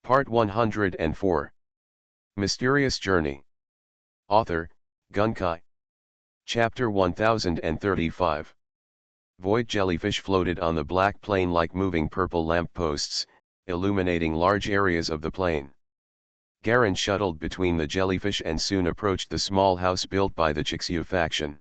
Part 104. Mysterious Journey. Author, Gunkai. Chapter 1035. Void jellyfish floated on the black plain like moving purple lampposts, illuminating large areas of the plain. Garen shuttled between the jellyfish and soon approached the small house built by the Chixu faction.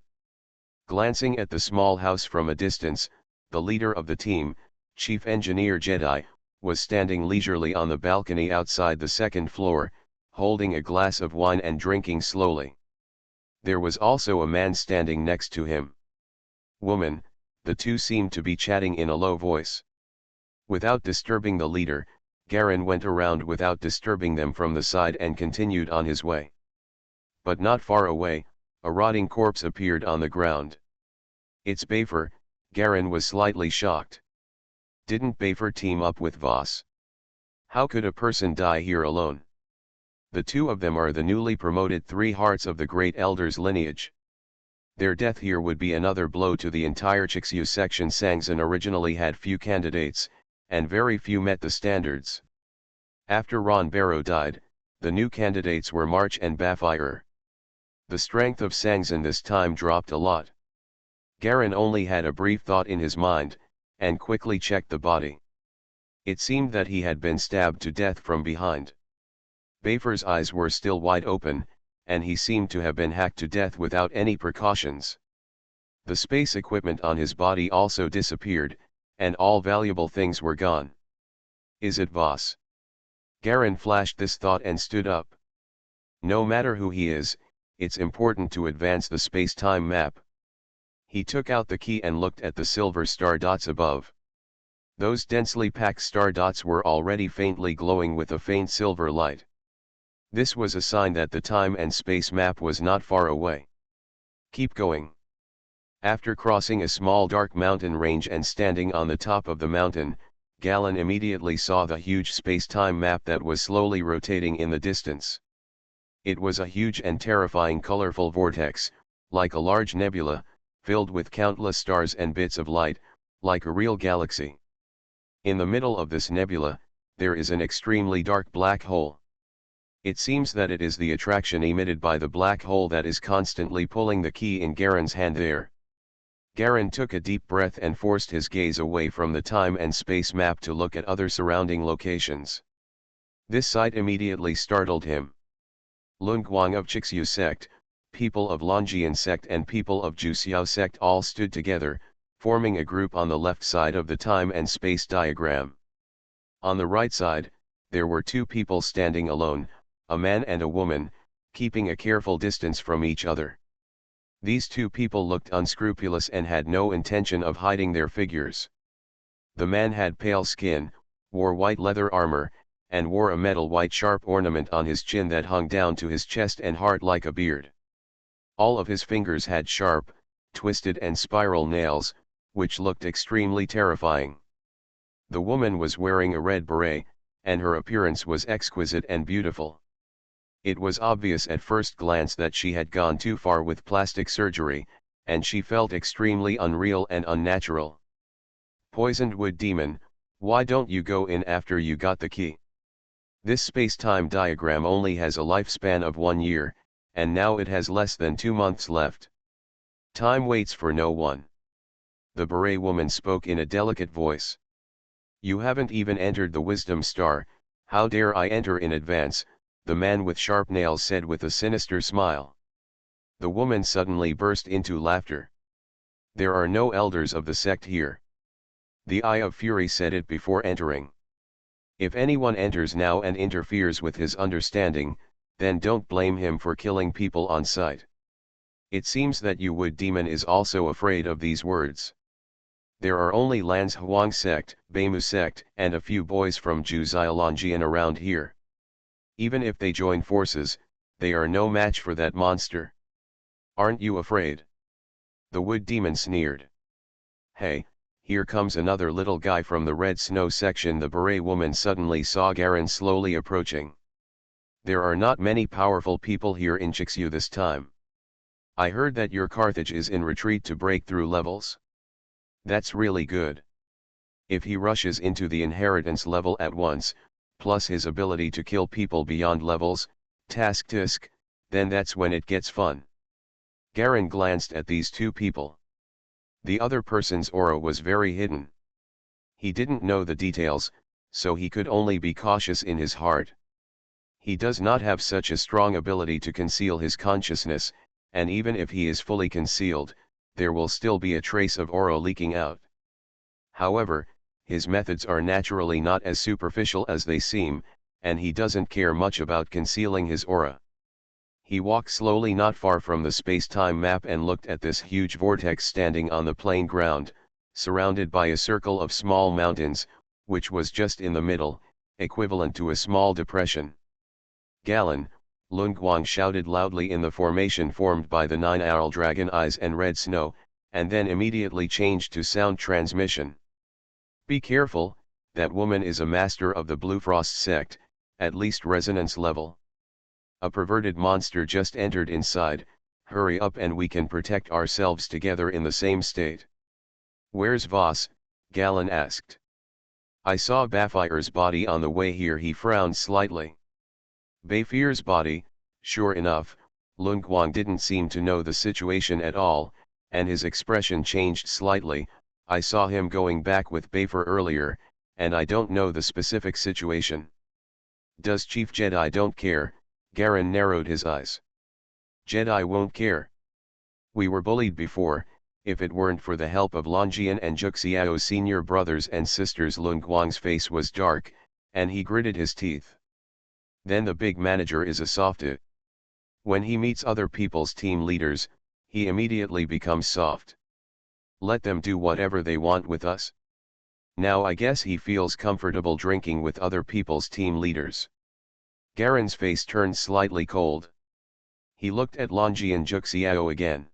Glancing at the small house from a distance, the leader of the team, Chief Engineer Jedi, was standing leisurely on the balcony outside the second floor, holding a glass of wine and drinking slowly. There was also a man standing next to him. Woman, the two seemed to be chatting in a low voice. Without disturbing the leader, Garen went around without disturbing them from the side and continued on his way. But not far away, a rotting corpse appeared on the ground. It's Bafer. Garen was slightly shocked. Didn't Bafer team up with Voss? How could a person die here alone? The two of them are the newly promoted three hearts of the Great Elder's lineage. Their death here would be another blow to the entire Chixu section. Sangzan originally had few candidates, and very few met the standards. After Ron Barrow died, the new candidates were March and Bafire. The strength of Sangzan this time dropped a lot. Garen only had a brief thought in his mind, and quickly checked the body. It seemed that he had been stabbed to death from behind. Bafer's eyes were still wide open, and he seemed to have been hacked to death without any precautions. The space equipment on his body also disappeared, and all valuable things were gone. Is it Voss? Garen flashed this thought and stood up. No matter who he is, it's important to advance the space-time map. He took out the key and looked at the silver star dots above. Those densely packed star dots were already faintly glowing with a faint silver light. This was a sign that the time and space map was not far away. Keep going. After crossing a small dark mountain range and standing on the top of the mountain, Galen immediately saw the huge space-time map that was slowly rotating in the distance. It was a huge and terrifying colorful vortex, like a large nebula, filled with countless stars and bits of light, like a real galaxy. In the middle of this nebula, there is an extremely dark black hole. It seems that it is the attraction emitted by the black hole that is constantly pulling the key in Garen's hand there. Garen took a deep breath and forced his gaze away from the time and space map to look at other surrounding locations. This sight immediately startled him. Lunguang of Chixu sect, people of Longian sect and people of Juxiao sect all stood together, forming a group on the left side of the time and space diagram. On the right side, there were two people standing alone, a man and a woman, keeping a careful distance from each other. These two people looked unscrupulous and had no intention of hiding their figures. The man had pale skin, wore white leather armor, and wore a metal white sharp ornament on his chin that hung down to his chest and heart like a beard. All of his fingers had sharp, twisted and spiral nails, which looked extremely terrifying. The woman was wearing a red beret, and her appearance was exquisite and beautiful. It was obvious at first glance that she had gone too far with plastic surgery, and she felt extremely unreal and unnatural. Poisoned wood demon, why don't you go in after you got the key? This space-time diagram only has a lifespan of 1 year, and now it has less than 2 months left. Time waits for no one. The beret woman spoke in a delicate voice. You haven't even entered the wisdom star, how dare I enter in advance, the man with sharp nails said with a sinister smile. The woman suddenly burst into laughter. There are no elders of the sect here. The Eye of Fury said it before entering. If anyone enters now and interferes with his understanding, then don't blame him for killing people on sight. It seems that you wood demon is also afraid of these words. There are only Lan's Huang sect, Beimu sect, and a few boys from Juxiaolongian around here. Even if they join forces, they are no match for that monster. Aren't you afraid? The wood demon sneered. Hey, here comes another little guy from the red snow section. The beret woman suddenly saw Garen slowly approaching. There are not many powerful people here in Chixu this time. I heard that your Carthage is in retreat to break through levels. That's really good. If he rushes into the inheritance level at once, plus his ability to kill people beyond levels, task, then that's when it gets fun. Garen glanced at these two people. The other person's aura was very hidden. He didn't know the details, so he could only be cautious in his heart. He does not have such a strong ability to conceal his consciousness, and even if he is fully concealed, there will still be a trace of aura leaking out. However, his methods are naturally not as superficial as they seem, and he doesn't care much about concealing his aura. He walked slowly not far from the space-time map and looked at this huge vortex standing on the plain ground, surrounded by a circle of small mountains, which was just in the middle, equivalent to a small depression. Galen, Lun Guang shouted loudly in the formation formed by the 9 owl dragon eyes and red snow, and then immediately changed to sound transmission. Be careful, that woman is a master of the Blue Frost sect, at least resonance level. A perverted monster just entered inside, hurry up and we can protect ourselves together in the same state. Where's Voss? Galen asked. I saw Bafir's body on the way here. He frowned slightly. Bafir's body, sure enough, Lun Guang didn't seem to know the situation at all, and his expression changed slightly. I saw him going back with Bafir earlier, and I don't know the specific situation. Does Chief Jedi don't care? Garen narrowed his eyes. Jedi won't care. We were bullied before, if it weren't for the help of Longian and Juxiao's senior brothers and sisters. Lun Guang's face was dark, and he gritted his teeth. Then the big manager is a softie. When he meets other people's team leaders, he immediately becomes soft. Let them do whatever they want with us. Now I guess he feels comfortable drinking with other people's team leaders. Garen's face turned slightly cold. He looked at Longian Juxiao again.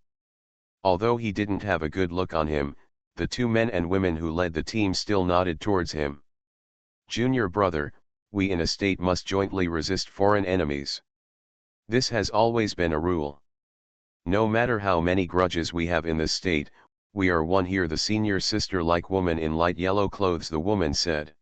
Although he didn't have a good look on him, the two men and women who led the team still nodded towards him. Junior brother, we in a state must jointly resist foreign enemies. This has always been a rule. No matter how many grudges we have in this state, we are one here. The senior sister-like woman in light yellow clothes, the woman said.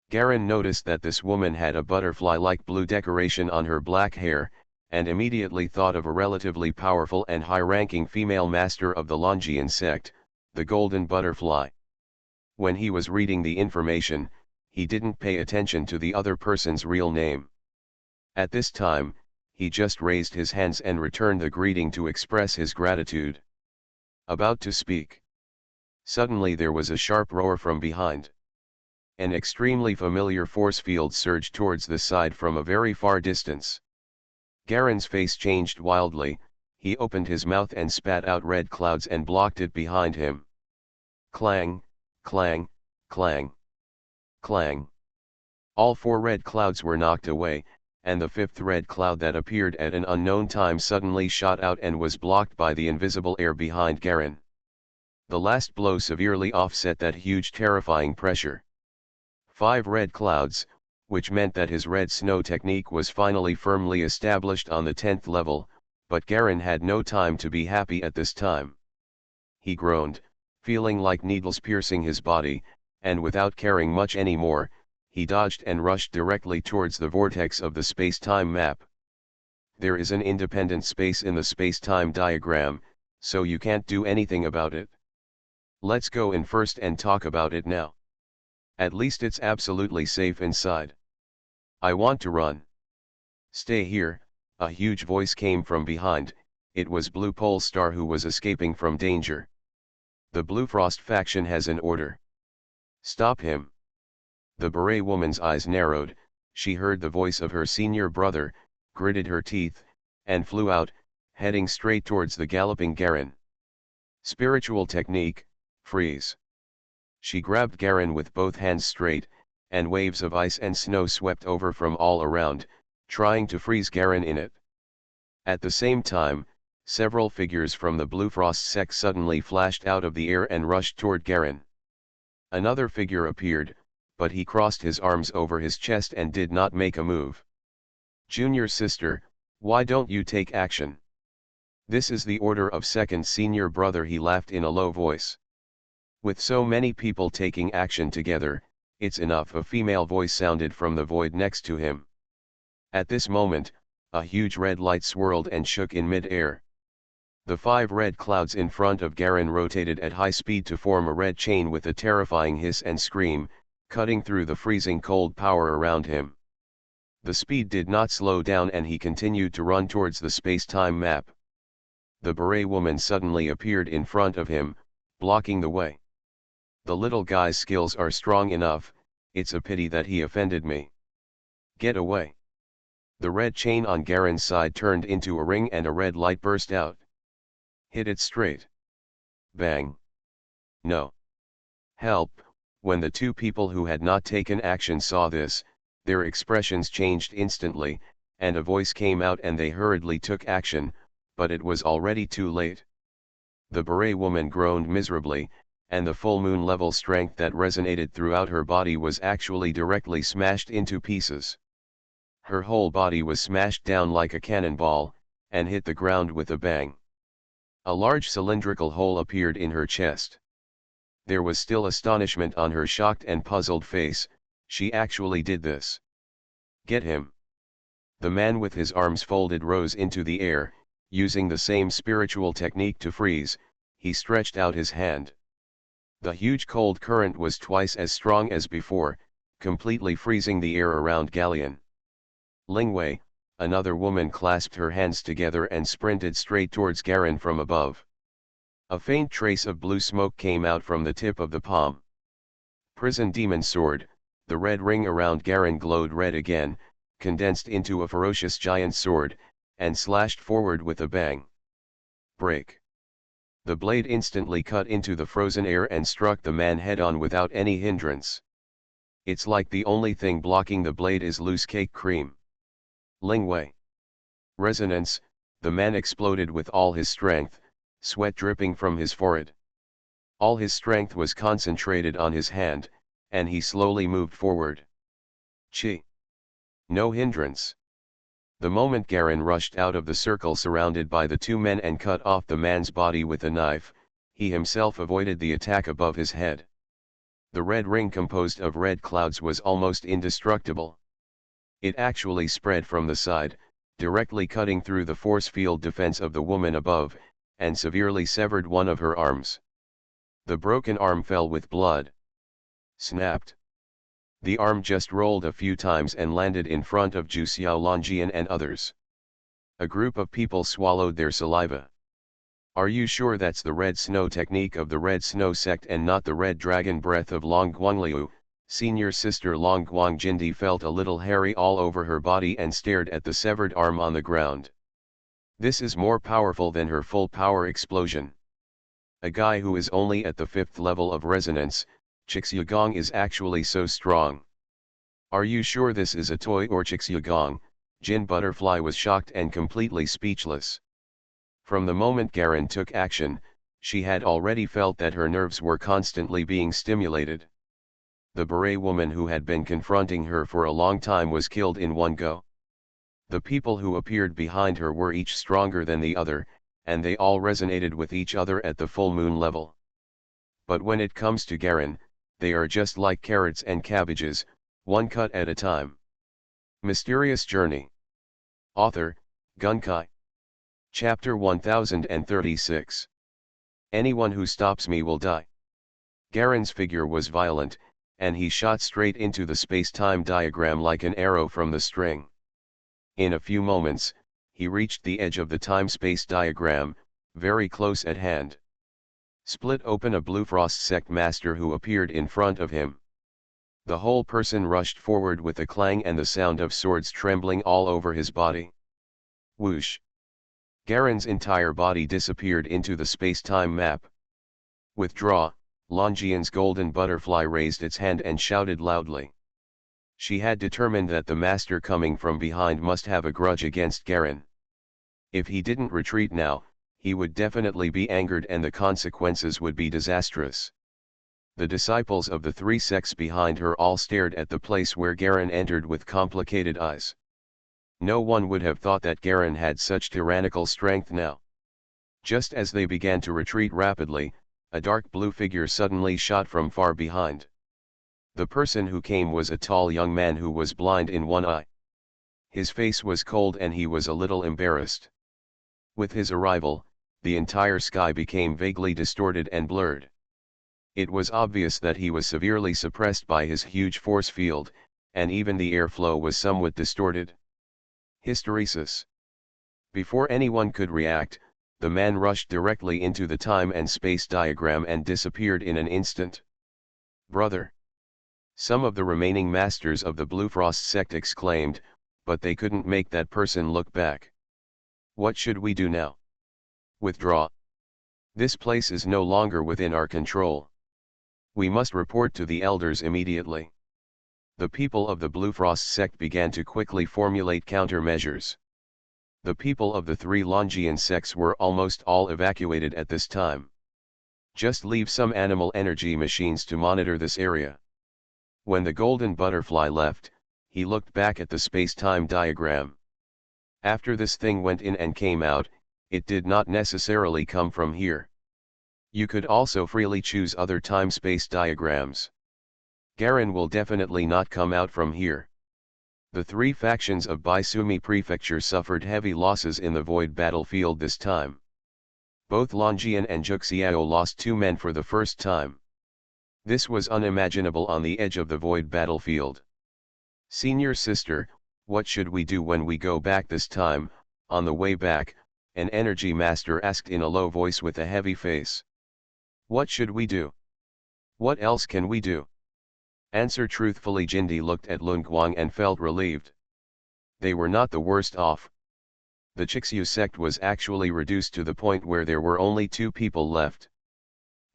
Garen noticed that this woman had a butterfly-like blue decoration on her black hair, and immediately thought of a relatively powerful and high-ranking female master of the Longian sect, the Golden Butterfly. When he was reading the information, he didn't pay attention to the other person's real name. At this time, he just raised his hands and returned the greeting to express his gratitude. About to speak. Suddenly there was a sharp roar from behind. An extremely familiar force field surged towards the side from a very far distance. Garen's face changed wildly. He opened his mouth and spat out red clouds and blocked it behind him. Clang, clang, clang, clang. All four red clouds were knocked away, and the fifth red cloud that appeared at an unknown time suddenly shot out and was blocked by the invisible air behind Garen. The last blow severely offset that huge terrifying pressure. 5 red clouds, which meant that his red snow technique was finally firmly established on the 10th level, but Garen had no time to be happy at this time. He groaned, feeling like needles piercing his body, and without caring much anymore, he dodged and rushed directly towards the vortex of the space-time map. There is an independent space in the space-time diagram, so you can't do anything about it. Let's go in first and talk about it now. At least it's absolutely safe inside. I want to run. Stay here, a huge voice came from behind. It was Blue Pole Star who was escaping from danger. The Blue Frost faction has an order. Stop him. The beret woman's eyes narrowed. She heard the voice of her senior brother, gritted her teeth, and flew out, heading straight towards the galloping Garen. Spiritual technique, freeze. She grabbed Garen with both hands straight, and waves of ice and snow swept over from all around, trying to freeze Garen in it. At the same time, several figures from the Blue Frost sect suddenly flashed out of the air and rushed toward Garen. Another figure appeared, but he crossed his arms over his chest and did not make a move. Junior sister, why don't you take action? This is the order of second senior brother, he laughed in a low voice. With so many people taking action together, It's enough, a female voice sounded from the void next to him. At this moment, a huge red light swirled and shook in mid-air. The 5 red clouds in front of Garen rotated at high speed to form a red chain with a terrifying hiss and scream, cutting through the freezing cold power around him. The speed did not slow down and he continued to run towards the space-time map. The beret woman suddenly appeared in front of him, blocking the way. The little guy's skills are strong enough, it's a pity that he offended me. Get away. The red chain on Garen's side turned into a ring and a red light burst out. Hit it straight. Bang. No. Help. When the 2 people who had not taken action saw this, their expressions changed instantly, and a voice came out and they hurriedly took action, but it was already too late. The beret woman groaned miserably, and the full moon level strength that resonated throughout her body was actually directly smashed into pieces. Her whole body was smashed down like a cannonball, and hit the ground with a bang. A large cylindrical hole appeared in her chest. There was still astonishment on her shocked and puzzled face. She actually did this. Get him. The man with his arms folded rose into the air, using the same spiritual technique to freeze. He stretched out his hand. The huge cold current was twice as strong as before, completely freezing the air around Galleon. Lingwei, another woman, clasped her hands together and sprinted straight towards Garen from above. A faint trace of blue smoke came out from the tip of the palm. Prison demon sword. The red ring around Garen glowed red again, condensed into a ferocious giant sword, and slashed forward with a bang. Break. The blade instantly cut into the frozen air and struck the man head-on without any hindrance. It's like the only thing blocking the blade is loose cake cream. Lingwei. Resonance. The man exploded with all his strength, sweat dripping from his forehead. All his strength was concentrated on his hand, and he slowly moved forward. Chi. No hindrance. The moment Garen rushed out of the circle surrounded by the 2 men and cut off the man's body with a knife, he himself avoided the attack above his head. The red ring composed of red clouds was almost indestructible. It actually spread from the side, directly cutting through the force field defense of the woman above, and severely severed one of her arms. The broken arm fell with blood. Snapped. The arm just rolled a few times and landed in front of Zhu Xiao Longjian and others. A group of people swallowed their saliva. Are you sure that's the red snow technique of the red snow sect and not the red dragon breath of Long Guangliu? Senior sister Long Guangjindi felt a little hairy all over her body and stared at the severed arm on the ground. This is more powerful than her full power explosion. A guy who is only at the 5th level of resonance, Xiaogong, is actually so strong. Are you sure this is a toy or Xiaogong? Jin Butterfly was shocked and completely speechless. From the moment Garen took action, she had already felt that her nerves were constantly being stimulated. The beret woman who had been confronting her for a long time was killed in one go. The people who appeared behind her were each stronger than the other, and they all resonated with each other at the full moon level. But when it comes to Garen, they are just like carrots and cabbages, one cut at a time. Mysterious Journey. Author, Gunkai. Chapter 1036. Anyone who stops me will die. Garen's figure was violent, and he shot straight into the space-time diagram like an arrow from the string. In a few moments, he reached the edge of the time-space diagram, very close at hand. Split open a Blue Frost sect master who appeared in front of him. The whole person rushed forward with a clang and the sound of swords trembling all over his body. Whoosh! Garen's entire body disappeared into the space-time map. Withdraw! Longjian's golden butterfly raised its hand and shouted loudly. She had determined that the master coming from behind must have a grudge against Garen. If he didn't retreat now, he would definitely be angered and the consequences would be disastrous. The disciples of the 3 sects behind her all stared at the place where Garen entered with complicated eyes. No one would have thought that Garen had such tyrannical strength now. Just as they began to retreat rapidly, a dark blue figure suddenly shot from far behind. The person who came was a tall young man who was blind in one eye. His face was cold and he was a little embarrassed. With his arrival, the entire sky became vaguely distorted and blurred. It was obvious that he was severely suppressed by his huge force field, and even the airflow was somewhat distorted. Hysteresis. Before anyone could react, the man rushed directly into the time and space diagram and disappeared in an instant. Brother! Some of the remaining masters of the Bluefrost sect exclaimed, but they couldn't make that person look back. What should we do now? Withdraw. This place is no longer within our control. We must report to the elders immediately. The people of the Bluefrost sect began to quickly formulate countermeasures. The people of the three Longian sects were almost all evacuated at this time. Just leave some animal energy machines to monitor this area. When the golden butterfly left, he looked back at the space-time diagram. After this thing went in and came out, it did not necessarily come from here. You could also freely choose other time-space diagrams. Garen will definitely not come out from here. The three factions of Baisumi Prefecture suffered heavy losses in the void battlefield this time. Both Longian and Juxiao lost 2 men for the first time. This was unimaginable on the edge of the void battlefield. Senior sister, what should we do when we go back this time? On the way back, an energy master asked in a low voice with a heavy face. What should we do? What else can we do? Answer truthfully. Jindy looked at Lun Guang and felt relieved. They were not the worst off. The Chixiu sect was actually reduced to the point where there were only 2 people left.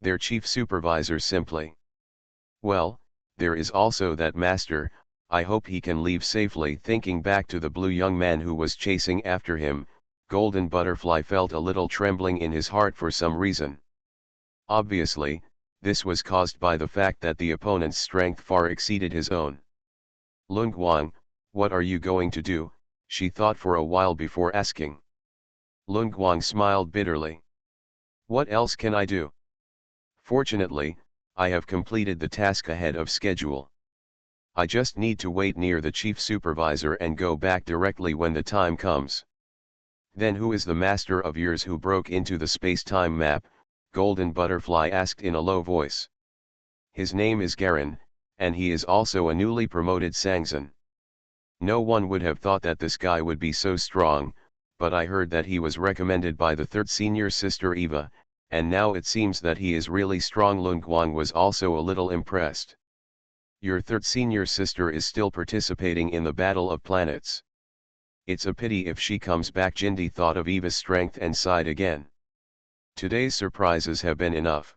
Their chief supervisor simply. Well, there is also that master, I hope he can leave safely. Thinking back to the blue young man who was chasing after him, Golden Butterfly felt a little trembling in his heart for some reason. Obviously, this was caused by the fact that the opponent's strength far exceeded his own. Lun Guang, what are you going to do? She thought for a while before asking. Lun Guang smiled bitterly. What else can I do? Fortunately, I have completed the task ahead of schedule. I just need to wait near the chief supervisor and go back directly when the time comes. Then who is the master of yours who broke into the space-time map? Golden Butterfly asked in a low voice. His name is Garen, and he is also a newly promoted Sangzan. No one would have thought that this guy would be so strong, but I heard that he was recommended by the third senior sister Eva, and now it seems that he is really strong. Lun Guang was also a little impressed. Your third senior sister is still participating in the Battle of Planets. It's a pity if she comes back. Jindy thought of Eva's strength and sighed again. Today's surprises have been enough.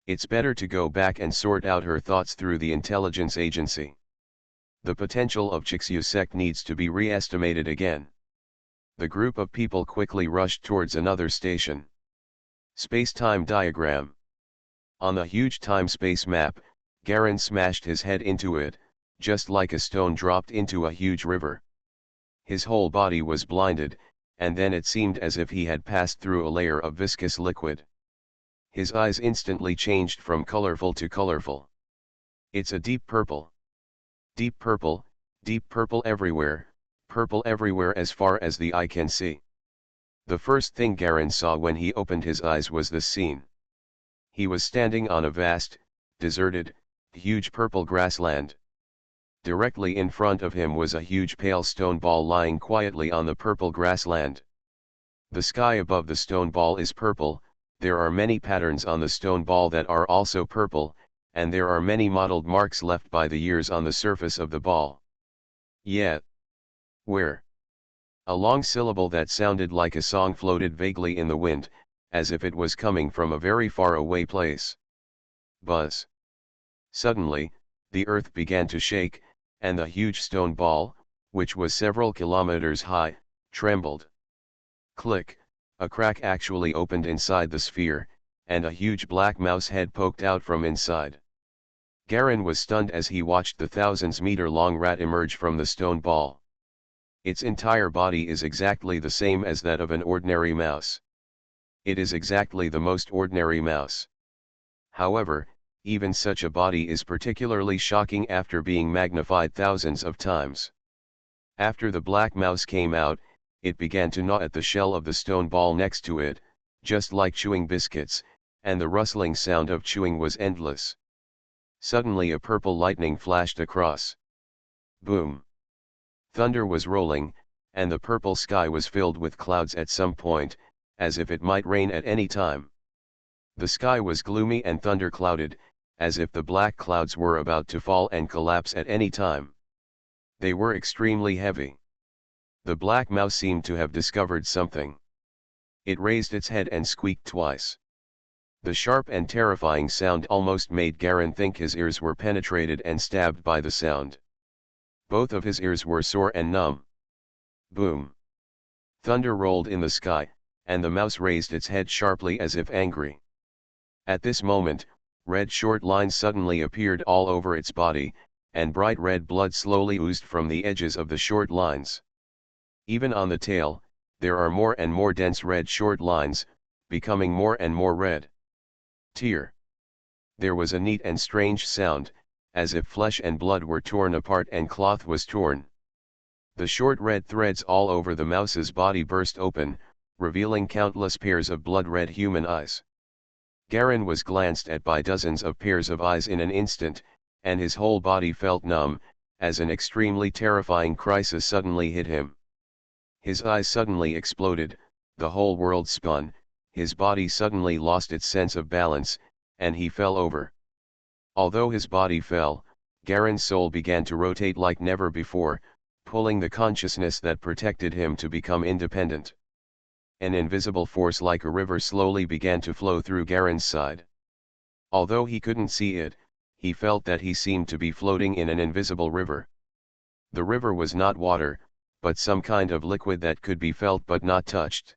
It's better to go back and sort out her thoughts through the intelligence agency. The potential of Chixiu sect needs to be re-estimated again. The group of people quickly rushed towards another station. Space-time diagram. On the huge time-space map, Garen smashed his head into it, just like a stone dropped into a huge river. His whole body was blinded, and then it seemed as if he had passed through a layer of viscous liquid. His eyes instantly changed from colorful to colorful. It's a deep purple. Deep purple everywhere as far as the eye can see. The first thing Garen saw when he opened his eyes was this scene. He was standing on a vast, deserted, huge purple grassland. Directly in front of him was a huge pale stone ball lying quietly on the purple grassland. The sky above the stone ball is purple, there are many patterns on the stone ball that are also purple, and there are many mottled marks left by the years on the surface of the ball. Yet, where? A long syllable that sounded like a song floated vaguely in the wind, as if it was coming from a very far away place. Buzz. Suddenly, the earth began to shake, and the huge stone ball, which was several kilometers high, trembled. Click, a crack actually opened inside the sphere, and a huge black mouse head poked out from inside. Garen was stunned as he watched the thousands-meter-long rat emerge from the stone ball. Its entire body is exactly the same as that of an ordinary mouse. It is exactly the most ordinary mouse. However, Even such a body is particularly shocking after being magnified thousands of times. After the black mouse came out, it began to gnaw at the shell of the stone ball next to it, just like chewing biscuits, and the rustling sound of chewing was endless. Suddenly a purple lightning flashed across. Boom! Thunder was rolling, and the purple sky was filled with clouds at some point, as if it might rain at any time. The sky was gloomy and thunder-clouded, as if the black clouds were about to fall and collapse at any time. They were extremely heavy. The black mouse seemed to have discovered something. It raised its head and squeaked twice. The sharp and terrifying sound almost made Garin think his ears were penetrated and stabbed by the sound. Both of his ears were sore and numb. Boom! Thunder rolled in the sky, and the mouse raised its head sharply as if angry. At this moment, red short lines suddenly appeared all over its body, and bright red blood slowly oozed from the edges of the short lines. Even on the tail, there are more and more dense red short lines, becoming more and more red. Tear. There was a neat and strange sound, as if flesh and blood were torn apart and cloth was torn. The short red threads all over the mouse's body burst open, revealing countless pairs of blood-red human eyes. Garin was glanced at by dozens of pairs of eyes in an instant, and his whole body felt numb, as an extremely terrifying crisis suddenly hit him. His eyes suddenly exploded, the whole world spun, his body suddenly lost its sense of balance, and he fell over. Although his body fell, Garin's soul began to rotate like never before, pulling the consciousness that protected him to become independent. An invisible force like a river slowly began to flow through Garin's side. Although he couldn't see it, he felt that he seemed to be floating in an invisible river. The river was not water, but some kind of liquid that could be felt but not touched.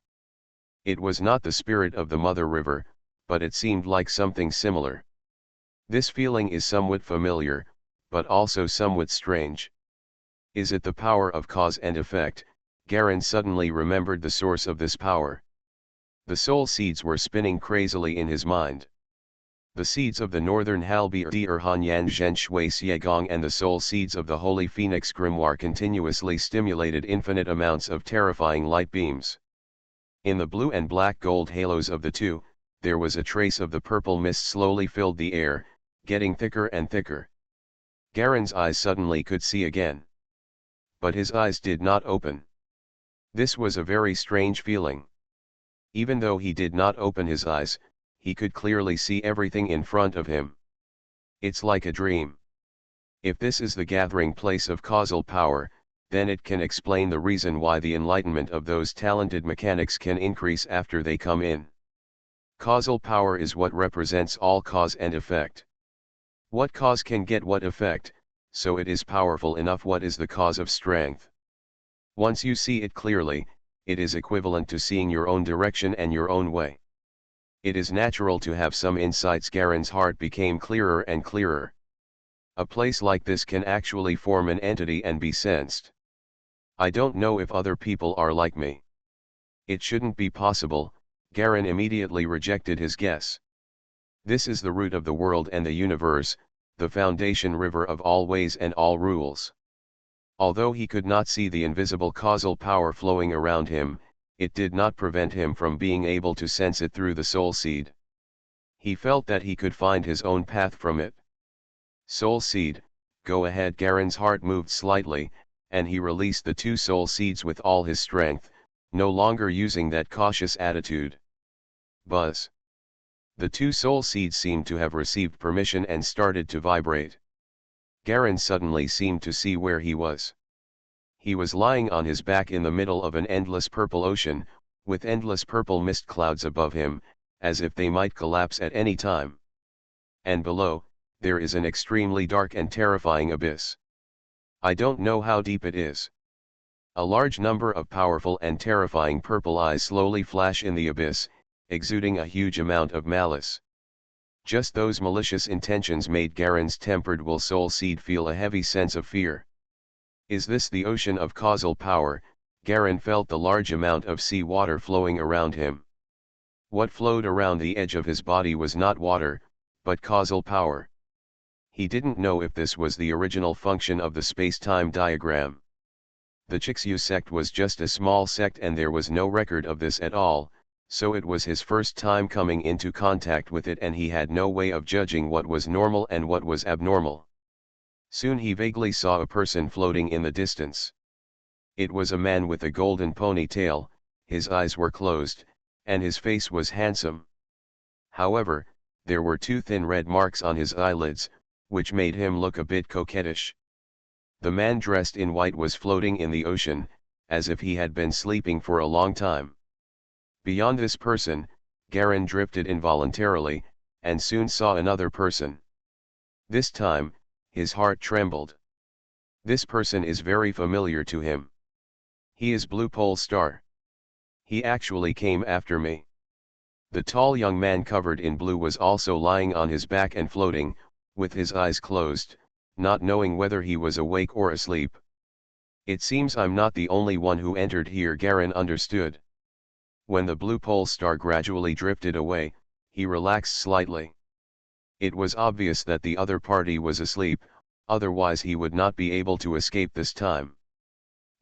It was not the spirit of the mother river, but it seemed like something similar. This feeling is somewhat familiar, but also somewhat strange. Is it the power of cause and effect? Garin suddenly remembered the source of this power. The soul seeds were spinning crazily in his mind. The seeds of the northern Halbi Hanyan Zhen Shui Xiegong and the soul seeds of the Holy Phoenix Grimoire continuously stimulated infinite amounts of terrifying light beams. In the blue and black gold halos of the two, there was a trace of the purple mist slowly filled the air, getting thicker and thicker. Garin's eyes suddenly could see again. But his eyes did not open. This was a very strange feeling. Even though he did not open his eyes, he could clearly see everything in front of him. It's like a dream. If this is the gathering place of causal power, then it can explain the reason why the enlightenment of those talented mechanics can increase after they come in. Causal power is what represents all cause and effect. What cause can get what effect, so it is powerful enough. What is the cause of strength? Once you see it clearly, it is equivalent to seeing your own direction and your own way. It is natural to have some insights. Garin's heart became clearer and clearer. A place like this can actually form an entity and be sensed. I don't know if other people are like me. It shouldn't be possible. Garin immediately rejected his guess. This is the root of the world and the universe, the foundation river of all ways and all rules. Although he could not see the invisible causal power flowing around him, it did not prevent him from being able to sense it through the soul seed. He felt that he could find his own path from it. Soul seed, go ahead. Garin's heart moved slightly, and he released the two soul seeds with all his strength, no longer using that cautious attitude. Buzz. The two soul seeds seemed to have received permission and started to vibrate. Garin suddenly seemed to see where he was. He was lying on his back in the middle of an endless purple ocean, with endless purple mist clouds above him, as if they might collapse at any time. And below, there is an extremely dark and terrifying abyss. I don't know how deep it is. A large number of powerful and terrifying purple eyes slowly flash in the abyss, exuding a huge amount of malice. Just those malicious intentions made Garin's tempered will soul seed feel a heavy sense of fear. Is this the ocean of causal power? Garin felt the large amount of sea water flowing around him. What flowed around the edge of his body was not water, but causal power. He didn't know if this was the original function of the space-time diagram. The Chicxulub sect was just a small sect and there was no record of this at all, so it was his first time coming into contact with it and he had no way of judging what was normal and what was abnormal. Soon he vaguely saw a person floating in the distance. It was a man with a golden ponytail, his eyes were closed, and his face was handsome. However, there were two thin red marks on his eyelids, which made him look a bit coquettish. The man dressed in white was floating in the ocean, as if he had been sleeping for a long time. Beyond this person, Garin drifted involuntarily, and soon saw another person. This time, his heart trembled. This person is very familiar to him. He is Blue Pole Star. He actually came after me. The tall young man covered in blue was also lying on his back and floating, with his eyes closed, not knowing whether he was awake or asleep. It seems I'm not the only one who entered here, Garin understood. When the Blue Pole Star gradually drifted away, he relaxed slightly. It was obvious that the other party was asleep, otherwise he would not be able to escape this time.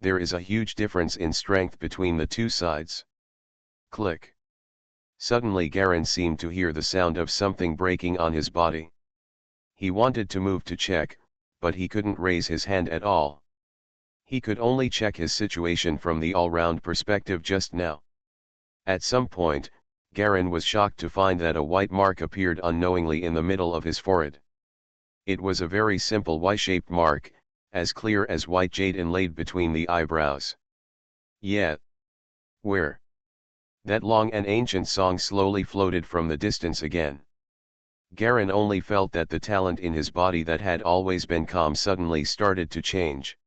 There is a huge difference in strength between the two sides. Click. Suddenly Garin seemed to hear the sound of something breaking on his body. He wanted to move to check, but he couldn't raise his hand at all. He could only check his situation from the all-round perspective just now. At some point, Garin was shocked to find that a white mark appeared unknowingly in the middle of his forehead. It was a very simple Y-shaped mark, as clear as white jade inlaid between the eyebrows. Yeah. Where? That long and ancient song slowly floated from the distance again. Garin only felt that the talent in his body that had always been calm suddenly started to change.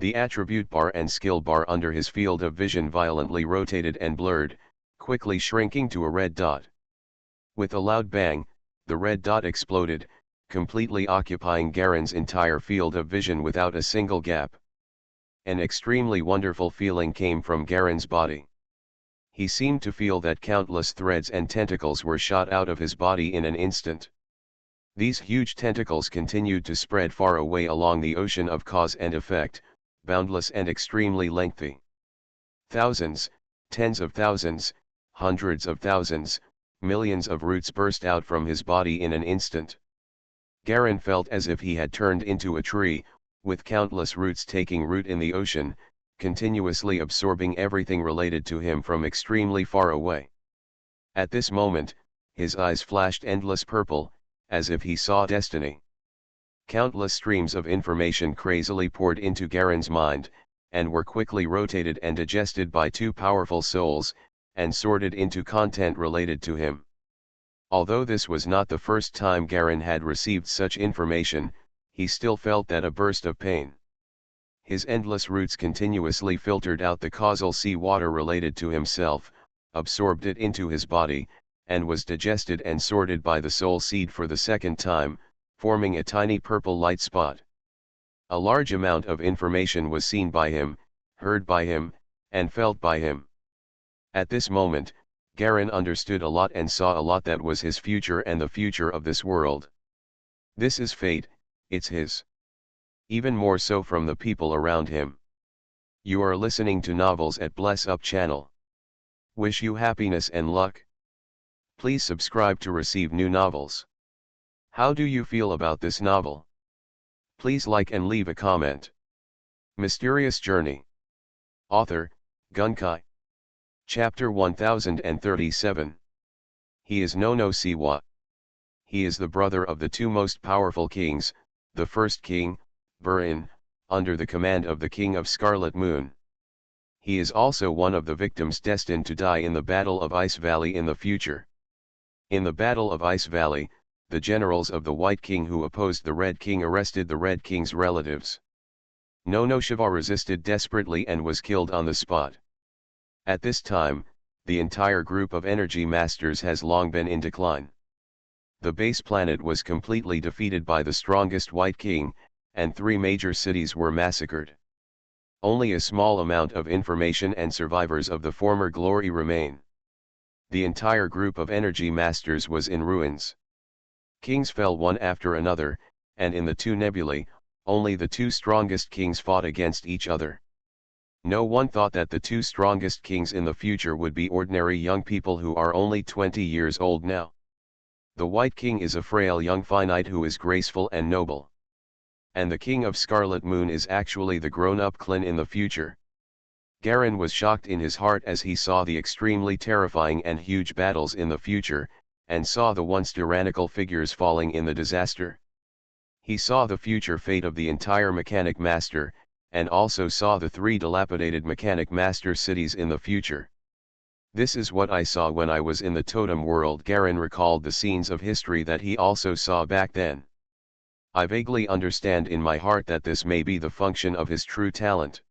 The attribute bar and skill bar under his field of vision violently rotated and blurred, quickly shrinking to a red dot. With a loud bang, the red dot exploded, completely occupying Garin's entire field of vision without a single gap. An extremely wonderful feeling came from Garin's body. He seemed to feel that countless threads and tentacles were shot out of his body in an instant. These huge tentacles continued to spread far away along the ocean of cause and effect, boundless and extremely lengthy. Thousands, tens of thousands, hundreds of thousands, millions of roots burst out from his body in an instant. Garin felt as if he had turned into a tree, with countless roots taking root in the ocean, continuously absorbing everything related to him from extremely far away. At this moment, his eyes flashed endless purple, as if he saw destiny. Countless streams of information crazily poured into Garin's mind, and were quickly rotated and digested by two powerful souls, and sorted into content related to him. Although this was not the first time Garin had received such information, he still felt that a burst of pain. His endless roots continuously filtered out the causal sea water related to himself, absorbed it into his body, and was digested and sorted by the soul seed for the second time, forming a tiny purple light spot. A large amount of information was seen by him, heard by him, and felt by him. At this moment, Garin understood a lot and saw a lot that was his future and the future of this world. This is fate, it's his. Even more so from the people around him. You are listening to Novels at Bless Up channel. Wish you happiness and luck. Please subscribe to receive new novels. How do you feel about this novel? Please like and leave a comment. Mysterious Journey. Author, Gunkai. Chapter 1037. He is no Siwa. He is the brother of the two most powerful kings, the first king, Burin, under the command of the King of Scarlet Moon. He is also one of the victims destined to die in the Battle of Ice Valley in the future. In the Battle of Ice Valley, the generals of the White King who opposed the Red King arrested the Red King's relatives. No Shiva resisted desperately and was killed on the spot. At this time, the entire group of energy masters has long been in decline. The base planet was completely defeated by the strongest White King, and 3 major cities were massacred. Only a small amount of information and survivors of the former glory remain. The entire group of energy masters was in ruins. Kings fell one after another, and in the two nebulae, only the two strongest kings fought against each other. No one thought that the two strongest kings in the future would be ordinary young people who are only 20 years old now. The White King is a frail young finite who is graceful and noble. And the King of Scarlet Moon is actually the grown-up Clin in the future. Garen was shocked in his heart as he saw the extremely terrifying and huge battles in the future, and saw the once tyrannical figures falling in the disaster. He saw the future fate of the entire Mechanic Master, and also saw the three dilapidated Mechanic Master cities in the future. This is what I saw when I was in the totem world. Garen recalled the scenes of history that he also saw back then. I vaguely understand in my heart that this may be the function of his true talent.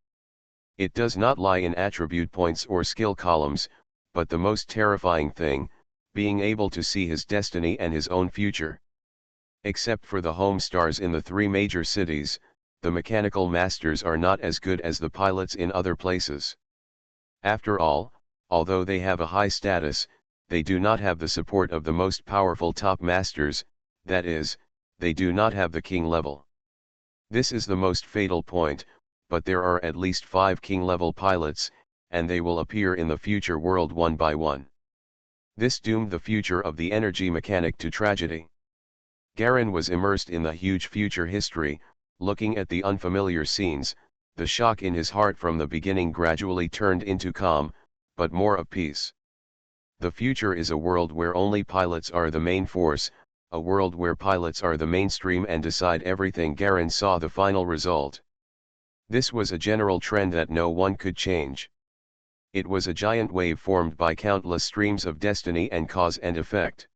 It does not lie in attribute points or skill columns, but the most terrifying thing, being able to see his destiny and his own future. Except for the home stars in the three major cities, the mechanical masters are not as good as the pilots in other places. After all, although they have a high status, they do not have the support of the most powerful top masters, that is, they do not have the king level. This is the most fatal point, but there are at least 5 king level pilots, and they will appear in the future world one by one. This doomed the future of the energy mechanic to tragedy. Garen was immersed in the huge future history, looking at the unfamiliar scenes. The shock in his heart from the beginning gradually turned into calm, but more of peace. The future is a world where only pilots are the main force, a world where pilots are the mainstream and decide everything. Garen saw the final result. This was a general trend that no one could change. It was a giant wave formed by countless streams of destiny and cause and effect.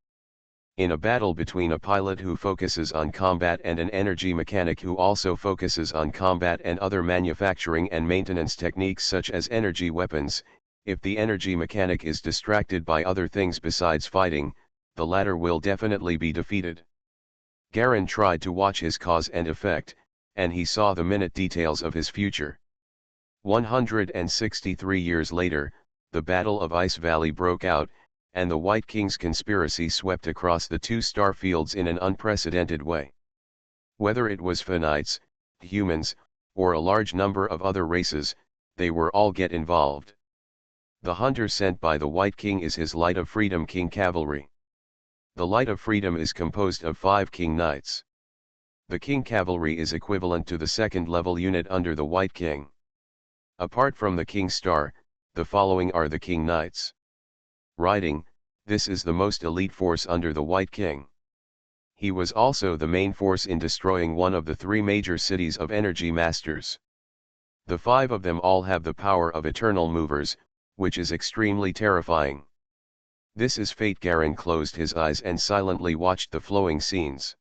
In a battle between a pilot who focuses on combat and an energy mechanic who also focuses on combat and other manufacturing and maintenance techniques such as energy weapons, if the energy mechanic is distracted by other things besides fighting, the latter will definitely be defeated. Garen tried to watch his cause and effect, and he saw the minute details of his future. 163 years later, the Battle of Ice Valley broke out, and the White King's conspiracy swept across the two star fields in an unprecedented way. Whether it was Fenites, humans, or a large number of other races, they were all get involved. The hunter sent by the White King is his Light of Freedom King Cavalry. The Light of Freedom is composed of 5 King Knights. The King Cavalry is equivalent to the second-level unit under the White King. Apart from the King Star, the following are the King Knights. Riding, this is the most elite force under the White King. He was also the main force in destroying one of the 3 major cities of Energy Masters. The 5 of them all have the power of Eternal Movers, which is extremely terrifying. This is fate. Garen closed his eyes and silently watched the flowing scenes.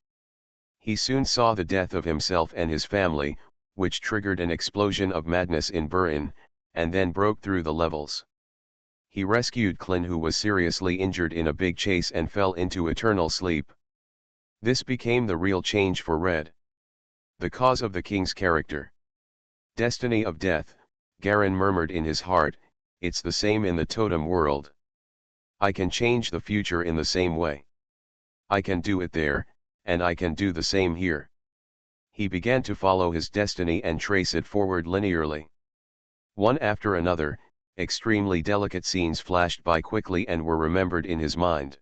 He soon saw the death of himself and his family, which triggered an explosion of madness in Burin, and then broke through the levels. He rescued Clin, who was seriously injured in a big chase, and fell into eternal sleep. This became the real change for Red. The cause of the king's character. Destiny of death, Garen murmured in his heart, it's the same in the totem world. I can change the future in the same way. I can do it there, and I can do the same here. He began to follow his destiny and trace it forward linearly. One after another, extremely delicate scenes flashed by quickly and were remembered in his mind.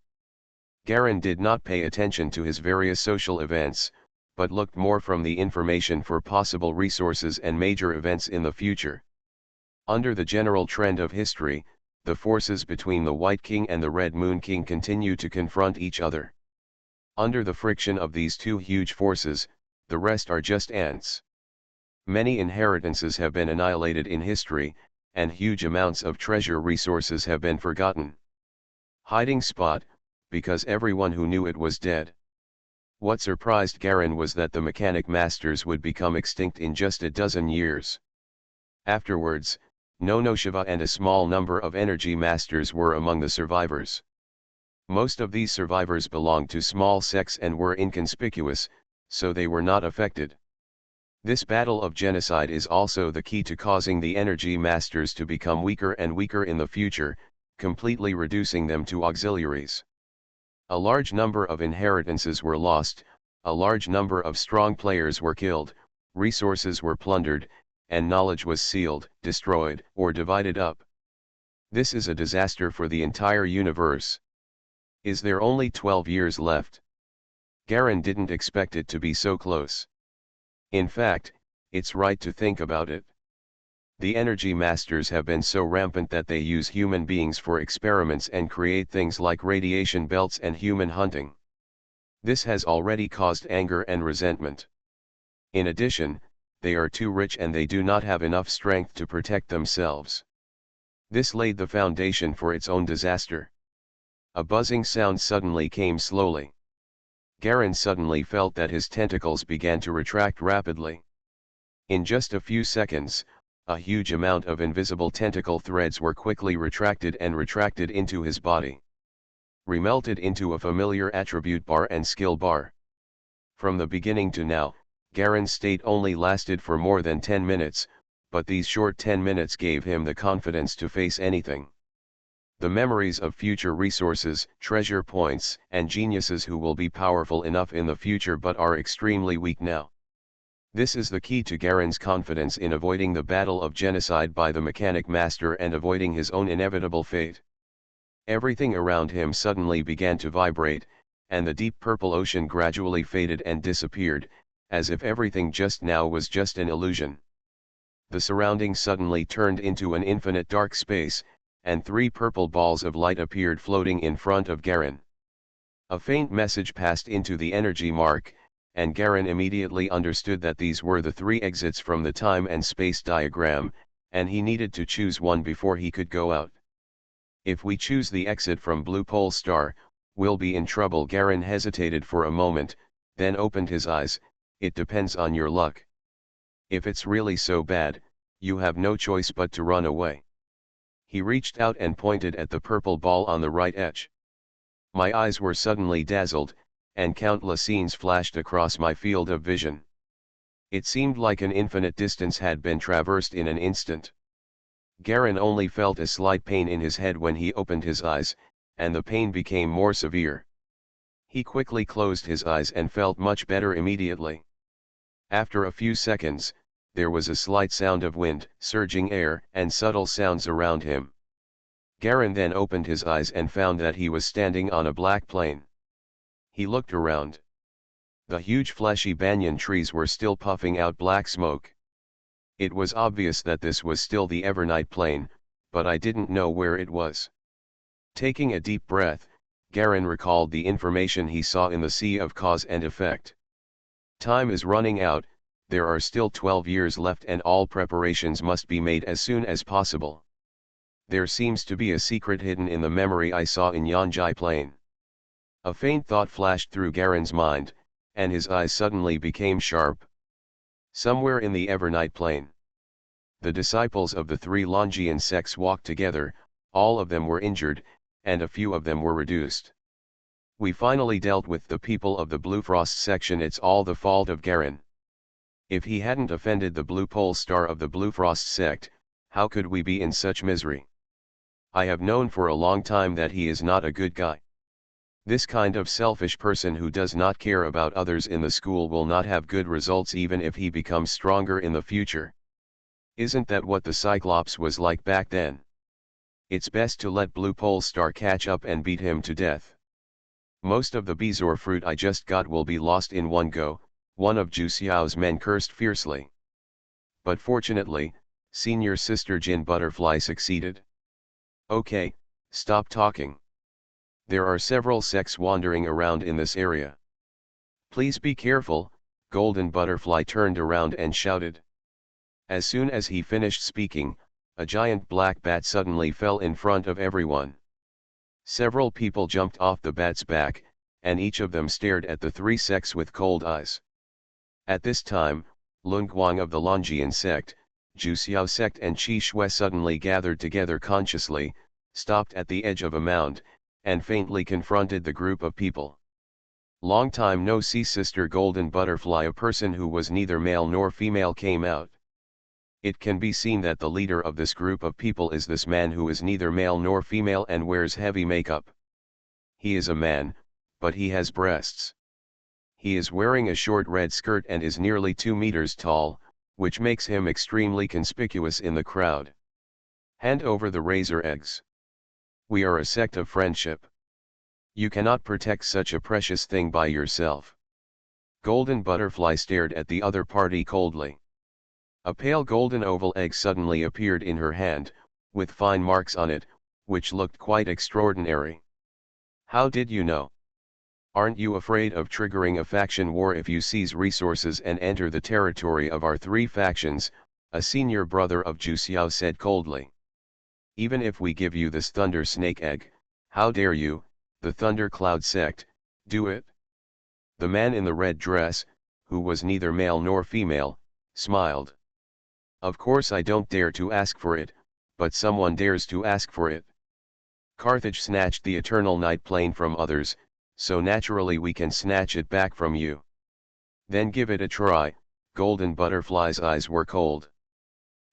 Garen did not pay attention to his various social events, but looked more from the information for possible resources and major events in the future. Under the general trend of history, the forces between the White King and the Red Moon King continue to confront each other. Under the friction of these two huge forces, the rest are just ants. Many inheritances have been annihilated in history, and huge amounts of treasure resources have been forgotten. Hiding spot, because everyone who knew it was dead. What surprised Garen was that the Mechanic Masters would become extinct in just a dozen years. Afterwards, Nonoshiva and a small number of Energy Masters were among the survivors. Most of these survivors belonged to small sects and were inconspicuous, so they were not affected. This battle of genocide is also the key to causing the Energy Masters to become weaker and weaker in the future, completely reducing them to auxiliaries. A large number of inheritances were lost, a large number of strong players were killed, resources were plundered, and knowledge was sealed, destroyed, or divided up. This is a disaster for the entire universe. Is there only 12 years left? Garen didn't expect it to be so close. In fact, it's right to think about it. The energy masters have been so rampant that they use human beings for experiments and create things like radiation belts and human hunting. This has already caused anger and resentment. In addition, they are too rich and they do not have enough strength to protect themselves. This laid the foundation for its own disaster. A buzzing sound suddenly came slowly. Garen suddenly felt that his tentacles began to retract rapidly. In just a few seconds, a huge amount of invisible tentacle threads were quickly retracted into his body. Remelted into a familiar attribute bar and skill bar. From the beginning to now, Garen's state only lasted for more than 10 minutes, but these short 10 minutes gave him the confidence to face anything. The memories of future resources, treasure points, and geniuses who will be powerful enough in the future but are extremely weak now. This is the key to Garen's confidence in avoiding the battle of genocide by the Mechanic Master and avoiding his own inevitable fate. Everything around him suddenly began to vibrate, and the deep purple ocean gradually faded and disappeared, as if everything just now was just an illusion. The surroundings suddenly turned into an infinite dark space, and 3 purple balls of light appeared floating in front of Garen. A faint message passed into the energy mark, and Garen immediately understood that these were the 3 exits from the time and space diagram, and he needed to choose one before he could go out. If we choose the exit from Blue Pole Star, we'll be in trouble. Garen hesitated for a moment, then opened his eyes. It depends on your luck. If it's really so bad, you have no choice but to run away. He reached out and pointed at the purple ball on the right edge. My eyes were suddenly dazzled, and countless scenes flashed across my field of vision. It seemed like an infinite distance had been traversed in an instant. Garen only felt a slight pain in his head when he opened his eyes, and the pain became more severe. He quickly closed his eyes and felt much better immediately. After a few seconds, there was a slight sound of wind, surging air, and subtle sounds around him. Garen then opened his eyes and found that he was standing on a black plain. He looked around. The huge fleshy banyan trees were still puffing out black smoke. It was obvious that this was still the Evernight Plain, but I didn't know where it was. Taking a deep breath, Garen recalled the information he saw in the Sea of Cause and Effect. Time is running out, there are still 12 years left and all preparations must be made as soon as possible. There seems to be a secret hidden in the memory I saw in Yonjai Plain. A faint thought flashed through Garen's mind, and his eyes suddenly became sharp. Somewhere in the Evernight Plain, the disciples of the 3 Longian sects walked together. All of them were injured, and a few of them were reduced. We finally dealt with the people of the Blue Frost section. It's all the fault of Garen. If he hadn't offended the Blue Pole Star of the Blue Frost sect, how could we be in such misery? I have known for a long time that he is not a good guy. This kind of selfish person who does not care about others in the school will not have good results even if he becomes stronger in the future. Isn't that what the Cyclops was like back then? It's best to let Blue Pole Star catch up and beat him to death. Most of the Bezoar fruit I just got will be lost in one go, one of Ju Xiao's men cursed fiercely. But fortunately, Senior Sister Jin Butterfly succeeded. Okay, stop talking. There are several sects wandering around in this area. Please be careful. Golden Butterfly turned around and shouted. As soon as he finished speaking, a giant black bat suddenly fell in front of everyone. Several people jumped off the bat's back, and each of them stared at the 3 sects with cold eyes. At this time, Lun Guang of the Longian sect, Ju Xiao sect and Qi Shui suddenly gathered together consciously, stopped at the edge of a mound, and faintly confronted the group of people. Long time no see, Sister Golden Butterfly, a person who was neither male nor female, came out. It can be seen that the leader of this group of people is this man who is neither male nor female and wears heavy makeup. He is a man, but he has breasts. He is wearing a short red skirt and is nearly 2 meters tall, which makes him extremely conspicuous in the crowd. Hand over the razor eggs. We are a sect of friendship. You cannot protect such a precious thing by yourself. Golden Butterfly stared at the other party coldly. A pale golden oval egg suddenly appeared in her hand, with fine marks on it, which looked quite extraordinary. How did you know? Aren't you afraid of triggering a faction war if you seize resources and enter the territory of our 3 factions? A senior brother of Zhu Xiao said coldly. Even if we give you this Thunder Snake Egg, how dare you, the Thunder Cloud sect, do it? The man in the red dress, who was neither male nor female, smiled. Of course I don't dare to ask for it, but someone dares to ask for it. Carthage snatched the Eternal Night Plane from others, so naturally we can snatch it back from you. Then give it a try. Golden Butterfly's eyes were cold.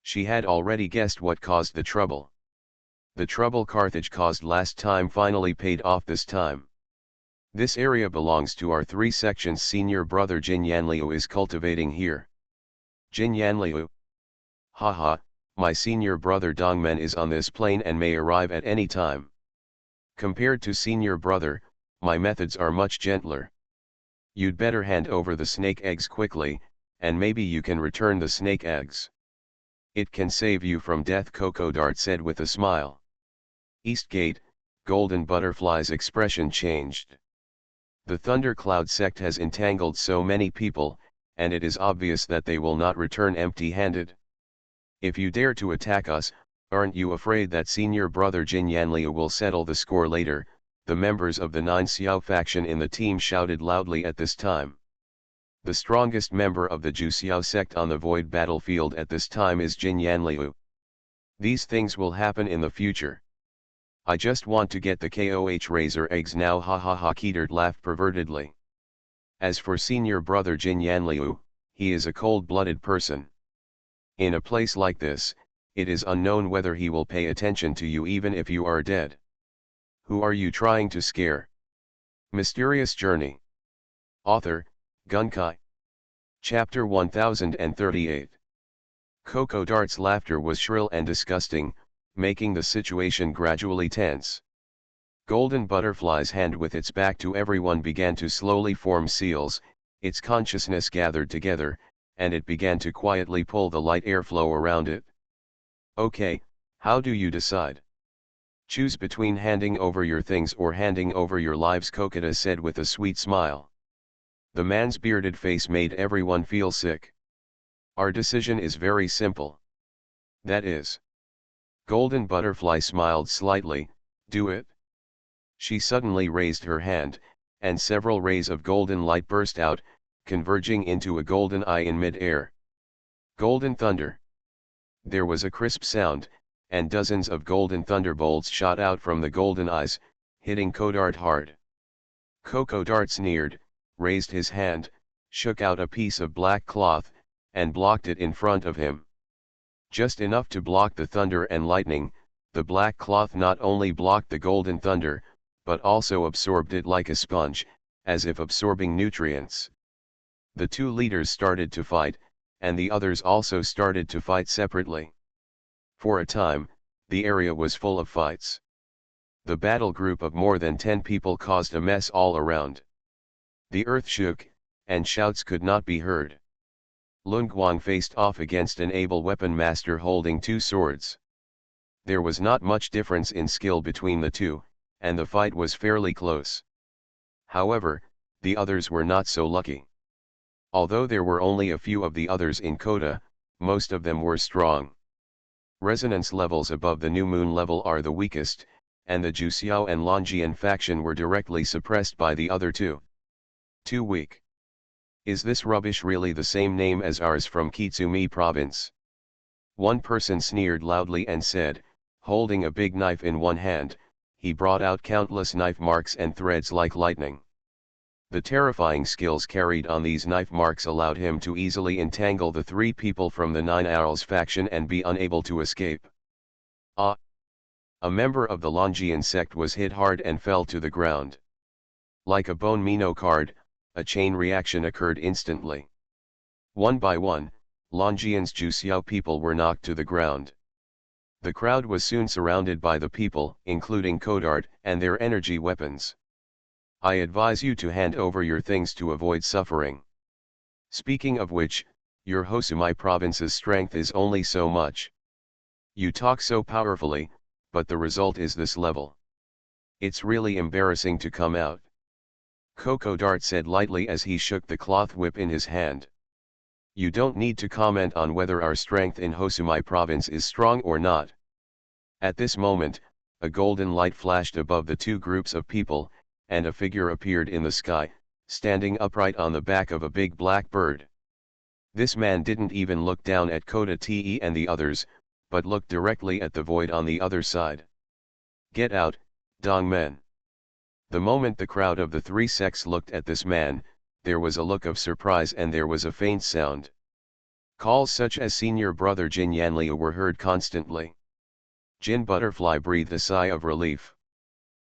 She had already guessed what caused the trouble. The trouble Carthage caused last time finally paid off this time. This area belongs to our 3 sections. Senior brother Jin Yanliu is cultivating here. Jin Yanliu. Haha, my senior brother Dongmen is on this plane and may arrive at any time. Compared to senior brother, my methods are much gentler. You'd better hand over the snake eggs quickly, and maybe you can return the snake eggs. It can save you from death, Coco Dart said with a smile. Eastgate, Golden Butterfly's expression changed. The Thundercloud sect has entangled so many people, and it is obvious that they will not return empty-handed. If you dare to attack us, aren't you afraid that senior brother Jin Yanliu will settle the score later? The members of the 9 Xiao faction in the team shouted loudly at this time. The strongest member of the Zhu Xiao sect on the void battlefield at this time is Jin Yanliu. These things will happen in the future. I just want to get the KOH razor eggs now, ha ha ha. Keetert laughed pervertedly. As for senior brother Jin Yanliu, he is a cold-blooded person. In a place like this, it is unknown whether he will pay attention to you even if you are dead. Who are you trying to scare? Mysterious Journey. Author, Gunkai. Chapter 1038. Coco Dart's laughter was shrill and disgusting, making the situation gradually tense. Golden Butterfly's hand with its back to everyone began to slowly form seals, its consciousness gathered together, and it began to quietly pull the light airflow around it. Okay, how do you decide? Choose between handing over your things or handing over your lives, Kokota said with a sweet smile. The man's bearded face made everyone feel sick. Our decision is very simple. That is. Golden Butterfly smiled slightly. Do it. She suddenly raised her hand, and several rays of golden light burst out, converging into a golden eye in mid-air. Golden thunder. There was a crisp sound, and dozens of golden thunderbolts shot out from the golden eyes, hitting Codart hard. Coco Dart sneered, raised his hand, shook out a piece of black cloth, and blocked it in front of him. Just enough to block the thunder and lightning. The black cloth not only blocked the golden thunder, but also absorbed it like a sponge, as if absorbing nutrients. The 2 leaders started to fight, and the others also started to fight separately. For a time, the area was full of fights. The battle group of more than 10 people caused a mess all around. The earth shook, and shouts could not be heard. Lun Guang faced off against an able weapon master holding 2 swords. There was not much difference in skill between the 2, and the fight was fairly close. However, the others were not so lucky. Although there were only a few of the others in Kota, most of them were strong. Resonance levels above the new moon level are the weakest, and the Zhu Xiao and Longian faction were directly suppressed by the other 2. Too weak. Is this rubbish really the same name as ours from Kitsumi province? One person sneered loudly and said, holding a big knife in one hand, he brought out countless knife marks and threads like lightning. The terrifying skills carried on these knife marks allowed him to easily entangle the 3 people from the 9 Owls faction and be unable to escape. Ah! A member of the Longian sect was hit hard and fell to the ground. Like a bone Mino card, a chain reaction occurred instantly. One by one, Longian's Juxiao people were knocked to the ground. The crowd was soon surrounded by the people, including Kodart, and their energy weapons. I advise you to hand over your things to avoid suffering. Speaking of which, your Hosumai province's strength is only so much. You talk so powerfully, but the result is this level. It's really embarrassing to come out. Kodart said lightly as he shook the cloth whip in his hand. You don't need to comment on whether our strength in Hosumai province is strong or not. At this moment, a golden light flashed above the two groups of people, and a figure appeared in the sky, standing upright on the back of a big black bird. This man didn't even look down at Kota Te and the others, but looked directly at the void on the other side. Get out, Dongmen. The moment the crowd of the three sects looked at this man, there was a look of surprise and there was a faint sound. Calls such as Senior Brother Jin Yanliu were heard constantly. Jin Butterfly breathed a sigh of relief.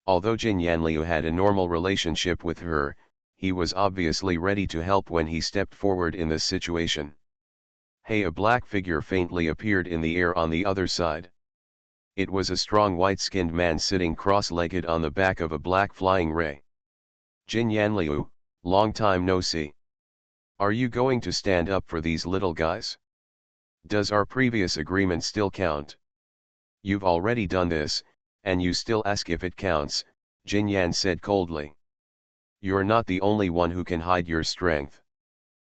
Although Jin Yanliu had a normal relationship with her, he was obviously ready to help when he stepped forward in this situation. Hey, a black figure faintly appeared in the air on the other side. It was a strong white-skinned man sitting cross-legged on the back of a black flying ray. Jin Yanliu, long time no see. Are you going to stand up for these little guys? Does our previous agreement still count? You've already done this, and you still ask if it counts, Jin Yan said coldly. You're not the only one who can hide your strength.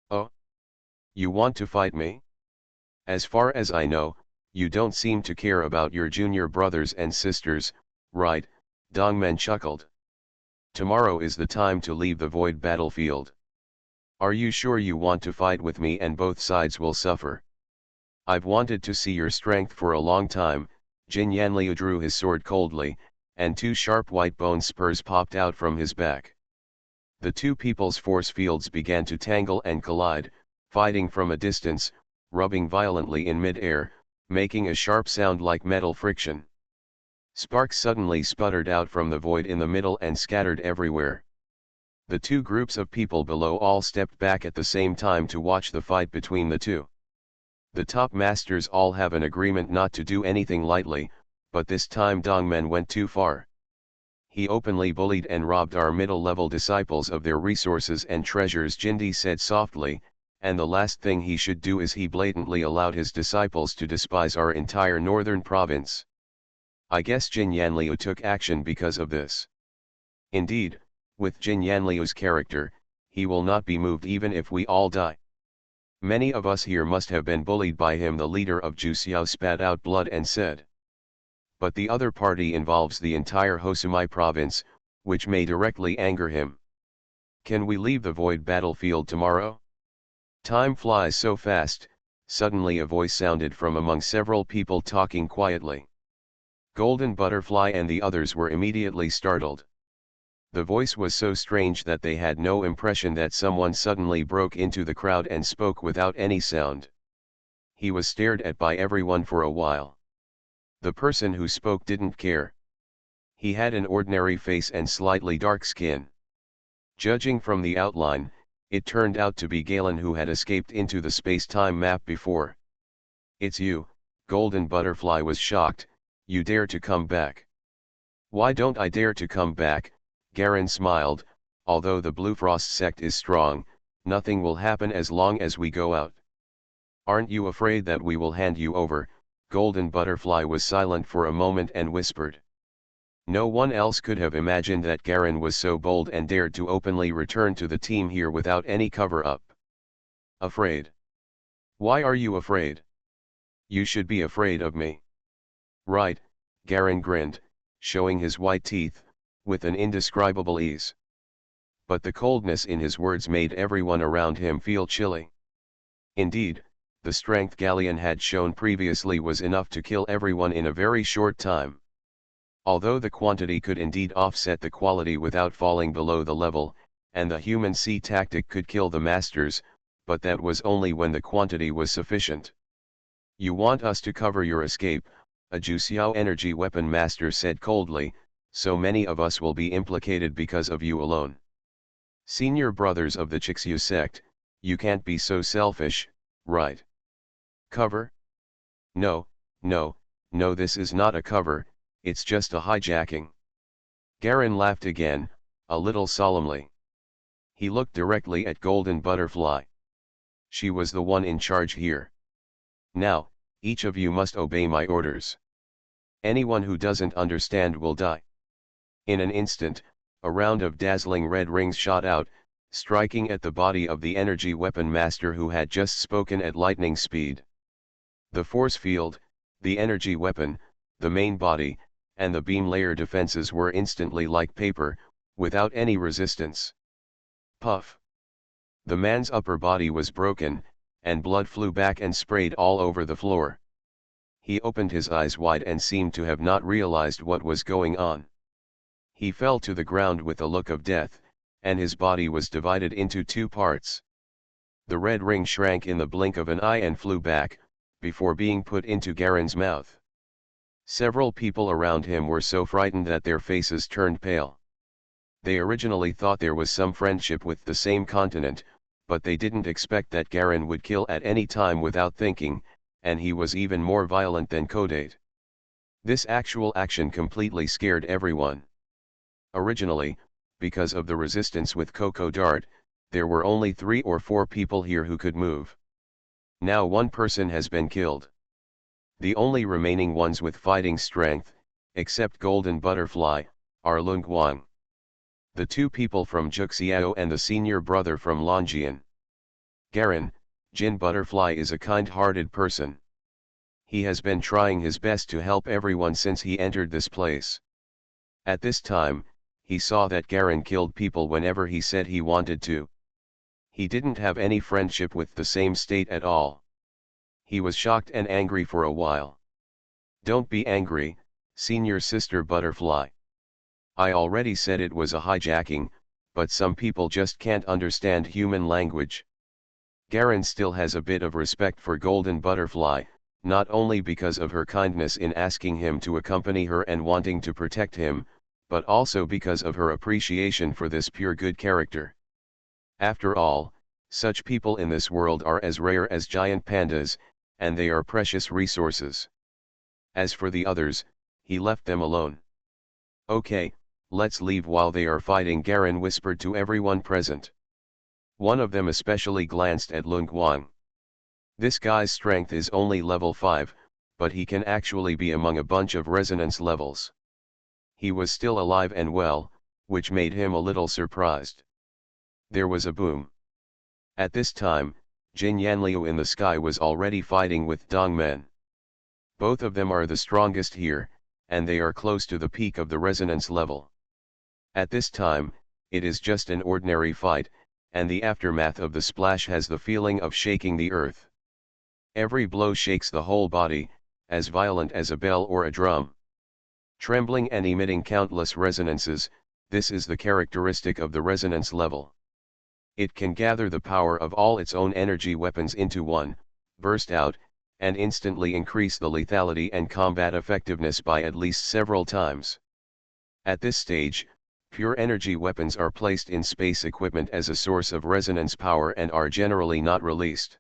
Oh? You want to fight me? As far as I know, you don't seem to care about your junior brothers and sisters, right? Dongmen chuckled. Tomorrow is the time to leave the void battlefield. Are you sure you want to fight with me and both sides will suffer? I've wanted to see your strength for a long time. Jin Yanliu drew his sword coldly, and two sharp white bone spurs popped out from his back. The two people's force fields began to tangle and collide, fighting from a distance, rubbing violently in mid-air, making a sharp sound like metal friction. Sparks suddenly sputtered out from the void in the middle and scattered everywhere. The two groups of people below all stepped back at the same time to watch the fight between the two. The top masters all have an agreement not to do anything lightly, but this time Dongmen went too far. He openly bullied and robbed our middle-level disciples of their resources and treasures, Jindi said softly, and the last thing he should do is he blatantly allowed his disciples to despise our entire northern province. I guess Jin Yanliu took action because of this. Indeed, with Jin Yanliu's character, he will not be moved even if we all die. Many of us here must have been bullied by him. The leader of Juxiao spat out blood and said. But the other party involves the entire Hosumai province, which may directly anger him. Can we leave the void battlefield tomorrow? Time flies so fast. Suddenly a voice sounded from among several people talking quietly. Golden Butterfly and the others were immediately startled. The voice was so strange that they had no impression that someone suddenly broke into the crowd and spoke without any sound. He was stared at by everyone for a while. The person who spoke didn't care. He had an ordinary face and slightly dark skin. Judging from the outline, it turned out to be Galen, who had escaped into the space-time map before. It's you, Golden Butterfly was shocked. You dare to come back? Why don't I dare to come back? Garen smiled. Although the Blue Frost sect is strong, nothing will happen as long as we go out. Aren't you afraid that we will hand you over? Golden Butterfly was silent for a moment and whispered. No one else could have imagined that Garen was so bold and dared to openly return to the team here without any cover-up. Afraid? Why are you afraid? You should be afraid of me. Right, Garen grinned, showing his white teeth, with an indescribable ease. But the coldness in his words made everyone around him feel chilly. Indeed, the strength Galleon had shown previously was enough to kill everyone in a very short time. Although the quantity could indeed offset the quality without falling below the level, and the human sea tactic could kill the masters, but that was only when the quantity was sufficient. You want us to cover your escape, a Juxiao energy weapon master said coldly, so many of us will be implicated because of you alone. Senior brothers of the Chixyu sect, you can't be so selfish, right? Cover? No, no, no, this is not a cover, it's just a hijacking. Garen laughed again, a little solemnly. He looked directly at Golden Butterfly. She was the one in charge here. Now, each of you must obey my orders. Anyone who doesn't understand will die. In an instant, a round of dazzling red rings shot out, striking at the body of the energy weapon master who had just spoken at lightning speed. The force field, the energy weapon, the main body, and the beam layer defenses were instantly like paper, without any resistance. Puff! The man's upper body was broken, and blood flew back and sprayed all over the floor. He opened his eyes wide and seemed to have not realized what was going on. He fell to the ground with a look of death, and his body was divided into two parts. The red ring shrank in the blink of an eye and flew back, before being put into Garen's mouth. Several people around him were so frightened that their faces turned pale. They originally thought there was some friendship with the same continent, but they didn't expect that Garen would kill at any time without thinking, and he was even more violent than Kodate. This actual action completely scared everyone. Originally, because of the resistance with Coco Dart, there were only 3 or 4 people here who could move. Now one person has been killed. The only remaining ones with fighting strength, except Golden Butterfly, are Lung Guang. The 2 people from Juxiao and the senior brother from Longian. Garen, Jin Butterfly is a kind-hearted person. He has been trying his best to help everyone since he entered this place. At this time, he saw that Garen killed people whenever he said he wanted to. He didn't have any friendship with the same state at all. He was shocked and angry for a while. Don't be angry, senior sister Butterfly. I already said it was a hijacking, but some people just can't understand human language. Garen still has a bit of respect for Golden Butterfly, not only because of her kindness in asking him to accompany her and wanting to protect him, but also because of her appreciation for this pure good character. After all, such people in this world are as rare as giant pandas, and they are precious resources. As for the others, he left them alone. Okay, let's leave while they are fighting, Garen whispered to everyone present. One of them especially glanced at Lung Guang. This guy's strength is only level 5, but he can actually be among a bunch of resonance levels. He was still alive and well, which made him a little surprised. There was a boom. At this time, Jin Yanliu in the sky was already fighting with Dongmen. Both of them are the strongest here, and they are close to the peak of the resonance level. At this time, it is just an ordinary fight, and the aftermath of the splash has the feeling of shaking the earth. Every blow shakes the whole body, as violent as a bell or a drum. Trembling and emitting countless resonances, this is the characteristic of the resonance level. It can gather the power of all its own energy weapons into one, burst out, and instantly increase the lethality and combat effectiveness by at least several times. At this stage, pure energy weapons are placed in space equipment as a source of resonance power and are generally not released.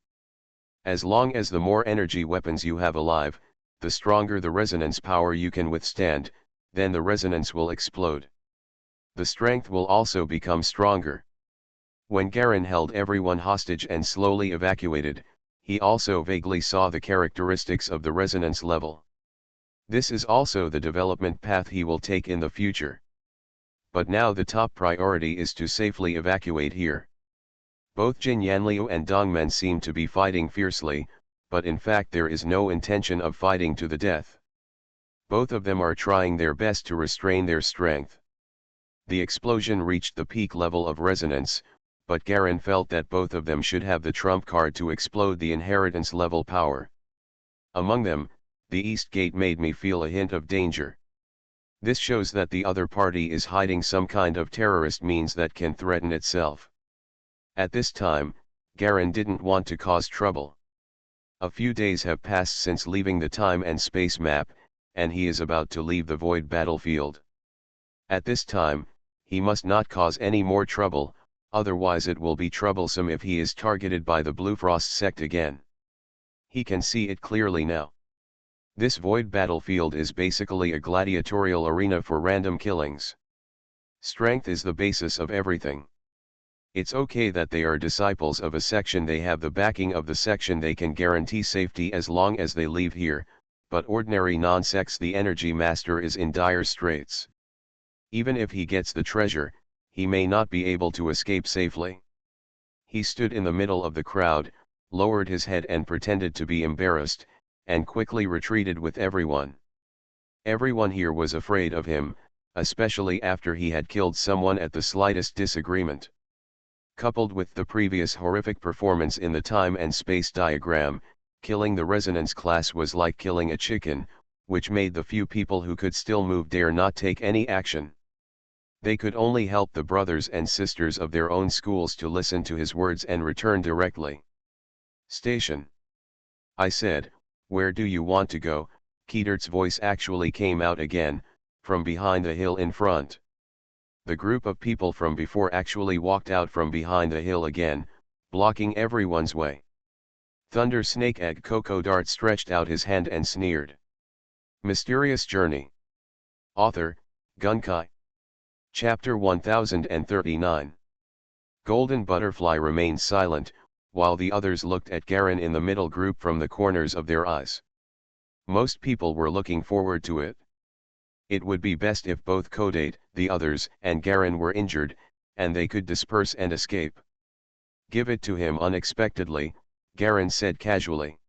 As long as the more energy weapons you have alive, the stronger the resonance power you can withstand, then the resonance will explode. The strength will also become stronger. When Garen held everyone hostage and slowly evacuated, he also vaguely saw the characteristics of the resonance level. This is also the development path he will take in the future. But now the top priority is to safely evacuate here. Both Jin Yanliu and Dongmen seem to be fighting fiercely, but in fact there is no intention of fighting to the death. Both of them are trying their best to restrain their strength. The explosion reached the peak level of resonance, but Garen felt that both of them should have the trump card to explode the inheritance level power. Among them, the East Gate made me feel a hint of danger. This shows that the other party is hiding some kind of terrorist means that can threaten itself. At this time, Garen didn't want to cause trouble. A few days have passed since leaving the time and space map, and he is about to leave the void battlefield. At this time, he must not cause any more trouble, otherwise it will be troublesome if he is targeted by the Blue Frost sect again. He can see it clearly now. This void battlefield is basically a gladiatorial arena for random killings. Strength is the basis of everything. It's okay that they are disciples of a section, they have the backing of the section, they can guarantee safety as long as they leave here, but ordinary non-sects, the Energy Master is in dire straits. Even if he gets the treasure, he may not be able to escape safely. He stood in the middle of the crowd, lowered his head and pretended to be embarrassed, and quickly retreated with everyone. Everyone here was afraid of him, especially after he had killed someone at the slightest disagreement. Coupled with the previous horrific performance in the time and space diagram, killing the resonance class was like killing a chicken, which made the few people who could still move dare not take any action. They could only help the brothers and sisters of their own schools to listen to his words and return directly. Station. I said, where do you want to go? Keetert's voice actually came out again, from behind the hill in front. The group of people from before actually walked out from behind the hill again, blocking everyone's way. Thunder Snake Egg Coco Dart stretched out his hand and sneered. Mysterious Journey. Author, Gunkai. Chapter 1039. Golden Butterfly remained silent, while the others looked at Garen in the middle group from the corners of their eyes. Most people were looking forward to it. It would be best if both Kodate, the others, and Garen were injured, and they could disperse and escape. Give it to him unexpectedly, Garen said casually.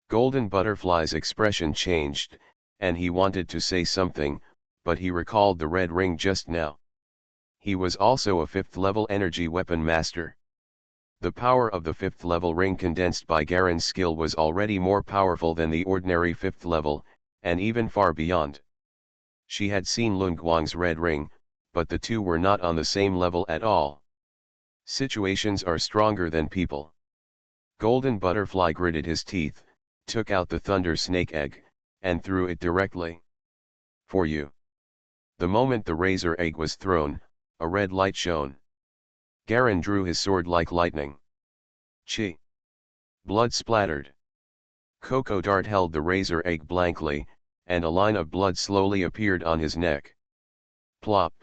Golden Butterfly's expression changed, and he wanted to say something, but he recalled the red ring just now. He was also a 5th level energy weapon master. The power of the 5th level ring condensed by Garen's skill was already more powerful than the ordinary 5th level, and even far beyond. She had seen Lun Guang's red ring, but the two were not on the same level at all. Situations are stronger than people. Golden Butterfly gritted his teeth, took out the Thunder Snake Egg, and threw it directly. For you. The moment the razor egg was thrown, a red light shone. Garen drew his sword like lightning. Chi! Blood splattered. Coco Dart held the razor egg blankly, and a line of blood slowly appeared on his neck. Plop!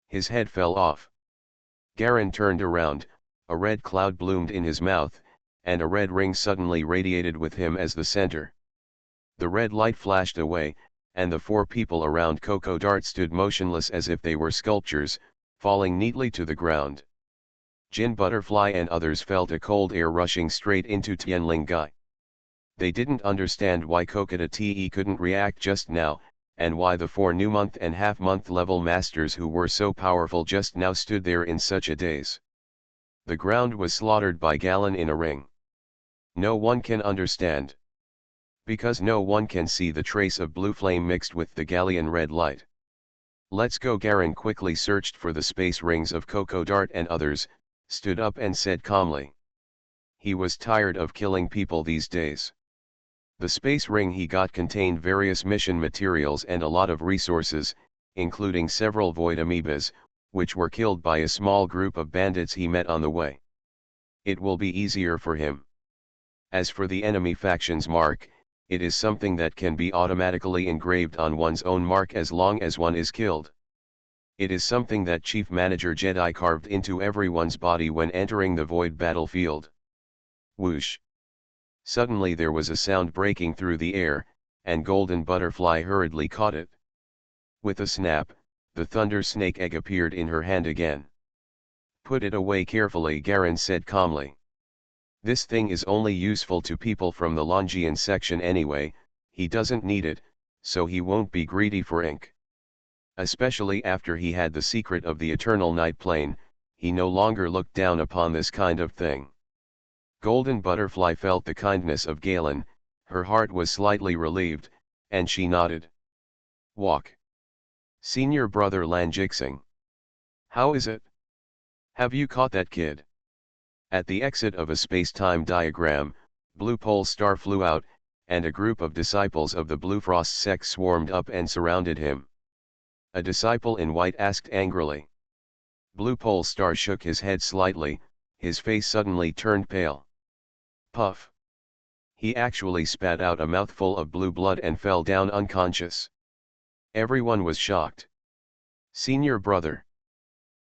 His head fell off. Garen turned around, a red cloud bloomed in his mouth, and a red ring suddenly radiated with him as the center. The red light flashed away, and the 4 people around Coco Dart stood motionless as if they were sculptures, falling neatly to the ground. Jin Butterfly and others felt a cold air rushing straight into Tianling Gai. They didn't understand why Kokata Te couldn't react just now, and why the 4 new month level masters who were so powerful just now stood there in such a daze. The ground was slaughtered by Galen in a ring. No one can understand. Because no one can see the trace of blue flame mixed with the Gallian red light. Let's go. Garen quickly searched for the space rings of Coco Dart and others, stood up and said calmly. He was tired of killing people these days. The space ring he got contained various mission materials and a lot of resources, including several void amoebas, which were killed by a small group of bandits he met on the way. It will be easier for him. As for the enemy faction's mark, it is something that can be automatically engraved on one's own mark as long as one is killed. It is something that Chief Manager Jedi carved into everyone's body when entering the void battlefield. Whoosh! Suddenly there was a sound breaking through the air, and Golden Butterfly hurriedly caught it. With a snap, the Thunder Snake Egg appeared in her hand again. Put it away carefully, Garen said calmly. This thing is only useful to people from the Longian section anyway, he doesn't need it, so he won't be greedy for ink. Especially after he had the secret of the Eternal Night Plane, he no longer looked down upon this kind of thing. Golden Butterfly felt the kindness of Galen, her heart was slightly relieved, and she nodded. Walk. Senior brother Lan Jixing. How is it? Have you caught that kid? At the exit of a space-time diagram, Blue Pole Star flew out, and a group of disciples of the Blue Frost sect swarmed up and surrounded him. A disciple in white asked angrily. Blue Pole Star shook his head slightly, his face suddenly turned pale. Puff. He actually spat out a mouthful of blue blood and fell down unconscious. Everyone was shocked. Senior brother.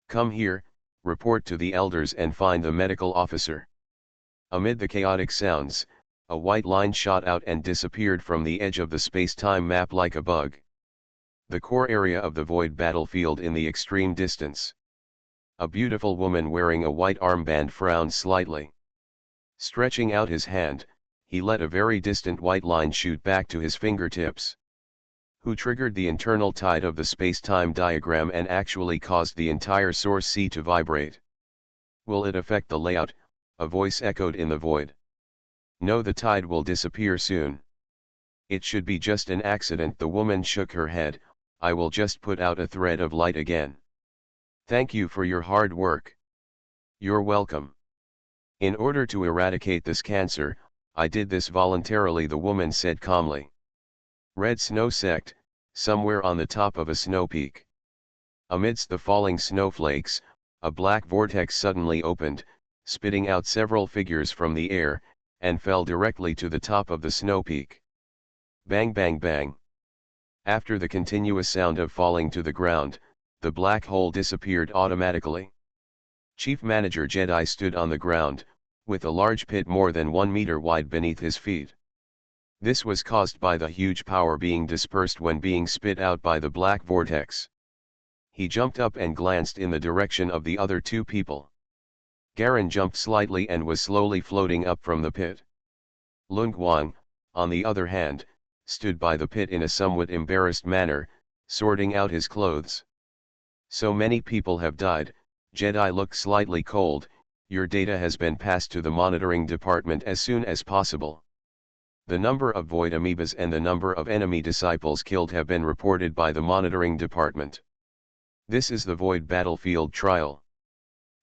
Come here, report to the elders and find the medical officer. Amid the chaotic sounds, a white line shot out and disappeared from the edge of the space-time map like a bug. The core area of the void battlefield in the extreme distance. A beautiful woman wearing a white armband frowned slightly. Stretching out his hand, he let a very distant white line shoot back to his fingertips. Who triggered the internal tide of the space-time diagram and actually caused the entire source C to vibrate? Will it affect the layout? A voice echoed in the void. No, the tide will disappear soon. It should be just an accident. The woman shook her head. I will just put out a thread of light again. Thank you for your hard work. You're welcome. In order to eradicate this cancer, I did this voluntarily, the woman said calmly. Red snow sect, somewhere on the top of a snow peak. Amidst the falling snowflakes, a black vortex suddenly opened, spitting out several figures from the air, and fell directly to the top of the snow peak. Bang bang bang. After the continuous sound of falling to the ground, the black hole disappeared automatically. Chief Manager Jedi stood on the ground, with a large pit more than 1 meter wide beneath his feet. This was caused by the huge power being dispersed when being spit out by the black vortex. He jumped up and glanced in the direction of the other two people. Garen jumped slightly and was slowly floating up from the pit. Lung Guang, on the other hand, stood by the pit in a somewhat embarrassed manner, sorting out his clothes. So many people have died. Jedi looked slightly cold. Your data has been passed to the monitoring department as soon as possible. The number of void amoebas and the number of enemy disciples killed have been reported by the monitoring department. This is the void battlefield trial.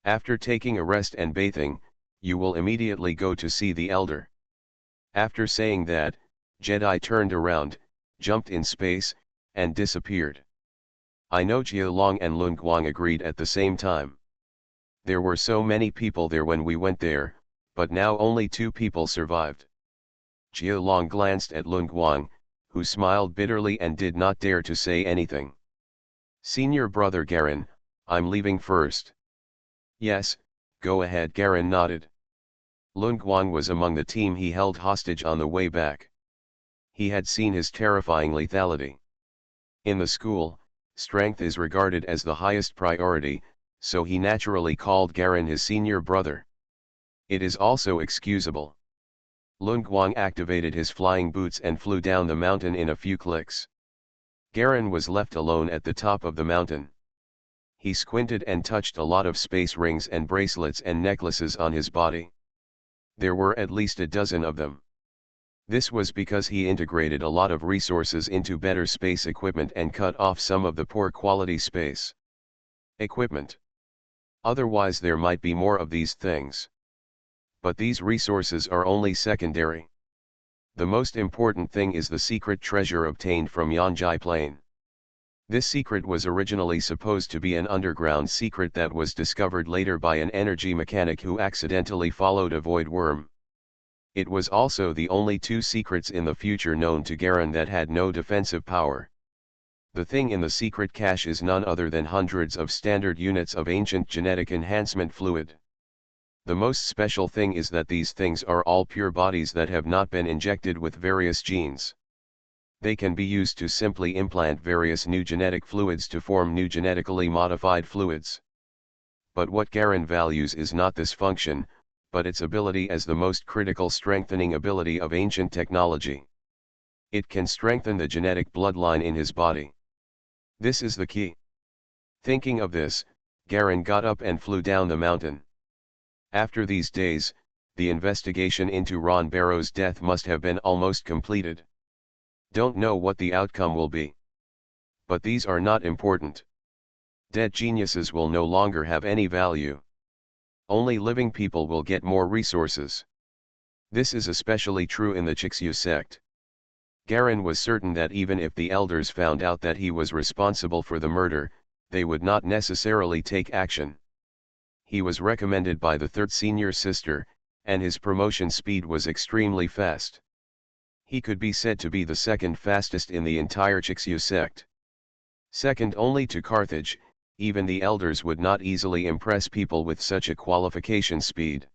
After taking a rest and bathing, you will immediately go to see the elder. After saying that, Jedi turned around, jumped in space, and disappeared. I know Jia Long and Lun Guang agreed at the same time. There were so many people there when we went there, but now only 2 people survived. Jia Long glanced at Lun Guang, who smiled bitterly and did not dare to say anything. Senior brother Garen, I'm leaving first. Yes, go ahead, Garen nodded. Lun Guang was among the team he held hostage on the way back. He had seen his terrifying lethality. In the school, strength is regarded as the highest priority, so he naturally called Garen his senior brother. It is also excusable. Lun Guang activated his flying boots and flew down the mountain in a few clicks. Garen was left alone at the top of the mountain. He squinted and touched a lot of space rings and bracelets and necklaces on his body. There were at least a dozen of them. This was because he integrated a lot of resources into better space equipment and cut off some of the poor quality space equipment. Otherwise there might be more of these things. But these resources are only secondary. The most important thing is the secret treasure obtained from Yanjai Plain. This secret was originally supposed to be an underground secret that was discovered later by an energy mechanic who accidentally followed a void worm. It was also the only 2 secrets in the future known to Garen that had no defensive power. The thing in the secret cache is none other than hundreds of standard units of ancient genetic enhancement fluid. The most special thing is that these things are all pure bodies that have not been injected with various genes. They can be used to simply implant various new genetic fluids to form new genetically modified fluids. But what Garen values is not this function, but its ability as the most critical strengthening ability of ancient technology. It can strengthen the genetic bloodline in his body. This is the key. Thinking of this, Garen got up and flew down the mountain. After these days, the investigation into Ron Barrow's death must have been almost completed. Don't know what the outcome will be. But these are not important. Dead geniuses will no longer have any value. Only living people will get more resources. This is especially true in the Chixu sect. Garen was certain that even if the elders found out that he was responsible for the murder, they would not necessarily take action. He was recommended by the third senior sister, and his promotion speed was extremely fast. He could be said to be the second fastest in the entire Chixu sect. Second only to Carthage, even the elders would not easily impress people with such a qualification speed.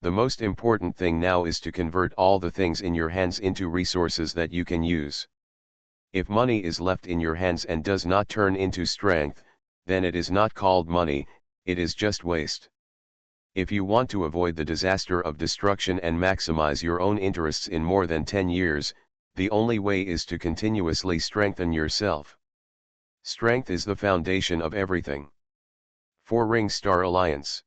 The most important thing now is to convert all the things in your hands into resources that you can use. If money is left in your hands and does not turn into strength, then it is not called money, it is just waste. If you want to avoid the disaster of destruction and maximize your own interests in more than 10 years, the only way is to continuously strengthen yourself. Strength is the foundation of everything. 4 Ring Star Alliance.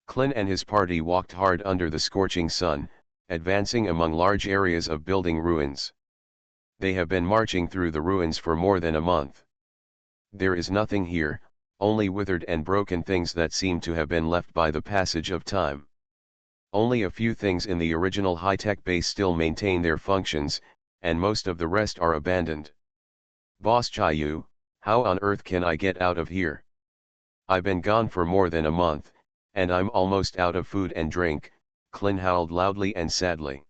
Klin and his party walked hard under the scorching sun, advancing among large areas of building ruins. They have been marching through the ruins for more than a month. There is nothing here, only withered and broken things that seem to have been left by the passage of time. Only a few things in the original high-tech base still maintain their functions, and most of the rest are abandoned. Boss Chayu, how on earth can I get out of here? I've been gone for more than a month, and I'm almost out of food and drink, Klin howled loudly and sadly.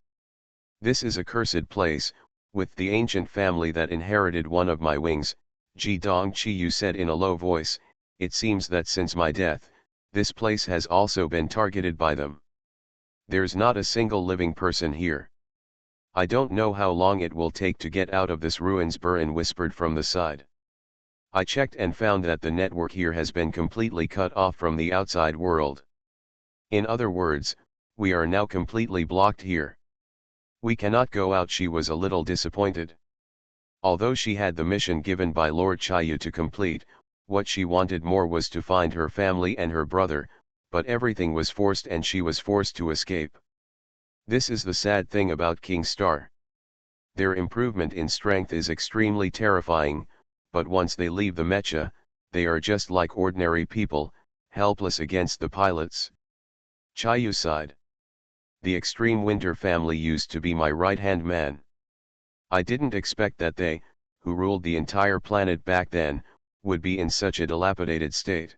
This is a cursed place, with the ancient family that inherited one of my wings, Ji Dong Chiyu said in a low voice. It seems that since my death, this place has also been targeted by them. There's not a single living person here. I don't know how long it will take to get out of this ruins, Burin whispered from the side. I checked and found that the network here has been completely cut off from the outside world. In other words, we are now completely blocked here. We cannot go out. She was a little disappointed. Although she had the mission given by Lord Chayu to complete, what she wanted more was to find her family and her brother, but everything was forced and she was forced to escape. This is the sad thing about King Star. Their improvement in strength is extremely terrifying, but once they leave the mecha, they are just like ordinary people, helpless against the pilots. Chayu sighed. The Extreme Winter family used to be my right-hand man. I didn't expect that they, who ruled the entire planet back then, would be in such a dilapidated state.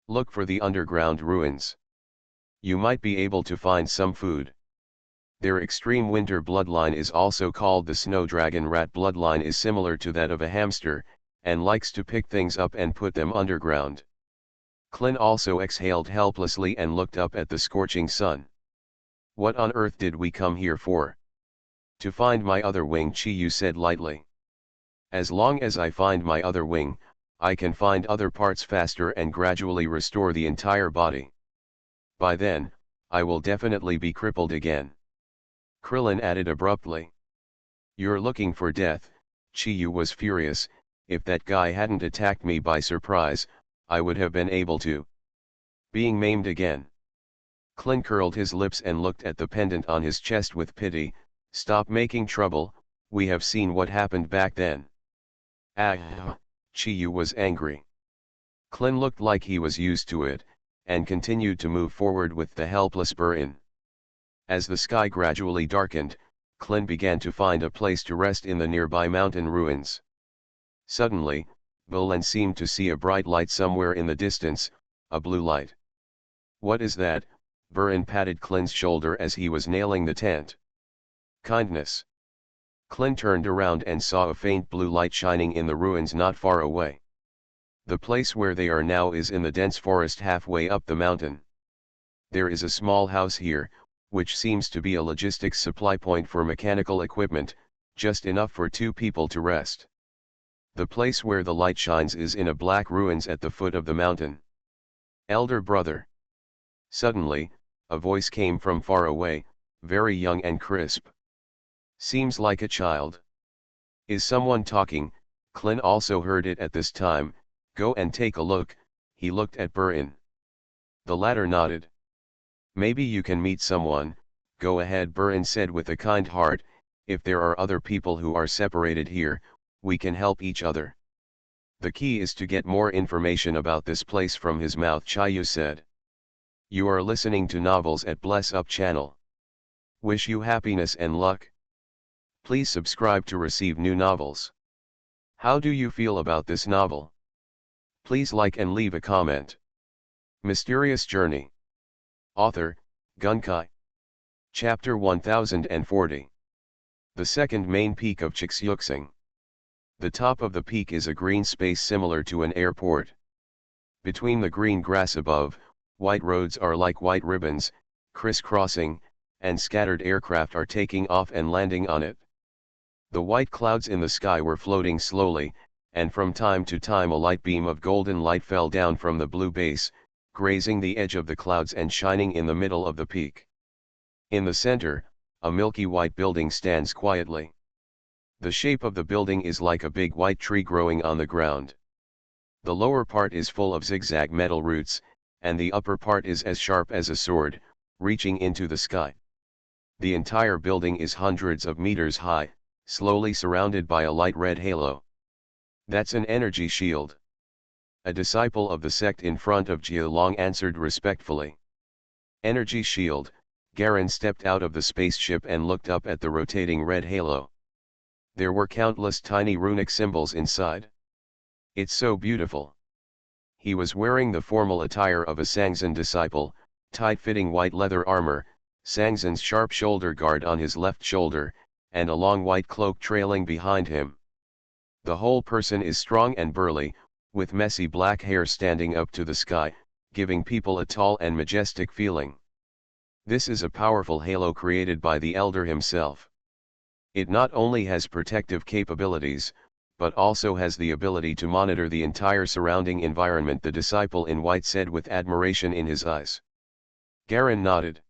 Look for the underground ruins. You might be able to find some food. Their extreme winter bloodline is also called the snow dragon. Rat bloodline is similar to that of a hamster, and likes to pick things up and put them underground. Klin also exhaled helplessly and looked up at the scorching sun. What on earth did we come here for? To find my other wing, Chiyu said lightly. As long as I find my other wing, I can find other parts faster and gradually restore the entire body. By then, I will definitely be crippled again. Krillin added abruptly. You're looking for death, Chiyu was furious. If that guy hadn't attacked me by surprise, I would have been able to. Being maimed again. Klin curled his lips and looked at the pendant on his chest with pity. Stop making trouble, we have seen what happened back then. Ah, Chiyu was angry. Klin looked like he was used to it, and continued to move forward with the helpless Burin. As the sky gradually darkened, Klin began to find a place to rest in the nearby mountain ruins. Suddenly, Bulan seemed to see a bright light somewhere in the distance, a blue light. What is that? Burin patted Klin's shoulder as he was nailing the tent. Kindness. Klin turned around and saw a faint blue light shining in the ruins not far away. The place where they are now is in the dense forest halfway up the mountain. There is a small house here, which seems to be a logistics supply point for mechanical equipment, just enough for 2 people to rest. The place where the light shines is in a black ruins at the foot of the mountain. Elder brother. Suddenly, a voice came from far away, very young and crisp. Seems like a child. Is someone talking? Klin also heard it at this time. Go and take a look. He looked at Burin. The latter nodded. Maybe you can meet someone. Go ahead, Burin said with a kind heart. If there are other people who are separated here, we can help each other. The key is to get more information about this place from his mouth, Chayu said. You are listening to Novels at Bless Up channel. Wish you happiness and luck. Please subscribe to receive new novels. How do you feel about this novel? Please like and leave a comment. Mysterious Journey. Author, Gunkai. Chapter 1040. The second main peak of Chixyuxing. The top of the peak is a green space similar to an airport. Between the green grass above, white roads are like white ribbons, crisscrossing, and scattered aircraft are taking off and landing on it. The white clouds in the sky were floating slowly, and from time to time a light beam of golden light fell down from the blue base, grazing the edge of the clouds and shining in the middle of the peak. In the center, a milky white building stands quietly. The shape of the building is like a big white tree growing on the ground. The lower part is full of zigzag metal roots, and the upper part is as sharp as a sword, reaching into the sky. The entire building is hundreds of meters high, slowly surrounded by a light red halo. That's an energy shield. A disciple of the sect in front of Jia Long answered respectfully. Energy shield. Garen stepped out of the spaceship and looked up at the rotating red halo. There were countless tiny runic symbols inside. It's so beautiful. He was wearing the formal attire of a Sangzan disciple, tight-fitting white leather armor, Sangzan's sharp shoulder guard on his left shoulder, and a long white cloak trailing behind him. The whole person is strong and burly, with messy black hair standing up to the sky, giving people a tall and majestic feeling. This is a powerful halo created by the Elder himself. It not only has protective capabilities, but also has the ability to monitor the entire surrounding environment, the disciple in white said with admiration in his eyes. Garen nodded.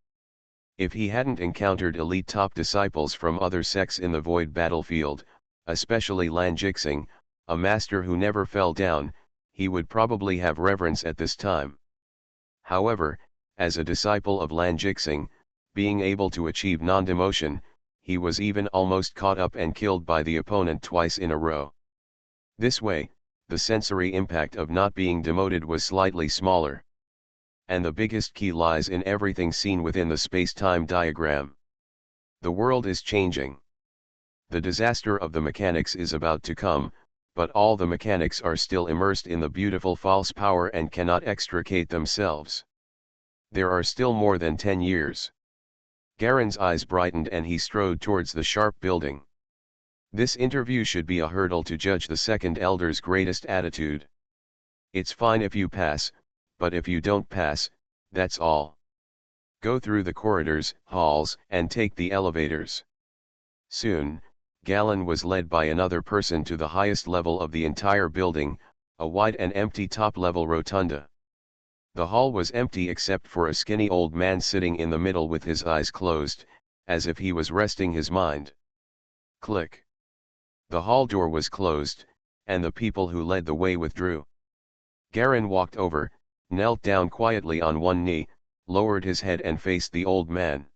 If he hadn't encountered elite top disciples from other sects in the void battlefield, especially Lan Jixing, a master who never fell down, he would probably have reverence at this time. However, as a disciple of Lan Jixing, being able to achieve non-demotion, he was even almost caught up and killed by the opponent twice in a row. This way, the sensory impact of not being demoted was slightly smaller. And the biggest key lies in everything seen within the space-time diagram. The world is changing. The disaster of the mechanics is about to come, but all the mechanics are still immersed in the beautiful false power and cannot extricate themselves. There are still more than 10 years. Garen's eyes brightened and he strode towards the sharp building. This interview should be a hurdle to judge the second elder's greatest attitude. It's fine if you pass, but if you don't pass, that's all. Go through the corridors, halls, and take the elevators. Soon, Galen was led by another person to the highest level of the entire building, a wide and empty top-level rotunda. The hall was empty except for a skinny old man sitting in the middle with his eyes closed, as if he was resting his mind. Click. The hall door was closed, and the people who led the way withdrew. Garen walked over, knelt down quietly on one knee, lowered his head and faced the old man.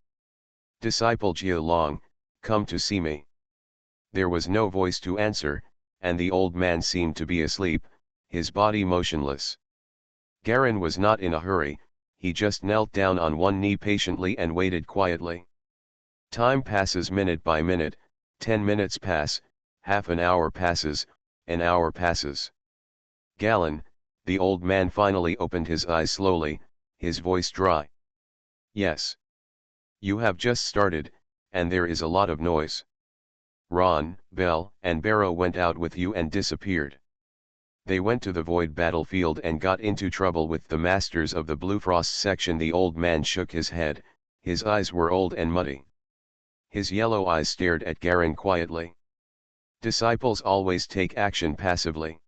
Disciple Jia Long, come to see me. There was no voice to answer, and the old man seemed to be asleep, his body motionless. Garen was not in a hurry, he just knelt down on one knee patiently and waited quietly. Time passes minute by minute, 10 minutes pass, half an hour passes, an hour passes. Galen, the old man finally opened his eyes slowly, his voice dry. Yes. You have just started, and there is a lot of noise. Ron, Bell, and Barrow went out with you and disappeared. They went to the void battlefield and got into trouble with the masters of the Blue Frost section. The old man shook his head, his eyes were old and muddy. His yellow eyes stared at Garen quietly. Disciples always take action passively.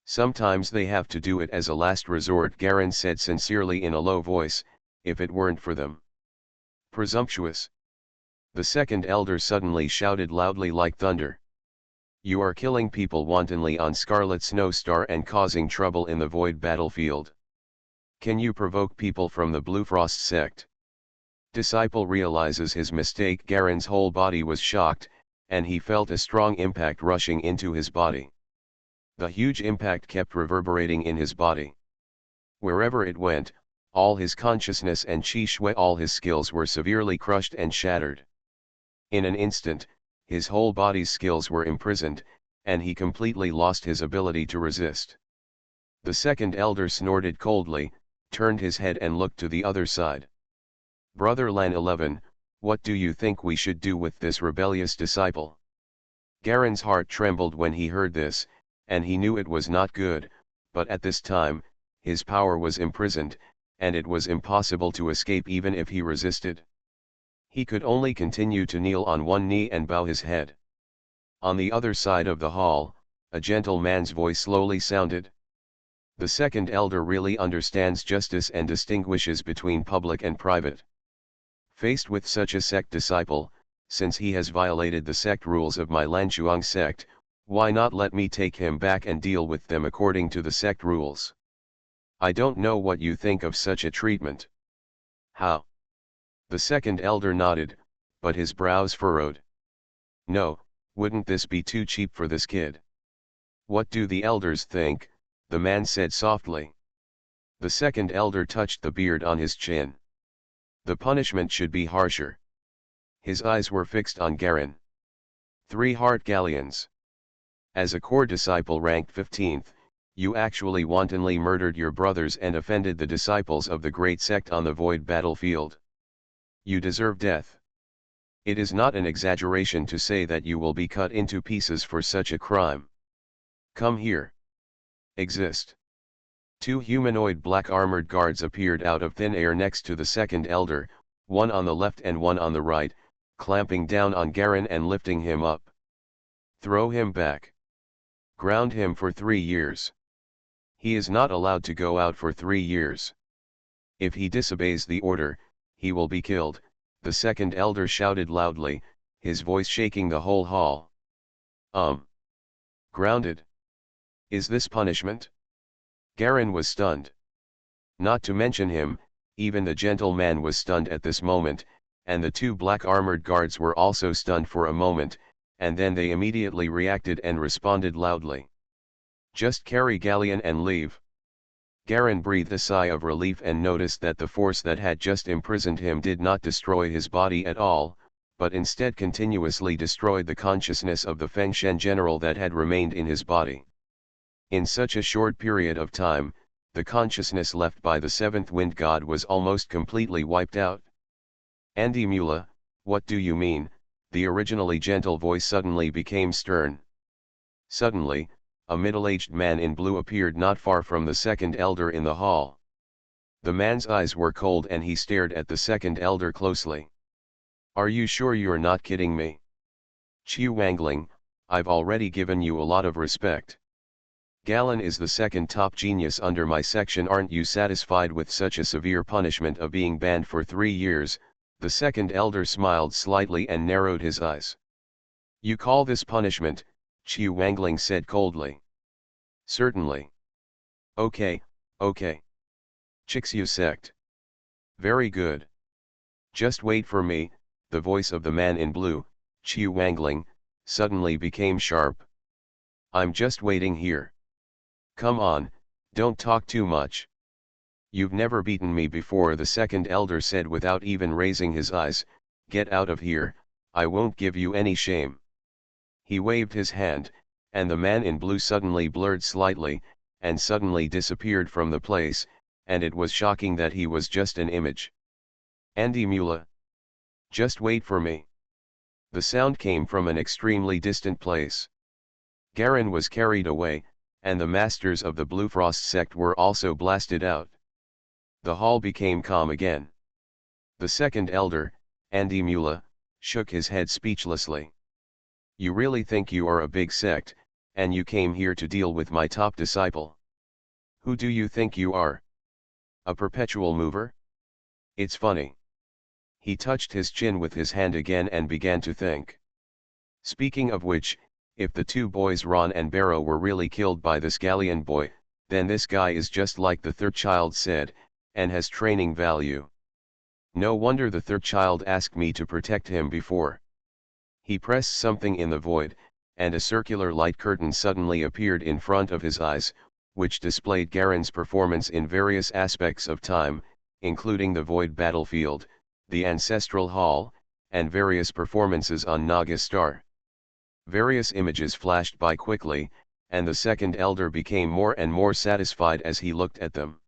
Sometimes they have to do it as a last resort, Garen said sincerely in a low voice, if it weren't for them. Presumptuous. The second elder suddenly shouted loudly like thunder. You are killing people wantonly on Scarlet Snow Star and causing trouble in the void battlefield. Can you provoke people from the Blue Frost sect? Disciple realizes his mistake. Garen's whole body was shocked, and he felt a strong impact rushing into his body. The huge impact kept reverberating in his body. Wherever it went, all his consciousness and chi shui, all his skills were severely crushed and shattered. In an instant, his whole body's skills were imprisoned, and he completely lost his ability to resist. The second elder snorted coldly, turned his head and looked to the other side. Brother Lan 11, what do you think we should do with this rebellious disciple? Garen's heart trembled when he heard this, and he knew it was not good, but at this time, his power was imprisoned, and it was impossible to escape even if he resisted. He could only continue to kneel on one knee and bow his head. On the other side of the hall, a gentle man's voice slowly sounded. The second elder really understands justice and distinguishes between public and private. Faced with such a sect disciple, since he has violated the sect rules of my Lanchuang sect, why not let me take him back and deal with them according to the sect rules? I don't know what you think of such a treatment. How? The second elder nodded, but his brows furrowed. No, wouldn't this be too cheap for this kid? What do the elders think? The man said softly. The second elder touched the beard on his chin. The punishment should be harsher. His eyes were fixed on Garen. 3 heart galleons. As a core disciple ranked 15th, you actually wantonly murdered your brothers and offended the disciples of the great sect on the void battlefield. You deserve death. It is not an exaggeration to say that you will be cut into pieces for such a crime. Come here. Exist. 2 humanoid black armored guards appeared out of thin air next to the second elder, one on the left and one on the right, clamping down on Garen and lifting him up. Throw him back. Ground him for 3 years. He is not allowed to go out for 3 years. If he disobeys the order, he will be killed, the second elder shouted loudly, his voice shaking the whole hall. Grounded? Is this punishment? Garen was stunned. Not to mention him, even the gentleman was stunned at this moment, and the 2 black armored guards were also stunned for a moment, and then they immediately reacted and responded loudly. Just carry Galleon and leave. Garen breathed a sigh of relief and noticed that the force that had just imprisoned him did not destroy his body at all, but instead continuously destroyed the consciousness of the Fengshen general that had remained in his body. In such a short period of time, the consciousness left by the 7th wind god was almost completely wiped out. Andy Mula, what do you mean? The originally gentle voice suddenly became stern. Suddenly, a middle-aged man in blue appeared not far from the second elder in the hall. The man's eyes were cold and he stared at the second elder closely. Are you sure you're not kidding me? Chiu Wangling, I've already given you a lot of respect. Galen is the second top genius under my section. Aren't you satisfied with such a severe punishment of being banned for 3 years? The second elder smiled slightly and narrowed his eyes. You call this punishment? Chiu Wangling said coldly. Certainly. Okay. Chixu sect. Very good. Just wait for me. The voice of the man in blue, Chiu Wangling, suddenly became sharp. I'm just waiting here. Come on, don't talk too much. You've never beaten me before, the second elder said without even raising his eyes. Get out of here, I won't give you any shame. He waved his hand, and the man in blue suddenly blurred slightly, and suddenly disappeared from the place, and it was shocking that he was just an image. Andy Mula. Just wait for me. The sound came from an extremely distant place. Garen was carried away, and the masters of the Blue Frost sect were also blasted out. The hall became calm again. The second elder, Andy Mula, shook his head speechlessly. You really think you are a big sect, and you came here to deal with my top disciple? Who do you think you are? A perpetual mover? It's funny. He touched his chin with his hand again and began to think. Speaking of which, if the 2 boys Ron and Barrow were really killed by this Galleon boy, then this guy is just like the third child said, and has training value. No wonder the third child asked me to protect him before. He pressed something in the void, and a circular light curtain suddenly appeared in front of his eyes, which displayed Garen's performance in various aspects of time, including the void battlefield, the ancestral hall, and various performances on Naga Star. Various images flashed by quickly, and the second elder became more and more satisfied as he looked at them.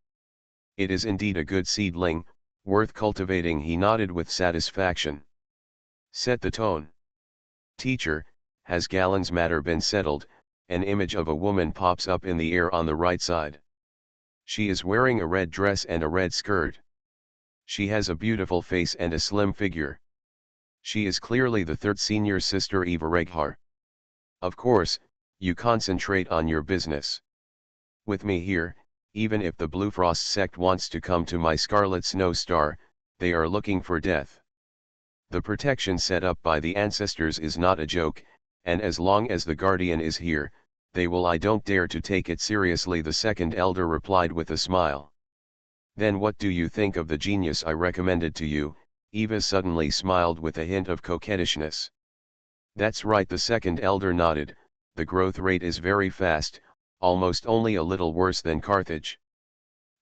It is indeed a good seedling, worth cultivating, he nodded with satisfaction. Set the tone. Teacher, has Galen's matter been settled? An image of a woman pops up in the air on the right side. She is wearing a red dress and a red skirt. She has a beautiful face and a slim figure. She is clearly the third senior sister Eva Reghar. Of course, you concentrate on your business. With me here, even if the Blue Frost sect wants to come to my Scarlet Snow Star, they are looking for death. The protection set up by the ancestors is not a joke, and as long as the guardian is here, they will. I don't dare to take it seriously, the second elder replied with a smile. Then what do you think of the genius I recommended to you? Eva suddenly smiled with a hint of coquettishness. That's right, the second elder nodded. The growth rate is very fast, almost only a little worse than Carthage.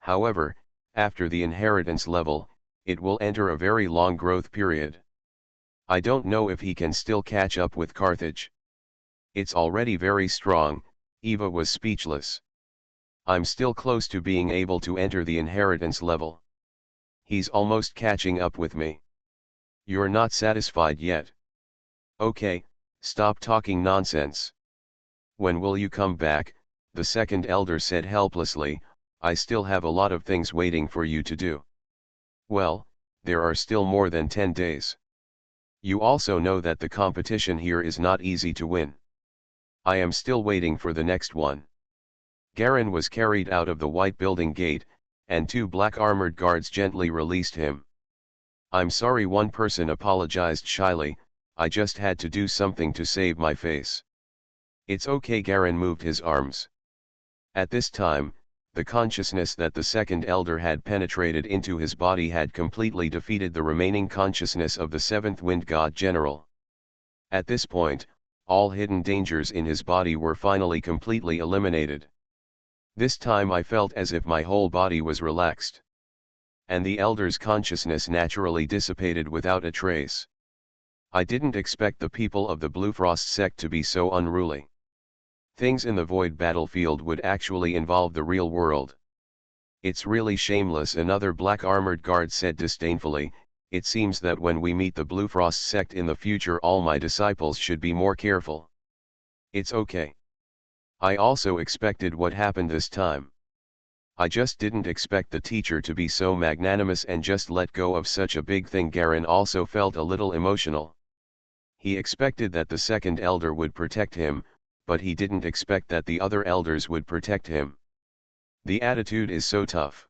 However, after the inheritance level, it will enter a very long growth period. I don't know if he can still catch up with Carthage. It's already very strong. Eva was speechless. I'm still close to being able to enter the inheritance level. He's almost catching up with me. You're not satisfied yet. Okay, stop talking nonsense. When will you come back? The second elder said helplessly. I still have a lot of things waiting for you to do. Well, there are still more than 10 days. You also know that the competition here is not easy to win. I am still waiting for the next one. Garen was carried out of the white building gate, and 2 black armored guards gently released him. I'm sorry, one person apologized shyly. I just had to do something to save my face. It's okay, Garen moved his arms. At this time, the consciousness that the second elder had penetrated into his body had completely defeated the remaining consciousness of the seventh wind god general. At this point, all hidden dangers in his body were finally completely eliminated. This time I felt as if my whole body was relaxed. And the elder's consciousness naturally dissipated without a trace. I didn't expect the people of the Blue Frost sect to be so unruly. Things in the void battlefield would actually involve the real world. It's really shameless, another black armored guard said disdainfully. It seems that when we meet the Blue Frost sect in the future, all my disciples should be more careful. It's okay. I also expected what happened this time. I just didn't expect the teacher to be so magnanimous and just let go of such a big thing. Garen also felt a little emotional. He expected that the second elder would protect him, but he didn't expect that the other elders would protect him. The attitude is so tough.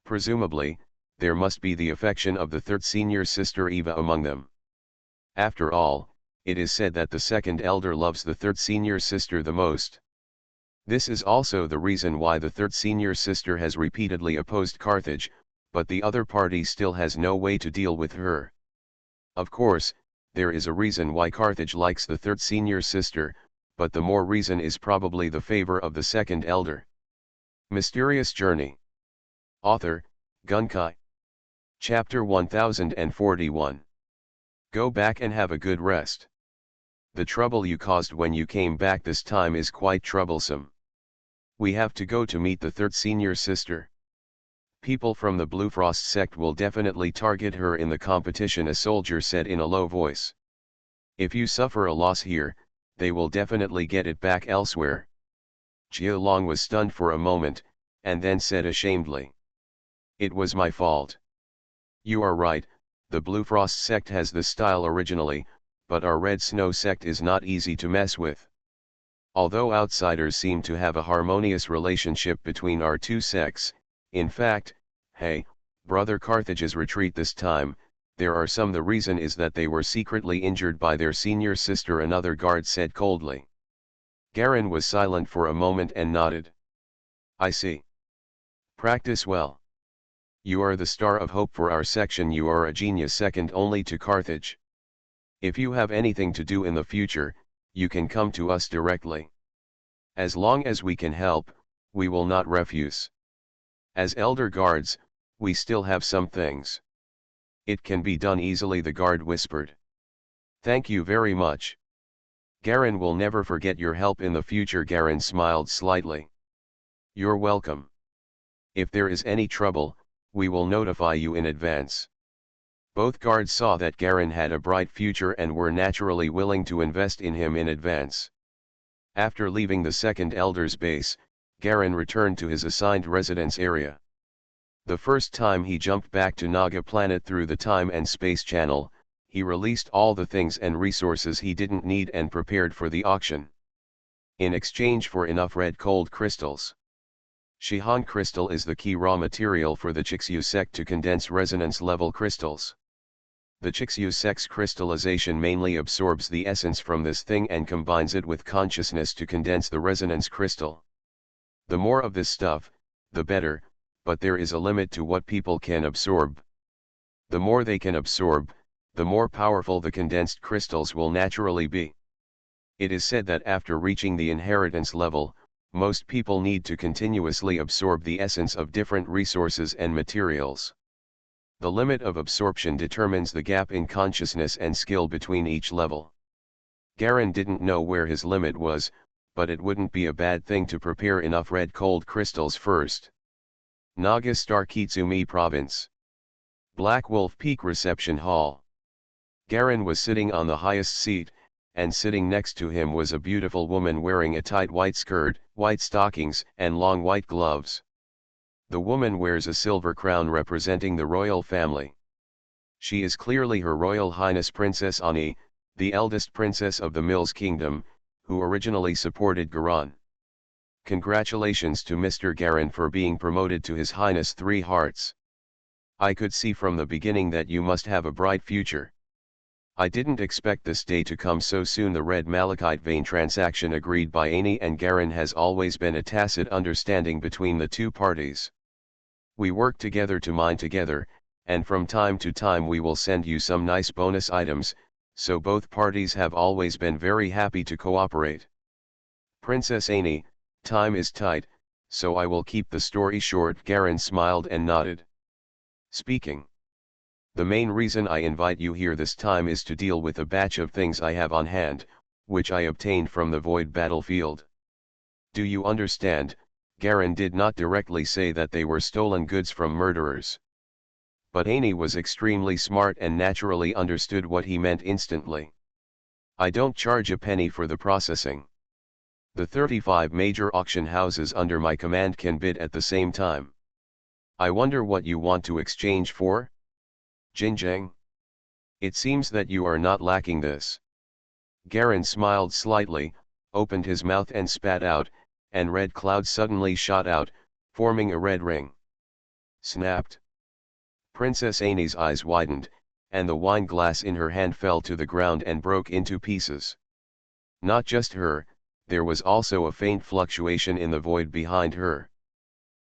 Presumably, there must be the affection of the third senior sister Eva among them. After all, it is said that the second elder loves the third senior sister the most. This is also the reason why the third senior sister has repeatedly opposed Carthage, but the other party still has no way to deal with her. Of course, there is a reason why Carthage likes the third senior sister, but the more reason is probably the favor of the second elder. Mysterious Journey. Author, Gunkai. Chapter 1041. Go back and have a good rest. The trouble you caused when you came back this time is quite troublesome. We have to go to meet the third senior sister. People from the Blue Frost sect will definitely target her in the competition, a soldier said in a low voice. If you suffer a loss here, they will definitely get it back elsewhere. Jia Long was stunned for a moment, and then said ashamedly. It was my fault. You are right, the Blue Frost sect has the style originally, but our Red Snow sect is not easy to mess with. Although outsiders seem to have a harmonious relationship between our two sects, in fact, hey, brother, Carthage's retreat this time, there are some. The reason is that they were secretly injured by their senior sister, another guard said coldly. Garen was silent for a moment and nodded. I see. Practice well. You are the star of hope for our section. You are a genius second only to Carthage. If you have anything to do in the future, you can come to us directly. As long as we can help, we will not refuse. As elder guards, we still have some things. It can be done easily, the guard whispered. Thank you very much. Garen will never forget your help in the future. Garen smiled slightly. You're welcome. If there is any trouble, we will notify you in advance. Both guards saw that Garen had a bright future and were naturally willing to invest in him in advance. After leaving the second Elder's base, Garen returned to his assigned residence area. The first time he jumped back to Naga Planet through the time and space channel, he released all the things and resources he didn't need and prepared for the auction. In exchange for enough red cold crystals. Shihan crystal is the key raw material for the Chixu sect to condense resonance level crystals. The Chixu sect's crystallization mainly absorbs the essence from this thing and combines it with consciousness to condense the resonance crystal. The more of this stuff, the better, but there is a limit to what people can absorb. The more they can absorb, the more powerful the condensed crystals will naturally be. It is said that after reaching the inheritance level, most people need to continuously absorb the essence of different resources and materials. The limit of absorption determines the gap in consciousness and skill between each level. Garen didn't know where his limit was, but it wouldn't be a bad thing to prepare enough red cold crystals first. Naga Star Kitsumi Province. Black Wolf Peak Reception Hall. Garen was sitting on the highest seat, and sitting next to him was a beautiful woman wearing a tight white skirt, white stockings, and long white gloves. The woman wears a silver crown representing the royal family. She is clearly Her Royal Highness Princess Ani, the eldest princess of the Mills Kingdom, who originally supported Garan. Congratulations to Mr. Garen for being promoted to His Highness Three Hearts. I could see from the beginning that you must have a bright future. I didn't expect this day to come so soon. The red malachite vein transaction agreed by Ani and Garen has always been a tacit understanding between the two parties. We work together to mine together, and from time to time we will send you some nice bonus items, so both parties have always been very happy to cooperate. Princess Ani, time is tight, so I will keep the story short. Garen smiled and nodded. Speaking. The main reason I invite you here this time is to deal with a batch of things I have on hand, which I obtained from the Void battlefield. Do you understand? Garen did not directly say that they were stolen goods from murderers. But Ani was extremely smart and naturally understood what he meant instantly. I don't charge a penny for the processing. The 35 major auction houses under my command can bid at the same time. I wonder what you want to exchange for? Jinjang. It seems that you are not lacking this. Garen smiled slightly, opened his mouth and spat out, and red clouds suddenly shot out, forming a red ring. Snapped. Princess Ani's eyes widened, and the wine glass in her hand fell to the ground and broke into pieces. Not just her, there was also a faint fluctuation in the void behind her.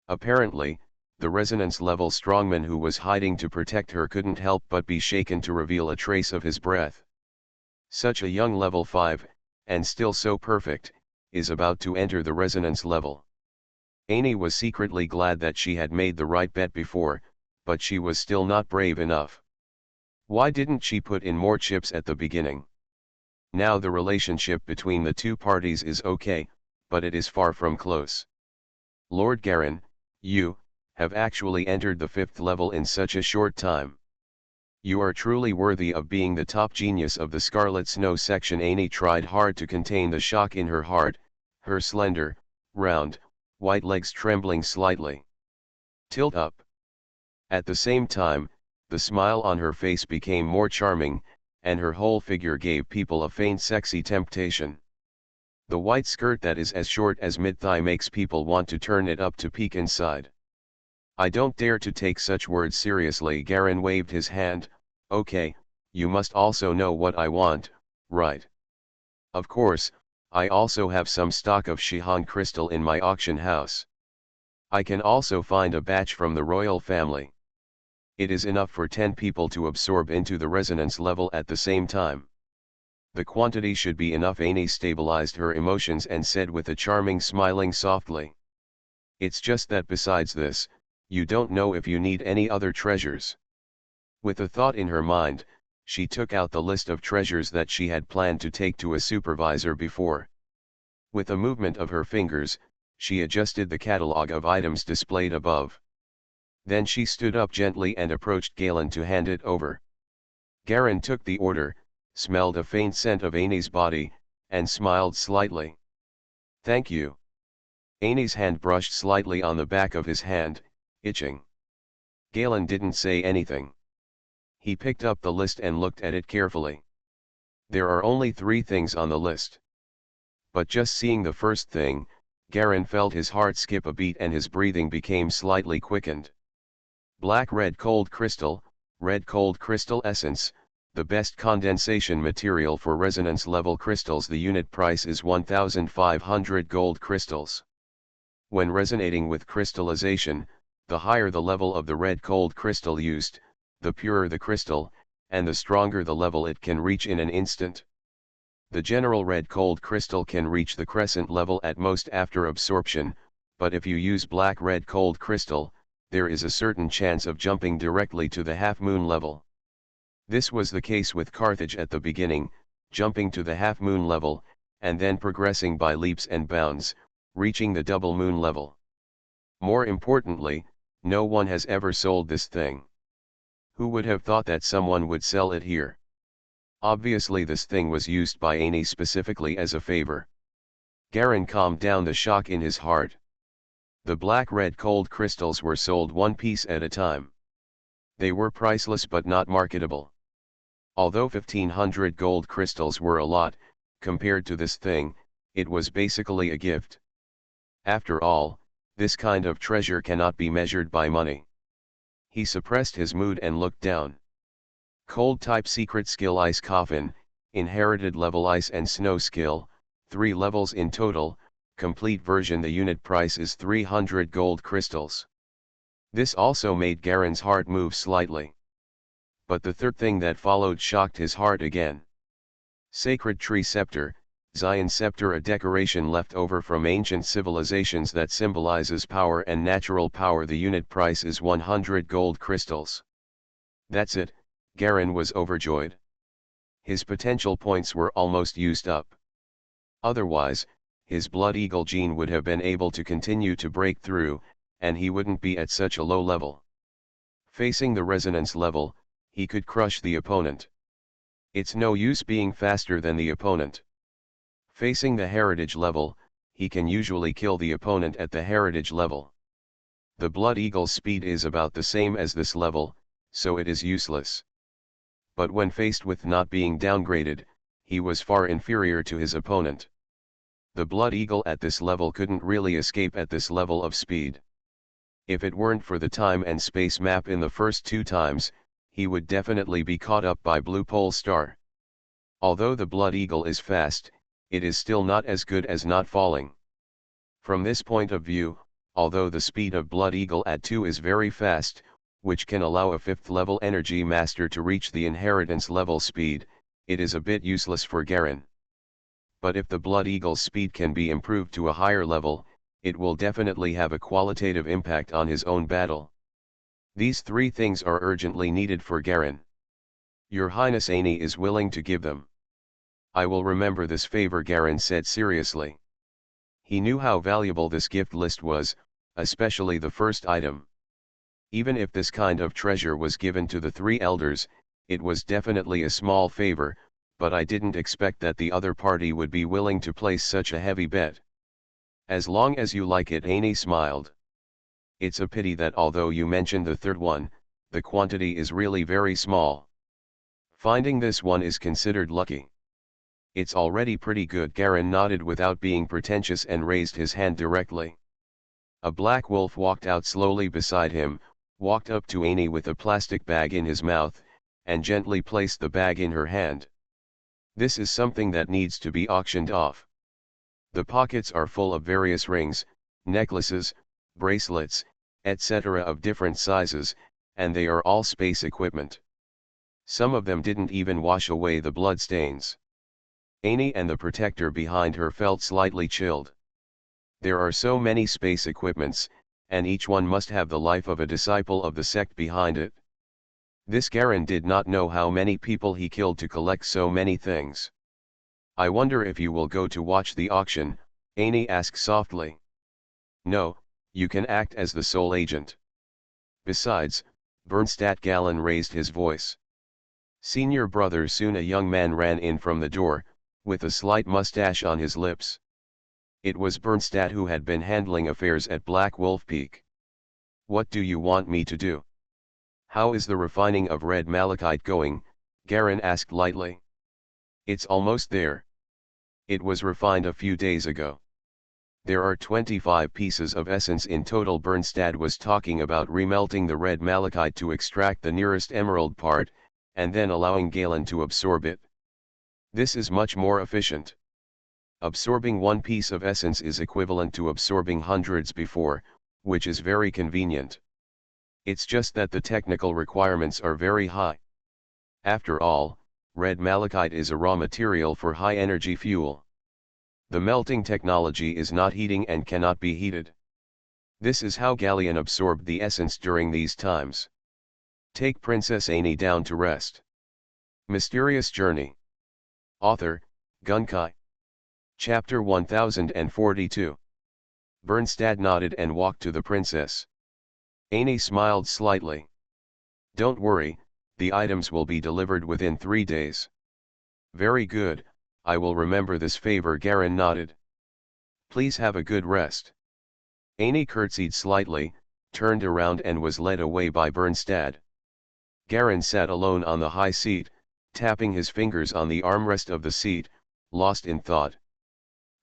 Apparently, the resonance level strongman who was hiding to protect her couldn't help but be shaken to reveal a trace of his breath. Such a young level 5, and still so perfect, is about to enter the resonance level. Ani was secretly glad that she had made the right bet before, but she was still not brave enough. Why didn't she put in more chips at the beginning? Now the relationship between the two parties is okay, but it is far from close. Lord Garen, you have actually entered the 5th level in such a short time. You are truly worthy of being the top genius of the Scarlet Snow section. Ani tried hard to contain the shock in her heart, her slender, round, white legs trembling slightly. Tilt up. At the same time, the smile on her face became more charming, and her whole figure gave people a faint sexy temptation. The white skirt that is as short as mid-thigh makes people want to turn it up to peek inside. I don't dare to take such words seriously. Garen waved his hand. Okay, you must also know what I want, right? Of course, I also have some stock of Shihan crystal in my auction house. I can also find a batch from the royal family. It is enough for 10 people to absorb into the resonance level at the same time. The quantity should be enough. Ani stabilized her emotions and said with a charming smiling softly. It's just that besides this, you don't know if you need any other treasures. With a thought in her mind, She took out the list of treasures that she had planned to take to a supervisor before. With a movement of her fingers, she adjusted the catalog of items displayed above. Then she stood up gently and approached Galen to hand it over. Garen took the order, smelled a faint scent of Annie's body, and smiled slightly. "Thank you." Annie's hand brushed slightly on the back of his hand, itching. Galen didn't say anything. He picked up the list and looked at it carefully. There are only 3 things on the list. But just seeing the first thing, Garen felt his heart skip a beat and his breathing became slightly quickened. Black red cold crystal essence, the best condensation material for resonance level crystals. The unit price is 1,500 gold crystals. When resonating with crystallization, the higher the level of the red cold crystal used, the purer the crystal, and the stronger the level it can reach in an instant. The general red cold crystal can reach the crescent level at most after absorption, but if you use black red cold crystal, there is a certain chance of jumping directly to the half-moon level. This was the case with Carthage at the beginning, jumping to the half-moon level, and then progressing by leaps and bounds, reaching the double-moon level. More importantly, no one has ever sold this thing. Who would have thought that someone would sell it here? Obviously this thing was used by Annie specifically as a favor. Garen calmed down the shock in his heart. The black-red cold crystals were sold one piece at a time. They were priceless but not marketable. Although 1,500 gold crystals were a lot, compared to this thing, it was basically a gift. After all, this kind of treasure cannot be measured by money. He suppressed his mood and looked down. Cold type secret skill ice coffin, inherited level ice and snow skill, 3 levels in total, complete version. The unit price is 300 gold crystals. This also made Garen's heart move slightly. But the third thing that followed shocked his heart again. Sacred Tree Scepter, Zion Scepter, a decoration left over from ancient civilizations that symbolizes power and natural power. The unit price is 100 gold crystals. That's it, Garen was overjoyed. His potential points were almost used up. Otherwise, his Blood Eagle gene would have been able to continue to break through, and he wouldn't be at such a low level. Facing the resonance level, he could crush the opponent. It's no use being faster than the opponent. Facing the heritage level, he can usually kill the opponent at the heritage level. The Blood Eagle's speed is about the same as this level, so it is useless. But when faced with not being downgraded, he was far inferior to his opponent. The Blood Eagle at this level couldn't really escape at this level of speed. If it weren't for the time and space map in the first 2 times, he would definitely be caught up by Blue Pole Star. Although the Blood Eagle is fast, it is still not as good as not falling. From this point of view, although the speed of Blood Eagle at 2 is very fast, which can allow a 5th level energy master to reach the inheritance level speed, it is a bit useless for Garen. But if the Blood Eagle's speed can be improved to a higher level, it will definitely have a qualitative impact on his own battle. These 3 things are urgently needed for Garen. Your Highness, Annie is willing to give them. I will remember this favor, Garen said seriously. He knew how valuable this gift list was, especially the first item. Even if this kind of treasure was given to the 3 elders, it was definitely a small favor, but I didn't expect that the other party would be willing to place such a heavy bet. As long as you like it, Annie smiled. It's a pity that although you mentioned the third one, the quantity is really very small. Finding this one is considered lucky. It's already pretty good. Garen nodded without being pretentious and raised his hand directly. A black wolf walked out slowly beside him, walked up to Annie with a plastic bag in his mouth, and gently placed the bag in her hand. This is something that needs to be auctioned off. The pockets are full of various rings, necklaces, bracelets, etc. of different sizes, and they are all space equipment. Some of them didn't even wash away the blood stains. Annie and the protector behind her felt slightly chilled. There are so many space equipments, and each one must have the life of a disciple of the sect behind it. This Garen did not know how many people he killed to collect so many things. I wonder if you will go to watch the auction, Annie asked softly. No, you can act as the sole agent. Besides, Bernstadt Galen raised his voice. Senior brother. Soon a young man ran in from the door, with a slight mustache on his lips. It was Bernstadt, who had been handling affairs at Black Wolf Peak. What do you want me to do? How is the refining of red malachite going? Garen asked lightly. It's almost there. It was refined a few days ago. There are 25 pieces of essence in total. Bernstadt was talking about remelting the red malachite to extract the nearest emerald part, and then allowing Galen to absorb it. This is much more efficient. Absorbing one piece of essence is equivalent to absorbing hundreds before, which is very convenient. It's just that the technical requirements are very high. After all, red malachite is a raw material for high-energy fuel. The melting technology is not heating and cannot be heated. This is how Galleon absorbed the essence during these times. Take Princess Annie down to rest. Mysterious Journey. Author, Gunkai. Chapter 1042. Bernstadt nodded and walked to the princess. Annie smiled slightly. Don't worry, the items will be delivered within 3 days. Very good, I will remember this favor. Garen nodded. Please have a good rest. Annie curtsied slightly, turned around and was led away by Bernstadt. Garen sat alone on the high seat, tapping his fingers on the armrest of the seat, lost in thought.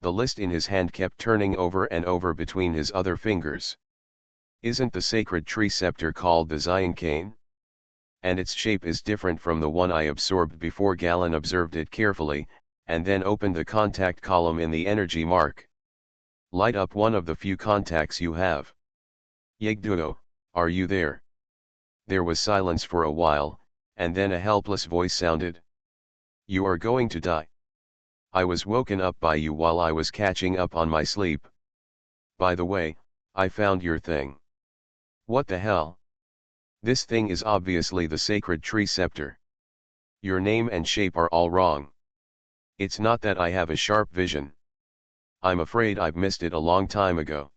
The list in his hand kept turning over and over between his other fingers. Isn't the sacred tree scepter called the Zion Cane? And its shape is different from the one I absorbed before. Galen observed it carefully, and then opened the contact column in the energy mark. Light up one of the few contacts you have. Yegduo, are you there? There was silence for a while, and then a helpless voice sounded. You are going to die. I was woken up by you while I was catching up on my sleep. By the way, I found your thing. What the hell? This thing is obviously the sacred tree scepter. Your name and shape are all wrong. It's not that I have a sharp vision. I'm afraid I've missed it a long time ago.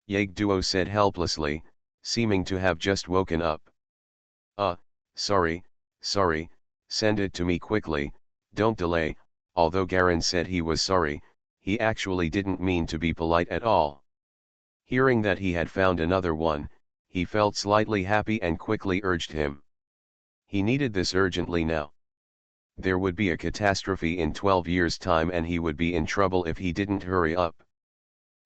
Yegduo said helplessly, seeming to have just woken up. Sorry, send it to me quickly, don't delay. Although Garen said he was sorry, he actually didn't mean to be polite at all. Hearing that he had found another one, he felt slightly happy and quickly urged him. He needed this urgently now. There would be a catastrophe in 12 years' time and he would be in trouble if he didn't hurry up.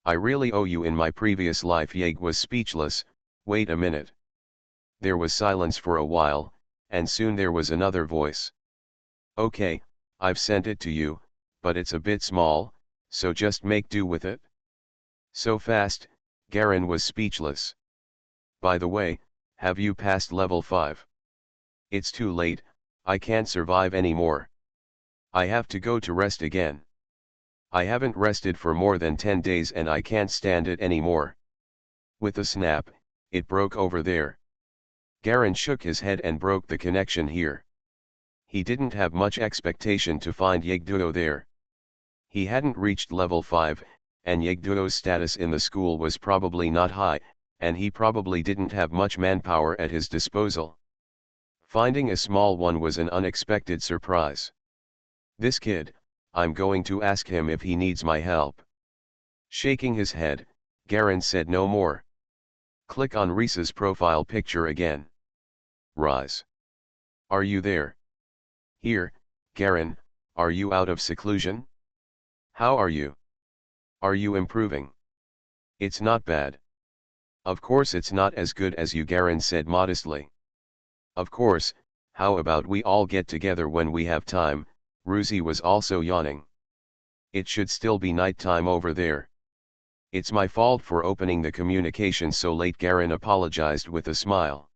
I really owe you. In my previous life. Yeg was speechless. Wait a minute. There was silence for a while, and soon there was another voice. Okay, I've sent it to you, but it's a bit small, so just make do with it. So fast, Garen was speechless. By the way, have you passed level 5? It's too late, I can't survive anymore. I have to go to rest again. I haven't rested for more than 10 days and I can't stand it anymore. With a snap, it broke over there. Garen shook his head and broke the connection here. He didn't have much expectation to find Yegduo there. He hadn't reached level 5, and Yegduo's status in the school was probably not high, and he probably didn't have much manpower at his disposal. Finding a small one was an unexpected surprise. This kid, I'm going to ask him if he needs my help. Shaking his head, Garen said no more. Click on Risa's profile picture again. Rise. Are you there? Here, Garen, are you out of seclusion? How are you? Are you improving? It's not bad. Of course it's not as good as you, Garen said modestly. Of course, how about we all get together when we have time? Ruzi was also yawning. It should still be night time over there. It's my fault for opening the communication so late, Garen apologized with a smile.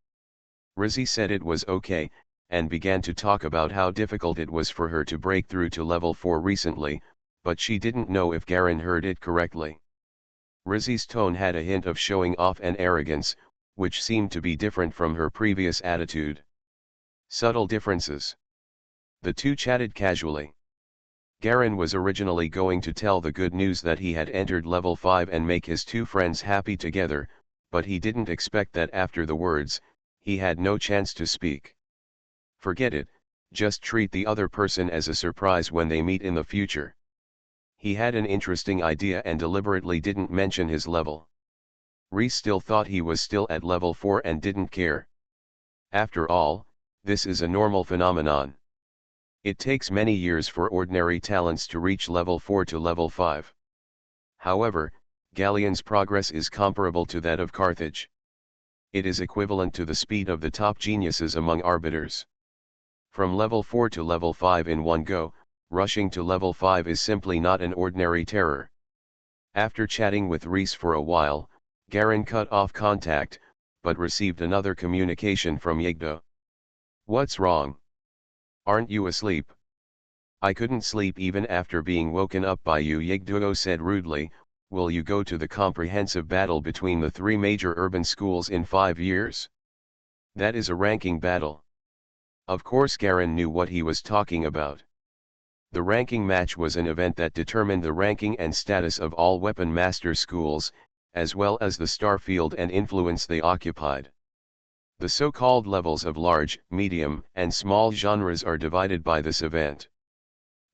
Ruzi said it was okay, and began to talk about how difficult it was for her to break through to level 4 recently, but she didn't know if Garen heard it correctly. Ruzi's tone had a hint of showing off and arrogance, which seemed to be different from her previous attitude. Subtle differences. The two chatted casually. Garen was originally going to tell the good news that he had entered level 5 and make his two friends happy together, but he didn't expect that after the words, he had no chance to speak. Forget it, just treat the other person as a surprise when they meet in the future. He had an interesting idea and deliberately didn't mention his level. Reese still thought he was still at level 4 and didn't care. After all, this is a normal phenomenon. It takes many years for ordinary talents to reach level 4 to level 5. However, Galleon's progress is comparable to that of Carthage. It is equivalent to the speed of the top geniuses among arbiters. From level 4 to level 5 in one go, rushing to level 5 is simply not an ordinary terror. After chatting with Reese for a while, Garen cut off contact, but received another communication from Yigdo. "What's wrong? Aren't you asleep?" "I couldn't sleep even after being woken up by you," Yigduo said rudely. "Will you go to the comprehensive battle between the three major urban schools in 5 years? That is a ranking battle." Of course Garen knew what he was talking about. The ranking match was an event that determined the ranking and status of all weapon master schools, as well as the star field and influence they occupied. The so-called levels of large, medium, and small genres are divided by this event.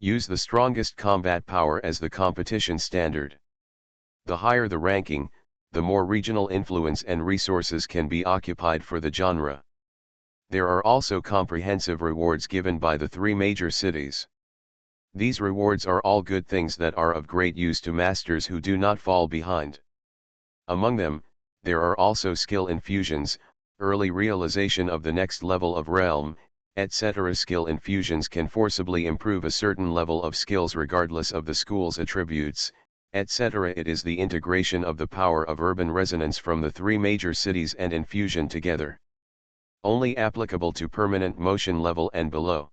Use the strongest combat power as the competition standard. The higher the ranking, the more regional influence and resources can be occupied for the genre. There are also comprehensive rewards given by the three major cities. These rewards are all good things that are of great use to masters who do not fall behind. Among them, there are also skill infusions, early realization of the next level of realm, etc. Skill infusions can forcibly improve a certain level of skills regardless of the school's attributes, etc. It is the integration of the power of urban resonance from the three major cities and infusion together. Only applicable to permanent motion level and below.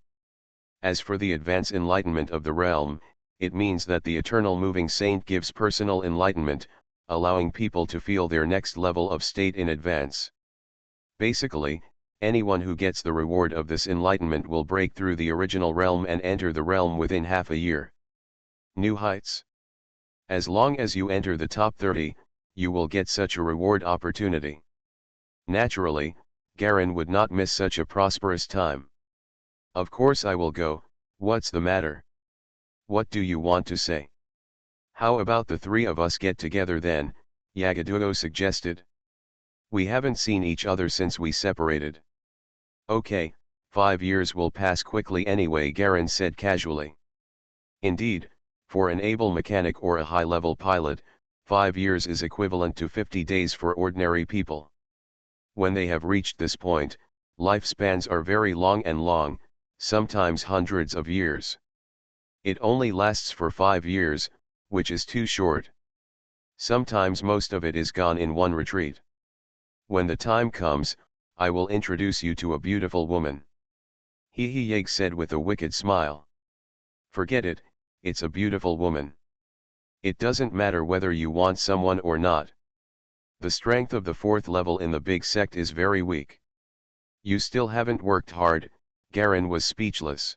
As for the advance enlightenment of the realm, it means that the eternal moving saint gives personal enlightenment, allowing people to feel their next level of state in advance. Basically, anyone who gets the reward of this enlightenment will break through the original realm and enter the realm within half a year. New heights. As long as you enter the top 30, you will get such a reward opportunity. Naturally, Garen would not miss such a prosperous time. "Of course I will go, what's the matter? What do you want to say?" "How about the three of us get together then?" Yagadugo suggested. "We haven't seen each other since we separated." "Okay, 5 years will pass quickly anyway," Garen said casually. Indeed, for an able mechanic or a high-level pilot, 5 years is equivalent to 50 days for ordinary people. When they have reached this point, lifespans are very long and long, sometimes hundreds of years. It only lasts for 5 years, which is too short. Sometimes most of it is gone in one retreat. "When the time comes, I will introduce you to a beautiful woman." He Yeg said with a wicked smile. "Forget it, it's a beautiful woman. It doesn't matter whether you want someone or not. The strength of the 4th level in the big sect is very weak. You still haven't worked hard." Garen was speechless.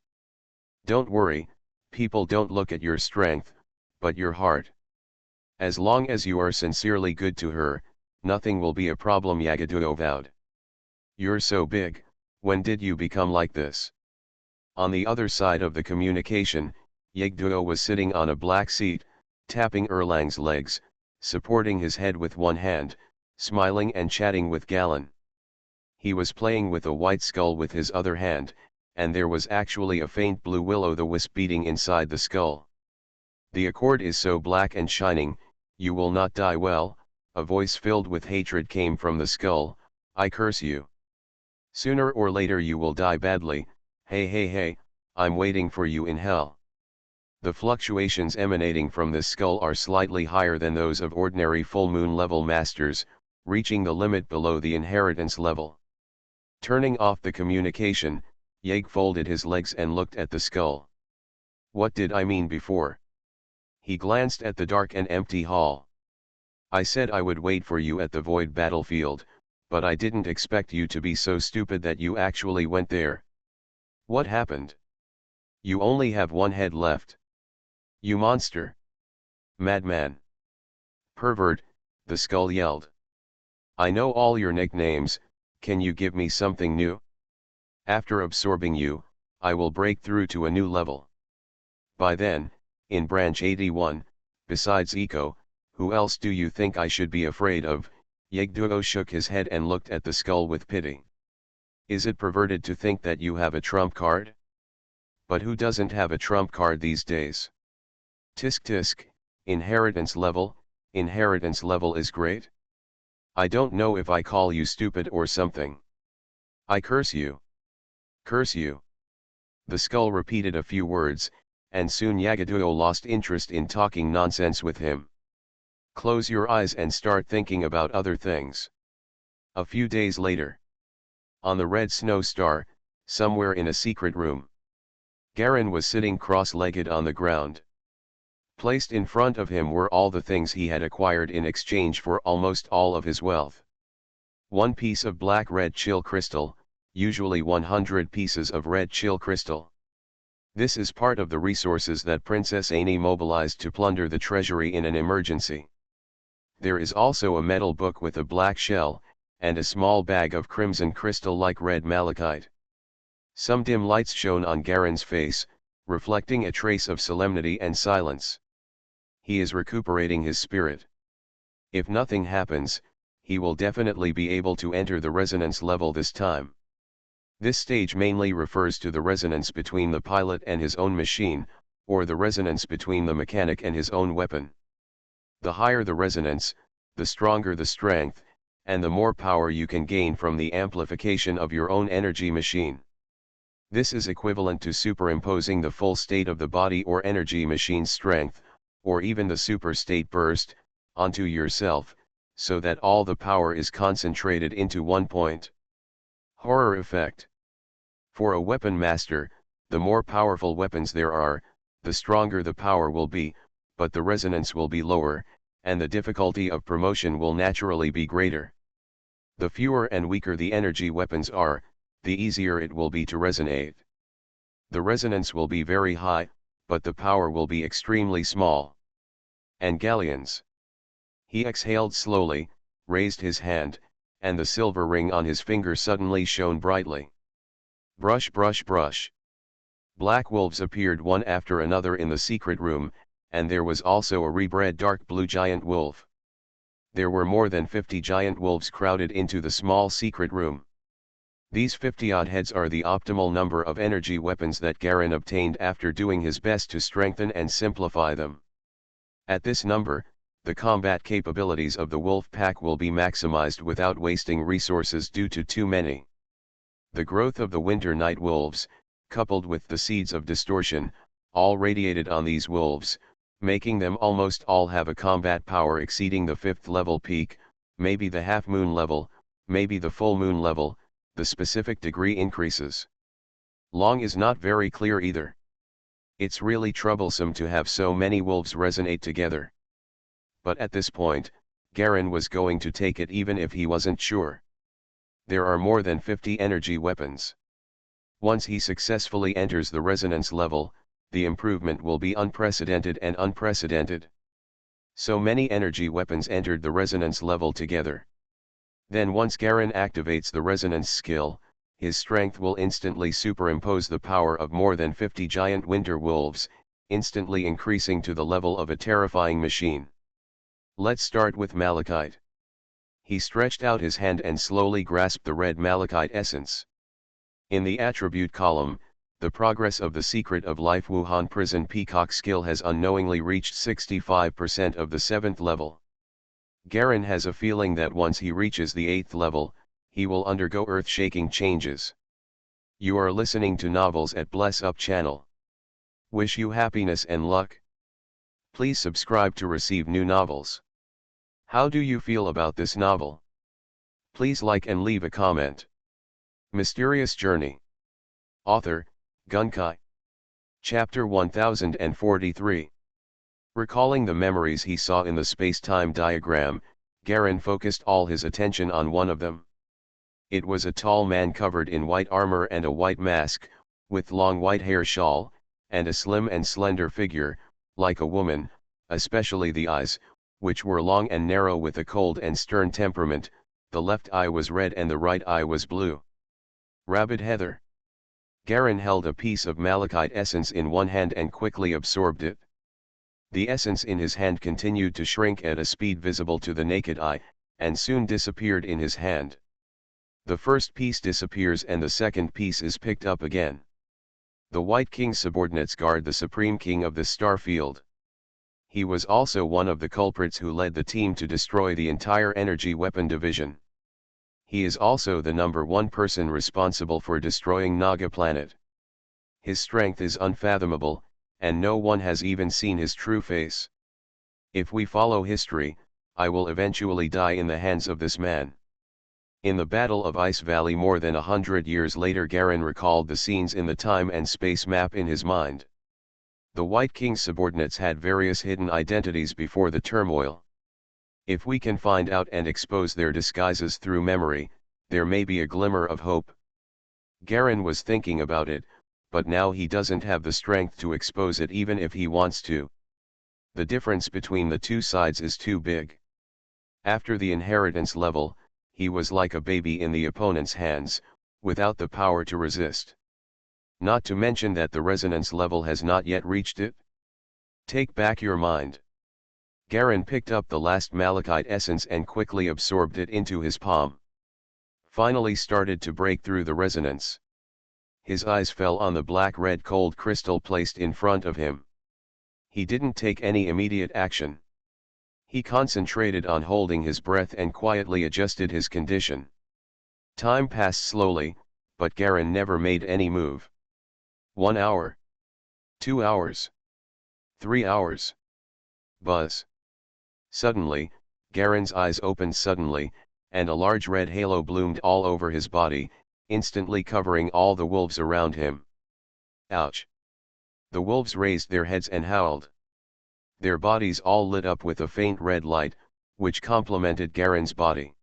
"Don't worry, people don't look at your strength, but your heart. As long as you are sincerely good to her, nothing will be a problem," Yagaduo vowed. "You're so big, when did you become like this?" On the other side of the communication, Yagduo was sitting on a black seat, tapping Erlang's legs, supporting his head with one hand, smiling and chatting with Galen. He was playing with a white skull with his other hand, and there was actually a faint blue will-o'-the-wisp beating inside the skull. "The accord is so black and shining, you will not die well," a voice filled with hatred came from the skull. "I curse you. Sooner or later you will die badly. Hey, I'm waiting for you in hell." The fluctuations emanating from this skull are slightly higher than those of ordinary full moon level masters, reaching the limit below the inheritance level. Turning off the communication, Yeg folded his legs and looked at the skull. "What did I mean before?" He glanced at the dark and empty hall. "I said I would wait for you at the void battlefield, but I didn't expect you to be so stupid that you actually went there." What happened? You only have one head left. You monster! Madman! Pervert, the skull yelled. I know all your nicknames, can you give me something new? After absorbing you, I will break through to a new level. By then, in branch 81, besides Eco, who else do you think I should be afraid of? Yegduo shook his head and looked at the skull with pity. Is it perverted to think that you have a trump card? But who doesn't have a trump card these days? Tisk tisk, inheritance level is great? I don't know if I call you stupid or something. I curse you. Curse you. The skull repeated a few words, and soon Yagaduo lost interest in talking nonsense with him. Close your eyes and start thinking about other things. A few days later. On the red snow star, somewhere in a secret room. Garen was sitting cross-legged on the ground. Placed in front of him were all the things he had acquired in exchange for almost all of his wealth. One piece of black-red chill crystal, usually 100 pieces of red chill crystal. This is part of the resources that Princess Annie mobilized to plunder the treasury in an emergency. There is also a metal book with a black shell, and a small bag of crimson crystal like red malachite. Some dim lights shone on Garen's face, reflecting a trace of solemnity and silence. He is recuperating his spirit. If nothing happens, he will definitely be able to enter the resonance level this time. This stage mainly refers to the resonance between the pilot and his own machine, or the resonance between the mechanic and his own weapon. The higher the resonance, the stronger the strength, and the more power you can gain from the amplification of your own energy machine. This is equivalent to superimposing the full state of the body or energy machine's strength, or even the super state burst, onto yourself, so that all the power is concentrated into one point. Horror effect. For a weapon master, the more powerful weapons there are, the stronger the power will be, but the resonance will be lower, and the difficulty of promotion will naturally be greater. The fewer and weaker the energy weapons are, the easier it will be to resonate. The resonance will be very high, but the power will be extremely small. And galleons. He exhaled slowly, raised his hand, and the silver ring on his finger suddenly shone brightly. Brush brush brush. Black wolves appeared one after another in the secret room, and there was also a rebred dark blue giant wolf. There were more than 50 giant wolves crowded into the small secret room. These 50-odd heads are the optimal number of energy weapons that Garen obtained after doing his best to strengthen and simplify them. At this number, the combat capabilities of the wolf pack will be maximized without wasting resources due to too many. The growth of the winter night wolves, coupled with the seeds of distortion, all radiated on these wolves, making them almost all have a combat power exceeding the 5th level peak, maybe the half moon level, maybe the full moon level. The specific degree increases. Long is not very clear either. It's really troublesome to have so many wolves resonate together. But at this point, Garen was going to take it even if he wasn't sure. There are more than 50 energy weapons. Once he successfully enters the resonance level, the improvement will be unprecedented and unprecedented. So many energy weapons entered the resonance level together. Then once Garen activates the resonance skill, his strength will instantly superimpose the power of more than 50 giant winter wolves, instantly increasing to the level of a terrifying machine. Let's start with malachite. He stretched out his hand and slowly grasped the red malachite essence. In the attribute column, the progress of the Secret of Life Wuhan Prison Peacock skill has unknowingly reached 65% of the 7th level. Garen has a feeling that once he reaches the 8th level, he will undergo earth-shaking changes. You are listening to Novels at Bless Up channel. Wish you happiness and luck. Please subscribe to receive new novels. How do you feel about this novel? Please like and leave a comment. Mysterious Journey. Author, Gunkai. Chapter 1043. Recalling the memories he saw in the space-time diagram, Garen focused all his attention on one of them. It was a tall man covered in white armor and a white mask, with long white hair shawl, and a slim and slender figure, like a woman, especially the eyes, which were long and narrow with a cold and stern temperament. The left eye was red and the right eye was blue. Rabid heather. Garen held a piece of malachite essence in one hand and quickly absorbed it. The essence in his hand continued to shrink at a speed visible to the naked eye, and soon disappeared in his hand. The first piece disappears and the second piece is picked up again. The White King's subordinates guard the Supreme King of the Starfield. He was also one of the culprits who led the team to destroy the entire energy weapon division. He is also the #1 person responsible for destroying Naga Planet. His strength is unfathomable, and no one has even seen his true face. If we follow history, I will eventually die in the hands of this man. In the Battle of Ice Valley more than 100 years later, Garen recalled the scenes in the time and space map in his mind. The White King's subordinates had various hidden identities before the turmoil. If we can find out and expose their disguises through memory, there may be a glimmer of hope. Garen was thinking about it, but now he doesn't have the strength to expose it even if he wants to. The difference between the two sides is too big. After the inheritance level, he was like a baby in the opponent's hands, without the power to resist. Not to mention that the resonance level has not yet reached it. Take back your mind. Garen picked up the last malachite essence and quickly absorbed it into his palm. Finally started to break through the resonance. His eyes fell on the black-red cold crystal placed in front of him. He didn't take any immediate action. He concentrated on holding his breath and quietly adjusted his condition. Time passed slowly, but Garen never made any move. 1 hour. 2 hours. 3 hours. Buzz. Suddenly, Garen's eyes opened suddenly, and a large red halo bloomed all over his body, instantly covering all the wolves around him. Ouch! The wolves raised their heads and howled. Their bodies all lit up with a faint red light, which complemented Garen's body.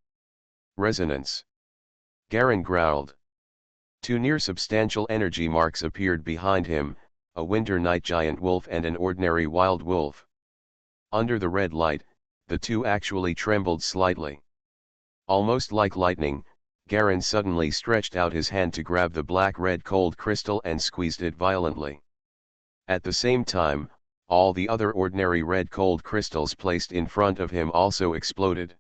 Resonance. Garen growled. 2 near substantial energy marks appeared behind him, a winter night giant wolf and an ordinary wild wolf. Under the red light, the two actually trembled slightly. Almost like lightning, Garen suddenly stretched out his hand to grab the black-red cold crystal and squeezed it violently. At the same time, all the other ordinary red cold crystals placed in front of him also exploded.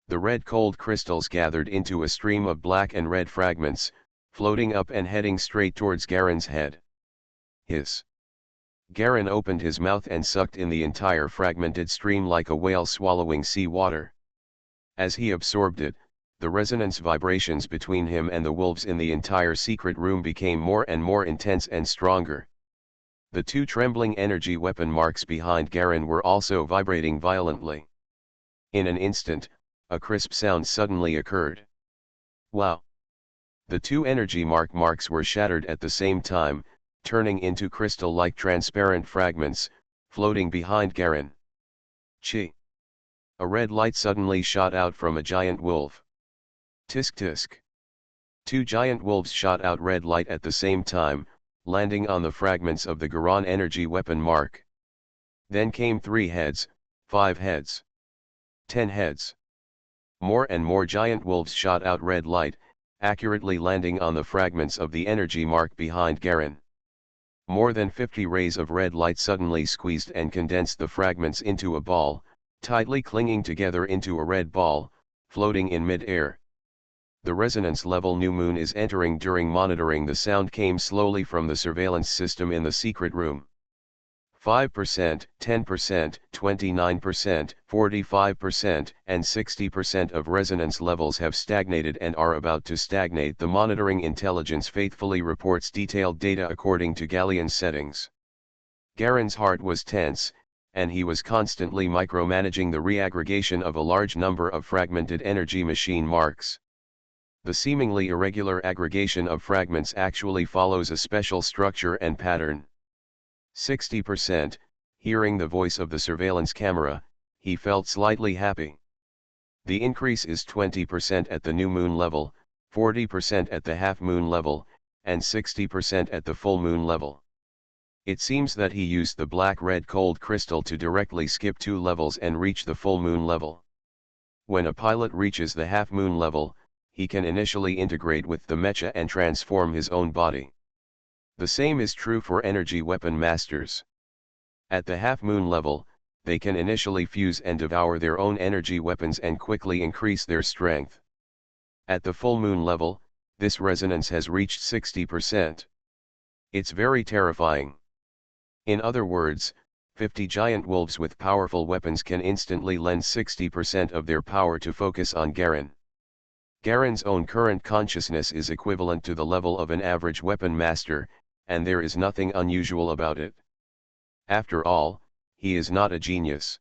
The red cold crystals gathered into a stream of black and red fragments, floating up and heading straight towards Garen's head. Hiss! Garen opened his mouth and sucked in the entire fragmented stream like a whale swallowing sea water. As he absorbed it, the resonance vibrations between him and the wolves in the entire secret room became more and more intense and stronger. The 2 trembling energy weapon marks behind Garen were also vibrating violently. In an instant, a crisp sound suddenly occurred. Wow! The 2 energy marks were shattered at the same time, turning into crystal-like transparent fragments, floating behind Garen. Chi! A red light suddenly shot out from a giant wolf. Tisk tisk! 2 giant wolves shot out red light at the same time, landing on the fragments of the Garan energy weapon mark. Then came 3 heads, 5 heads, 10 heads. More and more giant wolves shot out red light, accurately landing on the fragments of the energy mark behind Garen. More than 50 rays of red light suddenly squeezed and condensed the fragments into a ball, tightly clinging together into a red ball, floating in mid-air. The resonance level new moon is entering. During monitoring, the sound came slowly from the surveillance system in the secret room. 5%, 10%, 29%, 45%, and 60% of resonance levels have stagnated and are about to stagnate. The monitoring intelligence faithfully reports detailed data according to Galleon's settings. Garen's heart was tense, and he was constantly micromanaging the reaggregation of a large number of fragmented energy machine marks. The seemingly irregular aggregation of fragments actually follows a special structure and pattern. 60%, hearing the voice of the surveillance camera, he felt slightly happy. The increase is 20% at the new moon level, 40% at the half moon level, and 60% at the full moon level. It seems that he used the black-red cold crystal to directly skip 2 levels and reach the full moon level. When a pilot reaches the half-moon level, he can initially integrate with the mecha and transform his own body. The same is true for energy weapon masters. At the half-moon level, they can initially fuse and devour their own energy weapons and quickly increase their strength. At the full moon level, this resonance has reached 60%. It's very terrifying. In other words, 50 giant wolves with powerful weapons can instantly lend 60% of their power to focus on Garen. Garen's own current consciousness is equivalent to the level of an average weapon master, and there is nothing unusual about it. After all, he is not a genius.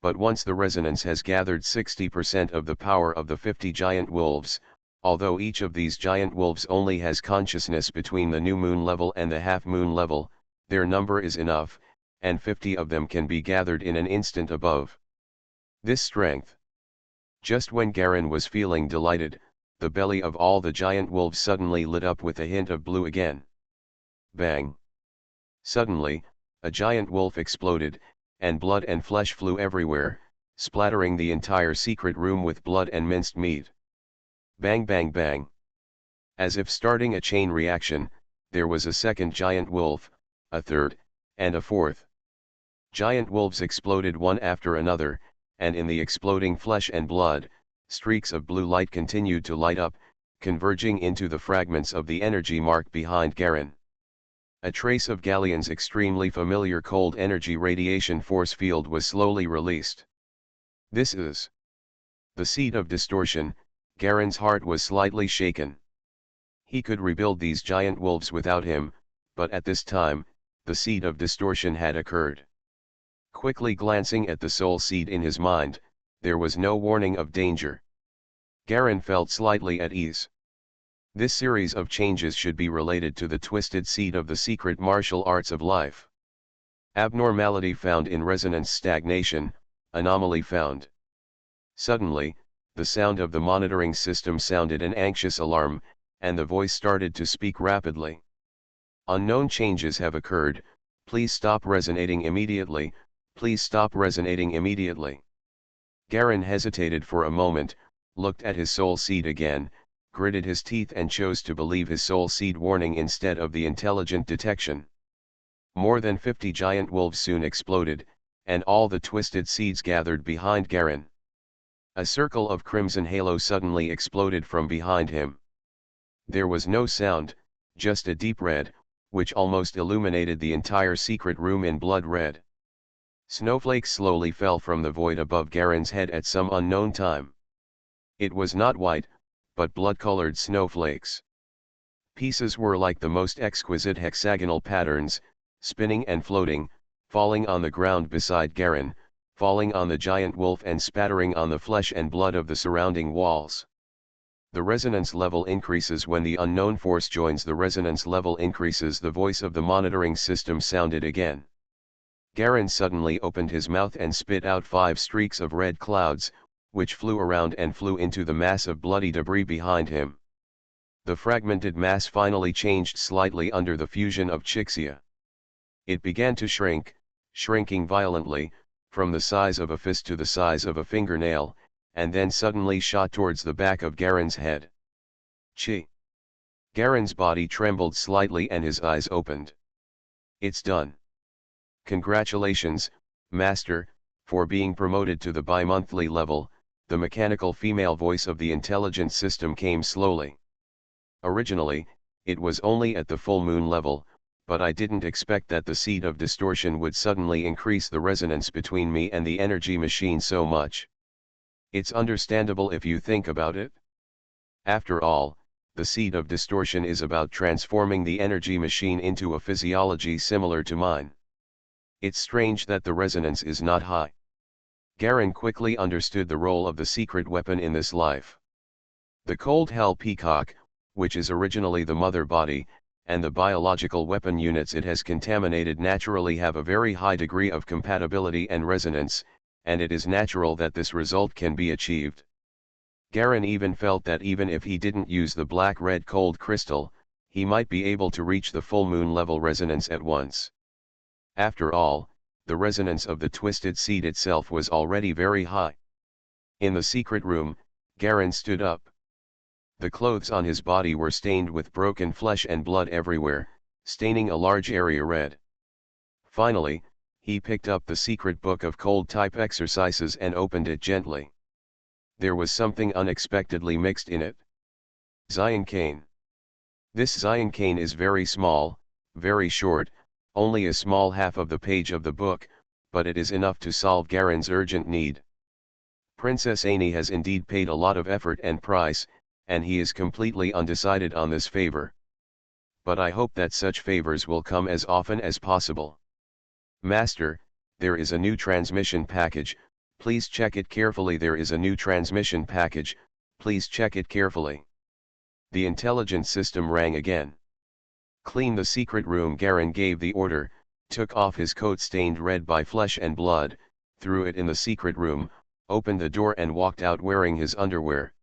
But once the resonance has gathered 60% of the power of the 50 giant wolves, although each of these giant wolves only has consciousness between the new moon level and the half moon level, their number is enough, and 50 of them can be gathered in an instant above. This strength. Just when Garen was feeling delighted, the belly of all the giant wolves suddenly lit up with a hint of blue again. Bang! Suddenly, a giant wolf exploded, and blood and flesh flew everywhere, splattering the entire secret room with blood and minced meat. Bang bang bang! As if starting a chain reaction, there was a second giant wolf, a third, and a fourth. Giant wolves exploded one after another, and in the exploding flesh and blood, streaks of blue light continued to light up, converging into the fragments of the energy mark behind Garen. A trace of Galleon's extremely familiar cold energy radiation force field was slowly released. This is the seed of distortion. Garen's heart was slightly shaken. He could rebuild these giant wolves without him, but at this time, the seed of distortion had occurred. Quickly glancing at the soul seed in his mind, there was no warning of danger. Garen felt slightly at ease. This series of changes should be related to the twisted seed of the secret martial arts of life. Abnormality found in resonance stagnation, anomaly found. Suddenly, the sound of the monitoring system sounded an anxious alarm, and the voice started to speak rapidly. Unknown changes have occurred, please stop resonating immediately, please stop resonating immediately. Garen hesitated for a moment, looked at his soul seed again, gritted his teeth and chose to believe his soul seed warning instead of the intelligent detection. More than 50 giant wolves soon exploded, and all the twisted seeds gathered behind Garen. A circle of crimson halo suddenly exploded from behind him. There was no sound, just a deep red, which almost illuminated the entire secret room in blood red. Snowflakes slowly fell from the void above Garen's head at some unknown time. It was not white, but blood-colored snowflakes. Pieces were like the most exquisite hexagonal patterns, spinning and floating, falling on the ground beside Garen, falling on the giant wolf and spattering on the flesh and blood of the surrounding walls. The resonance level increases when the unknown force joins. The resonance level increases. The voice of the monitoring system sounded again. Garen suddenly opened his mouth and spit out 5 streaks of red clouds, which flew around and flew into the mass of bloody debris behind him. The fragmented mass finally changed slightly under the fusion of Chixia. It began to shrink, shrinking violently, from the size of a fist to the size of a fingernail, and then suddenly shot towards the back of Garen's head. Chi! Garen's body trembled slightly and his eyes opened. It's done. Congratulations, Master, for being promoted to the bi-monthly level. The mechanical female voice of the intelligent system came slowly. Originally, it was only at the full moon level, but I didn't expect that the seed of distortion would suddenly increase the resonance between me and the energy machine so much. It's understandable if you think about it. After all, the seed of distortion is about transforming the energy machine into a physiology similar to mine. It's strange that the resonance is not high. Garen quickly understood the role of the secret weapon in this life. The cold hell peacock, which is originally the mother body, and the biological weapon units it has contaminated naturally have a very high degree of compatibility and resonance, and it is natural that this result can be achieved. Garen even felt that even if he didn't use the black-red cold crystal, he might be able to reach the full moon level resonance at once. After all, the resonance of the twisted seed itself was already very high. In the secret room, Garen stood up. The clothes on his body were stained with broken flesh and blood everywhere, staining a large area red. Finally, he picked up the secret book of cold type exercises and opened it gently. There was something unexpectedly mixed in it. Zion cane. This Zion cane is very small, very short, only a small half of the page of the book, but it is enough to solve Garen's urgent need. Princess Annie has indeed paid a lot of effort and price, and he is completely undecided on this favor. But I hope that such favors will come as often as possible. Master, there is a new transmission package, please check it carefully. There is a new transmission package, please check it carefully. The intelligence system rang again. Clean the secret room. Garen gave the order, took off his coat stained red by flesh and blood, threw it in the secret room, opened the door and walked out wearing his underwear.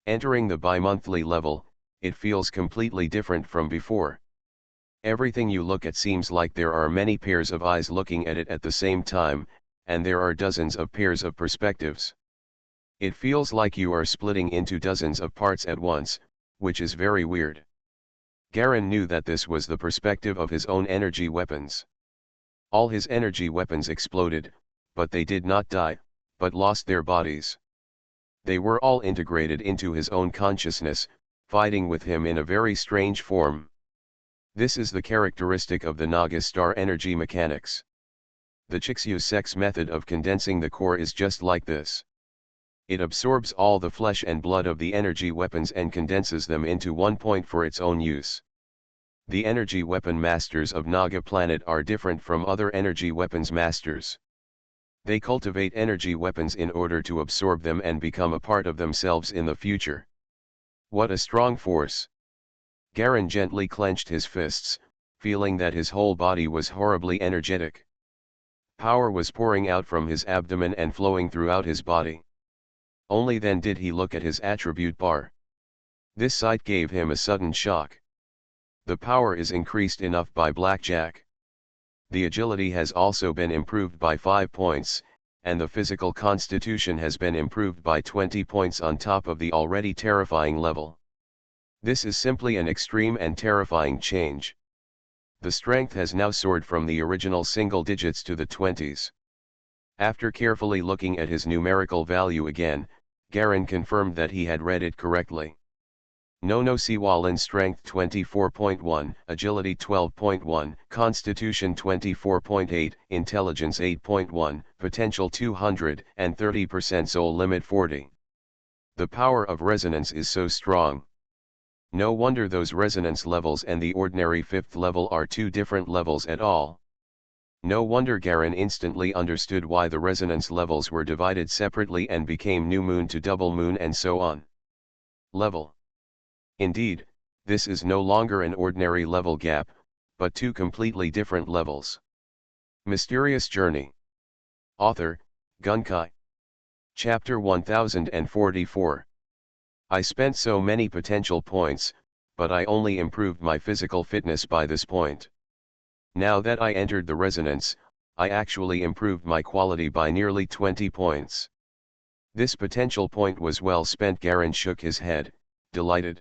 Entering the bi-monthly level, it feels completely different from before. Everything you look at seems like there are many pairs of eyes looking at it at the same time, and there are dozens of pairs of perspectives. It feels like you are splitting into dozens of parts at once, which is very weird. Garen knew that this was the perspective of his own energy weapons. All his energy weapons exploded, but they did not die, but lost their bodies. They were all integrated into his own consciousness, fighting with him in a very strange form. This is the characteristic of the Naga star energy mechanics. The Chixu-Sex method of condensing the core is just like this. It absorbs all the flesh and blood of the energy weapons and condenses them into one point for its own use. The energy weapon masters of Naga planet are different from other energy weapons masters. They cultivate energy weapons in order to absorb them and become a part of themselves in the future. What a strong force! Garen gently clenched his fists, feeling that his whole body was horribly energetic. Power was pouring out from his abdomen and flowing throughout his body. Only then did he look at his attribute bar. This sight gave him a sudden shock. The power is increased enough by blackjack. The agility has also been improved by 5 points, and the physical constitution has been improved by 20 points on top of the already terrifying level. This is simply an extreme and terrifying change. The strength has now soared from the original single digits to the 20s. After carefully looking at his numerical value again, Garen confirmed that he had read it correctly. No Siwalin strength 24.1, agility 12.1, constitution 24.8, intelligence 8.1, potential 230%, soul limit 40. The power of resonance is so strong. No wonder those resonance levels and the ordinary 5th level are two different levels at all. No wonder Garen instantly understood why the resonance levels were divided separately and became new moon to double moon and so on. Level. Indeed, this is no longer an ordinary level gap, but two completely different levels. Mysterious Journey. Author, Gunkai. Chapter 1044. I spent so many potential points, but I only improved my physical fitness by this point. Now that I entered the resonance, I actually improved my quality by nearly 20 points. This potential point was well spent. Garen shook his head, delighted.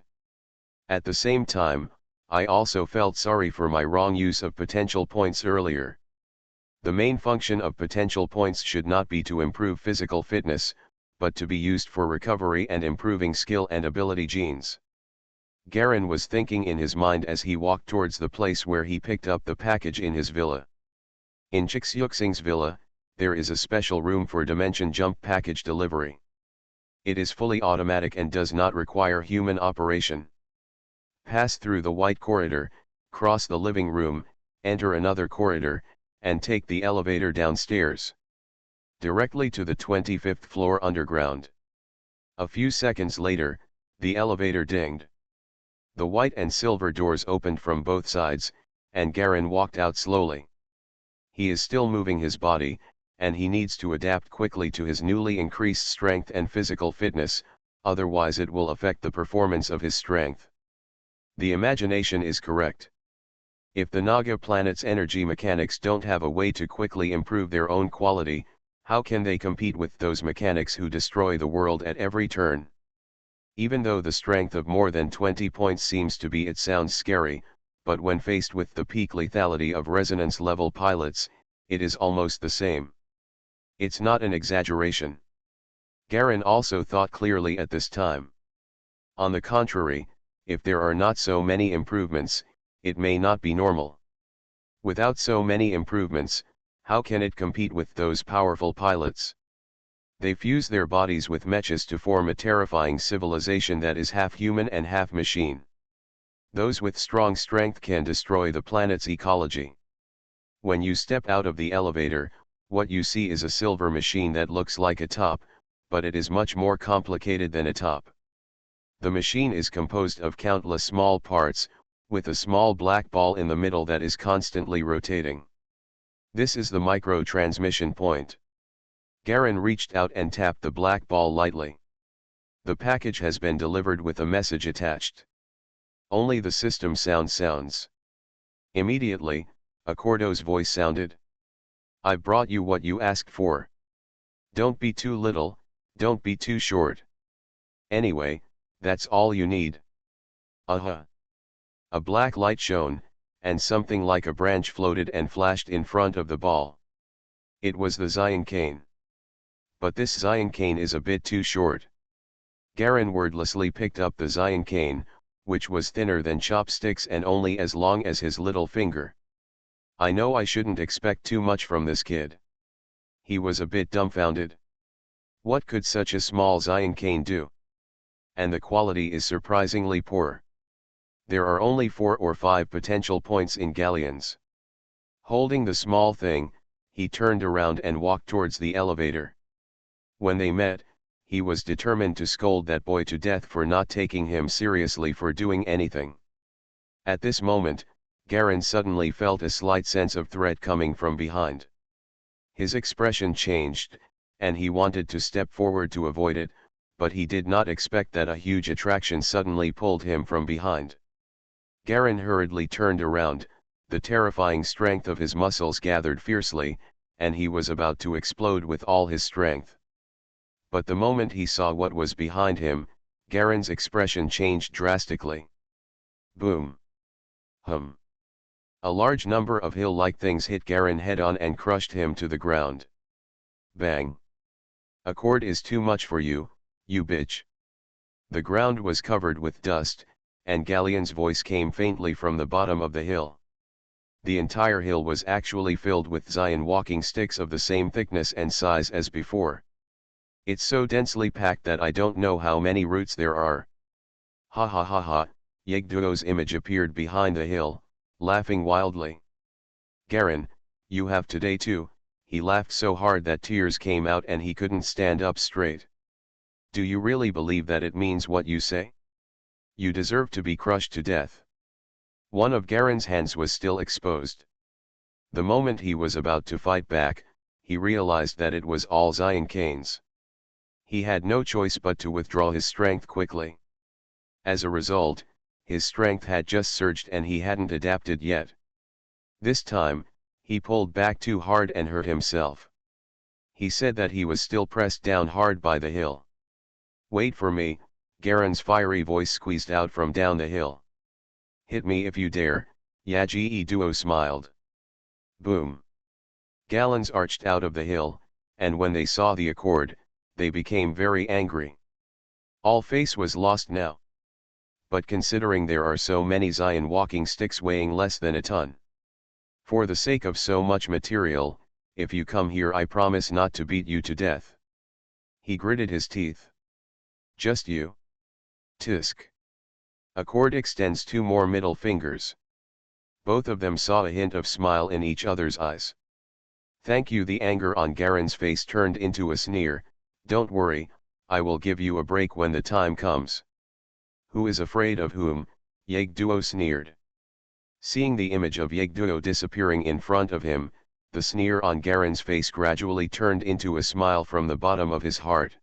At the same time, I also felt sorry for my wrong use of potential points earlier. The main function of potential points should not be to improve physical fitness, but to be used for recovery and improving skill and ability genes. Garen was thinking in his mind as he walked towards the place where he picked up the package in his villa. In Chixuxing's villa, there is a special room for dimension jump package delivery. It is fully automatic and does not require human operation. Pass through the white corridor, cross the living room, enter another corridor, and take the elevator downstairs. Directly to the 25th floor underground. A few seconds later, the elevator dinged. The white and silver doors opened from both sides, and Garen walked out slowly. He is still moving his body, and he needs to adapt quickly to his newly increased strength and physical fitness, otherwise it will affect the performance of his strength. The imagination is correct. If the Naga planet's energy mechanics don't have a way to quickly improve their own quality, how can they compete with those mechanics who destroy the world at every turn? Even though the strength of more than 20 points seems to be, it sounds scary, but when faced with the peak lethality of resonance-level pilots, it is almost the same. It's not an exaggeration. Garen also thought clearly at this time. On the contrary, if there are not so many improvements, it may not be normal. Without so many improvements, how can it compete with those powerful pilots? They fuse their bodies with mechas to form a terrifying civilization that is half human and half machine. Those with strong strength can destroy the planet's ecology. When you step out of the elevator, what you see is a silver machine that looks like a top, but it is much more complicated than a top. The machine is composed of countless small parts, with a small black ball in the middle that is constantly rotating. This is the micro-transmission point. Garen reached out and tapped the black ball lightly. The package has been delivered with a message attached. Only the system sounds. Immediately, Accordo's voice sounded. I've brought you what you asked for. Don't be too little, don't be too short. Anyway, that's all you need. A black light shone, and something like a branch floated and flashed in front of the ball. It was the Zion cane. But this Zion cane is a bit too short. Garen wordlessly picked up the Zion cane, which was thinner than chopsticks and only as long as his little finger. I know I shouldn't expect too much from this kid. He was a bit dumbfounded. What could such a small Zion cane do? And the quality is surprisingly poor. There are only 4 or 5 potential points in galleons. Holding the small thing, he turned around and walked towards the elevator. When they met, he was determined to scold that boy to death for not taking him seriously for doing anything. At this moment, Garen suddenly felt a slight sense of threat coming from behind. His expression changed, and he wanted to step forward to avoid it, but he did not expect that a huge attraction suddenly pulled him from behind. Garen hurriedly turned around, the terrifying strength of his muscles gathered fiercely, and he was about to explode with all his strength. But the moment he saw what was behind him, Garen's expression changed drastically. Boom! Hum! A large number of hill-like things hit Garen head-on and crushed him to the ground. Bang! Accord is too much for you, you bitch. The ground was covered with dust, and Galleon's voice came faintly from the bottom of the hill. The entire hill was actually filled with Zion walking sticks of the same thickness and size as before. It's so densely packed that I don't know how many roots there are. Ha ha ha ha, Yegduo's image appeared behind the hill, laughing wildly. Garen, you have today too, he laughed so hard that tears came out and he couldn't stand up straight. Do you really believe that it means what you say? You deserve to be crushed to death. One of Garen's hands was still exposed. The moment he was about to fight back, he realized that it was all Zion canes. He had no choice but to withdraw his strength quickly. As a result, his strength had just surged and he hadn't adapted yet. This time, he pulled back too hard and hurt himself. He said that he was still pressed down hard by the hill. Wait for me, Garen's fiery voice squeezed out from down the hill. Hit me if you dare, Yagi Duo smiled. Boom! Gallons arched out of the hill, and when they saw the Accord, they became very angry. All face was lost now. But considering there are so many Zion walking sticks weighing less than a ton. For the sake of so much material, if you come here I promise not to beat you to death. He gritted his teeth. Just you? Tisk. Accord extends 2 more middle fingers. Both of them saw a hint of smile in each other's eyes. Thank you. The anger on Garen's face turned into a sneer. Don't worry, I will give you a break when the time comes. Who is afraid of whom? Yegduo sneered. Seeing the image of Yegduo disappearing in front of him, the sneer on Garen's face gradually turned into a smile from the bottom of his heart.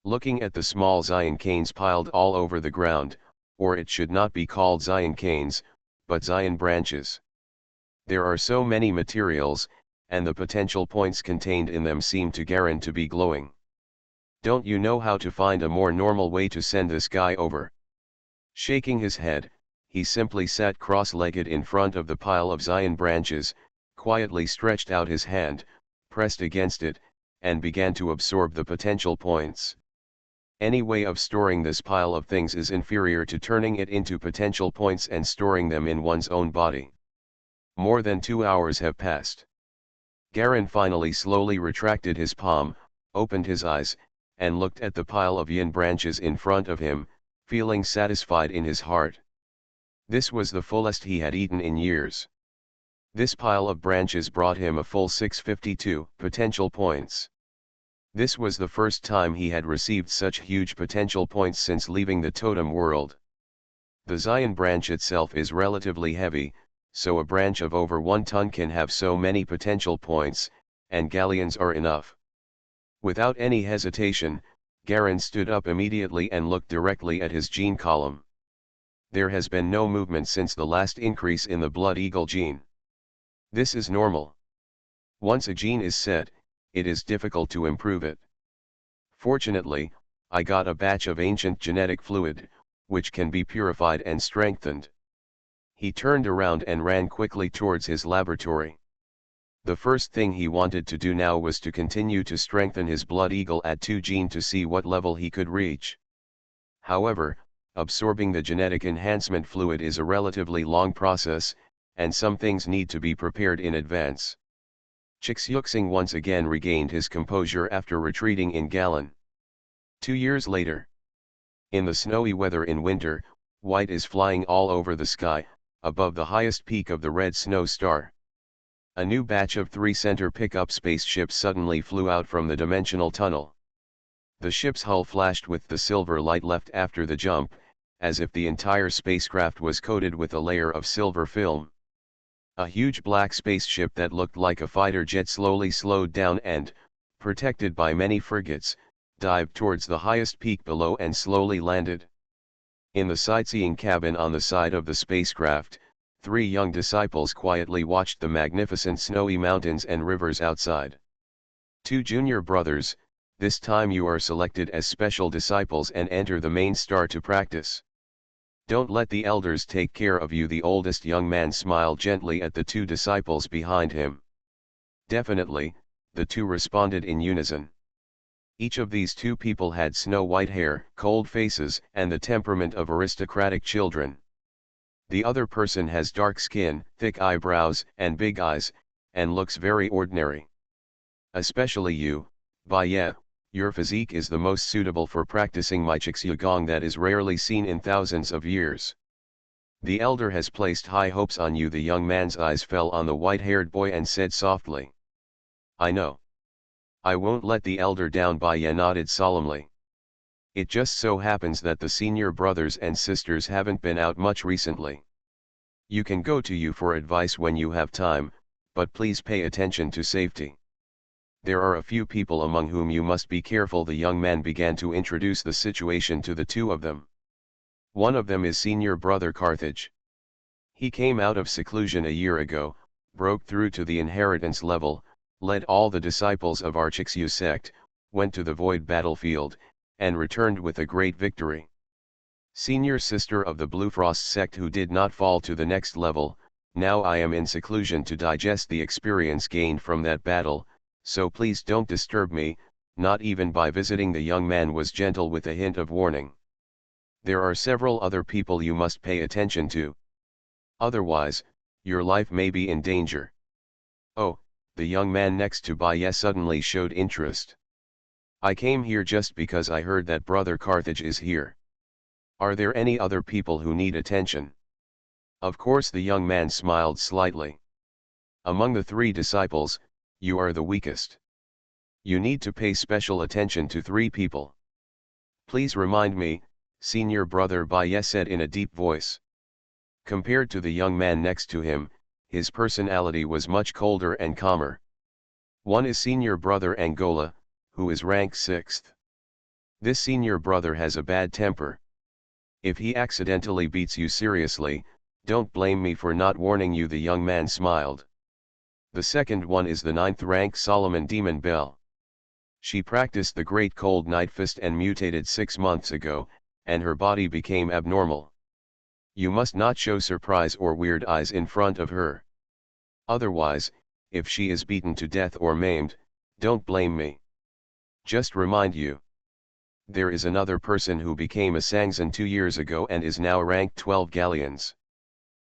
Looking at the small Zion canes piled all over the ground, or it should not be called Zion canes, but Zion branches. There are so many materials, and the potential points contained in them seem to Garen to be glowing. Don't you know how to find a more normal way to send this guy over? Shaking his head, he simply sat cross-legged in front of the pile of Zion branches, quietly stretched out his hand, pressed against it, and began to absorb the potential points. Any way of storing this pile of things is inferior to turning it into potential points and storing them in one's own body. More than 2 hours have passed. Garen finally slowly retracted his palm, opened his eyes, and looked at the pile of yin branches in front of him, feeling satisfied in his heart. This was the fullest he had eaten in years. This pile of branches brought him a full 652 potential points. This was the first time he had received such huge potential points since leaving the totem world. The Zion branch itself is relatively heavy, so a branch of over 1 ton can have so many potential points, and galleons are enough. Without any hesitation, Garen stood up immediately and looked directly at his gene column. There has been no movement since the last increase in the Blood Eagle gene. This is normal. Once a gene is set, it is difficult to improve it. Fortunately, I got a batch of ancient genetic fluid, which can be purified and strengthened. He turned around and ran quickly towards his laboratory. The first thing he wanted to do now was to continue to strengthen his Blood Eagle at 2 gene to see what level he could reach. However, absorbing the genetic enhancement fluid is a relatively long process, and some things need to be prepared in advance. Chixyuxing once again regained his composure after retreating in Galan. 2 years later. In the snowy weather in winter, white is flying all over the sky, above the highest peak of the red snow star. A new batch of 3 center pickup spaceships suddenly flew out from the dimensional tunnel. The ship's hull flashed with the silver light left after the jump, as if the entire spacecraft was coated with a layer of silver film. A huge black spaceship that looked like a fighter jet slowly slowed down and, protected by many frigates, dived towards the highest peak below and slowly landed. In the sightseeing cabin on the side of the spacecraft, 3 young disciples quietly watched the magnificent snowy mountains and rivers outside. 2 junior brothers, this time you are selected as special disciples and enter the main star to practice. Don't let the elders take care of you. The oldest young man smiled gently at the 2 disciples behind him. Definitely, the 2 responded in unison. Each of these 2 people had snow-white hair, cold faces, and the temperament of aristocratic children. The other person has dark skin, thick eyebrows, and big eyes, and looks very ordinary. Especially you, Baye, your physique is the most suitable for practicing my Chixyugong that is rarely seen in thousands of years. The elder has placed high hopes on you. The young man's eyes fell on the white-haired boy and said softly. I know. I won't let the elder down. Baye nodded solemnly. It just so happens that the senior brothers and sisters haven't been out much recently. You can go to you for advice when you have time, but please pay attention to safety. There are a few people among whom you must be careful. The young man began to introduce the situation to the 2 of them. One of them is senior brother Carthage. He came out of seclusion a year ago, broke through to the inheritance level, led all the disciples of our Chixyu sect, went to the void battlefield, and returned with a great victory. Senior sister of the Bluefrost sect who did not fall to the next level, now I am in seclusion to digest the experience gained from that battle, so please don't disturb me, not even by visiting. The young man was gentle with a hint of warning. There are several other people you must pay attention to. Otherwise, your life may be in danger. Oh, the young man next to Baye suddenly showed interest. I came here just because I heard that brother Carthage is here. Are there any other people who need attention? Of course. The young man smiled slightly. Among the 3 disciples, you are the weakest. You need to pay special attention to 3 people. Please remind me, senior brother Baye said in a deep voice. Compared to the young man next to him, his personality was much colder and calmer. One is senior brother Angola, who is rank 6th. This senior brother has a bad temper. If he accidentally beats you seriously, don't blame me for not warning you, the young man smiled. The second one is the 9th rank Solomon Demon Bell. She practiced the Great Cold Night Fist and mutated 6 months ago, and her body became abnormal. You must not show surprise or weird eyes in front of her. Otherwise, if she is beaten to death or maimed, don't blame me. Just remind you. There is another person who became a Sangzan 2 years ago and is now ranked 12 galleons.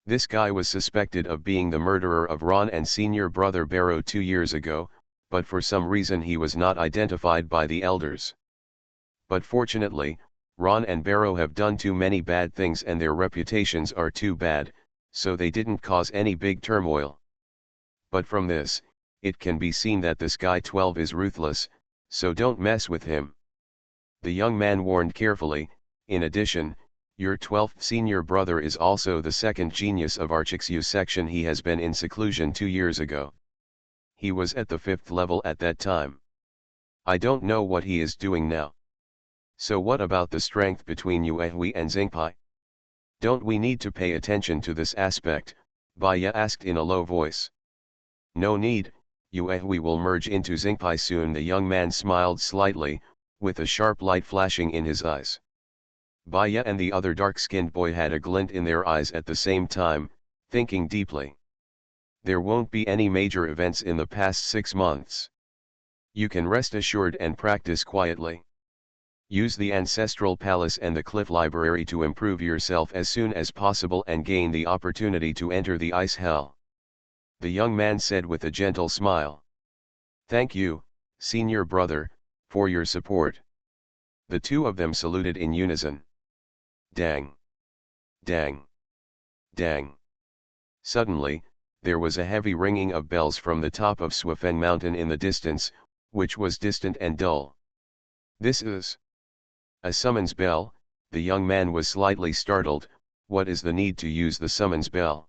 This guy was suspected of being the murderer of Ron and senior brother Barrow 2 years ago, but for some reason he was not identified by the elders. But fortunately, Ron and Barrow have done too many bad things and their reputations are too bad, so they didn't cause any big turmoil. But from this, it can be seen that this guy 12 is ruthless, so don't mess with him. The young man warned carefully. In addition, your 12th senior brother is also the second genius of our Chixu section. He has been in seclusion 2 years ago. He was at the 5th level at that time. I don't know what he is doing now. So what about the strength between Yuehui and Xingpai? Don't we need to pay attention to this aspect? Baya asked in a low voice. No need, Yuehui will merge into Xingpai soon. The young man smiled slightly, with a sharp light flashing in his eyes. Baya and the other dark-skinned boy had a glint in their eyes at the same time, thinking deeply. There won't be any major events in the past 6 months. You can rest assured and practice quietly. Use the Ancestral Palace and the Cliff Library to improve yourself as soon as possible and gain the opportunity to enter the Ice Hell. The young man said with a gentle smile. Thank you, senior brother, for your support. The two of them saluted in unison. Dang! Dang! Dang! Suddenly, there was a heavy ringing of bells from the top of Swifeng Mountain in the distance, which was distant and dull. This is a summons bell. The young man was slightly startled. What is the need to use the summons bell?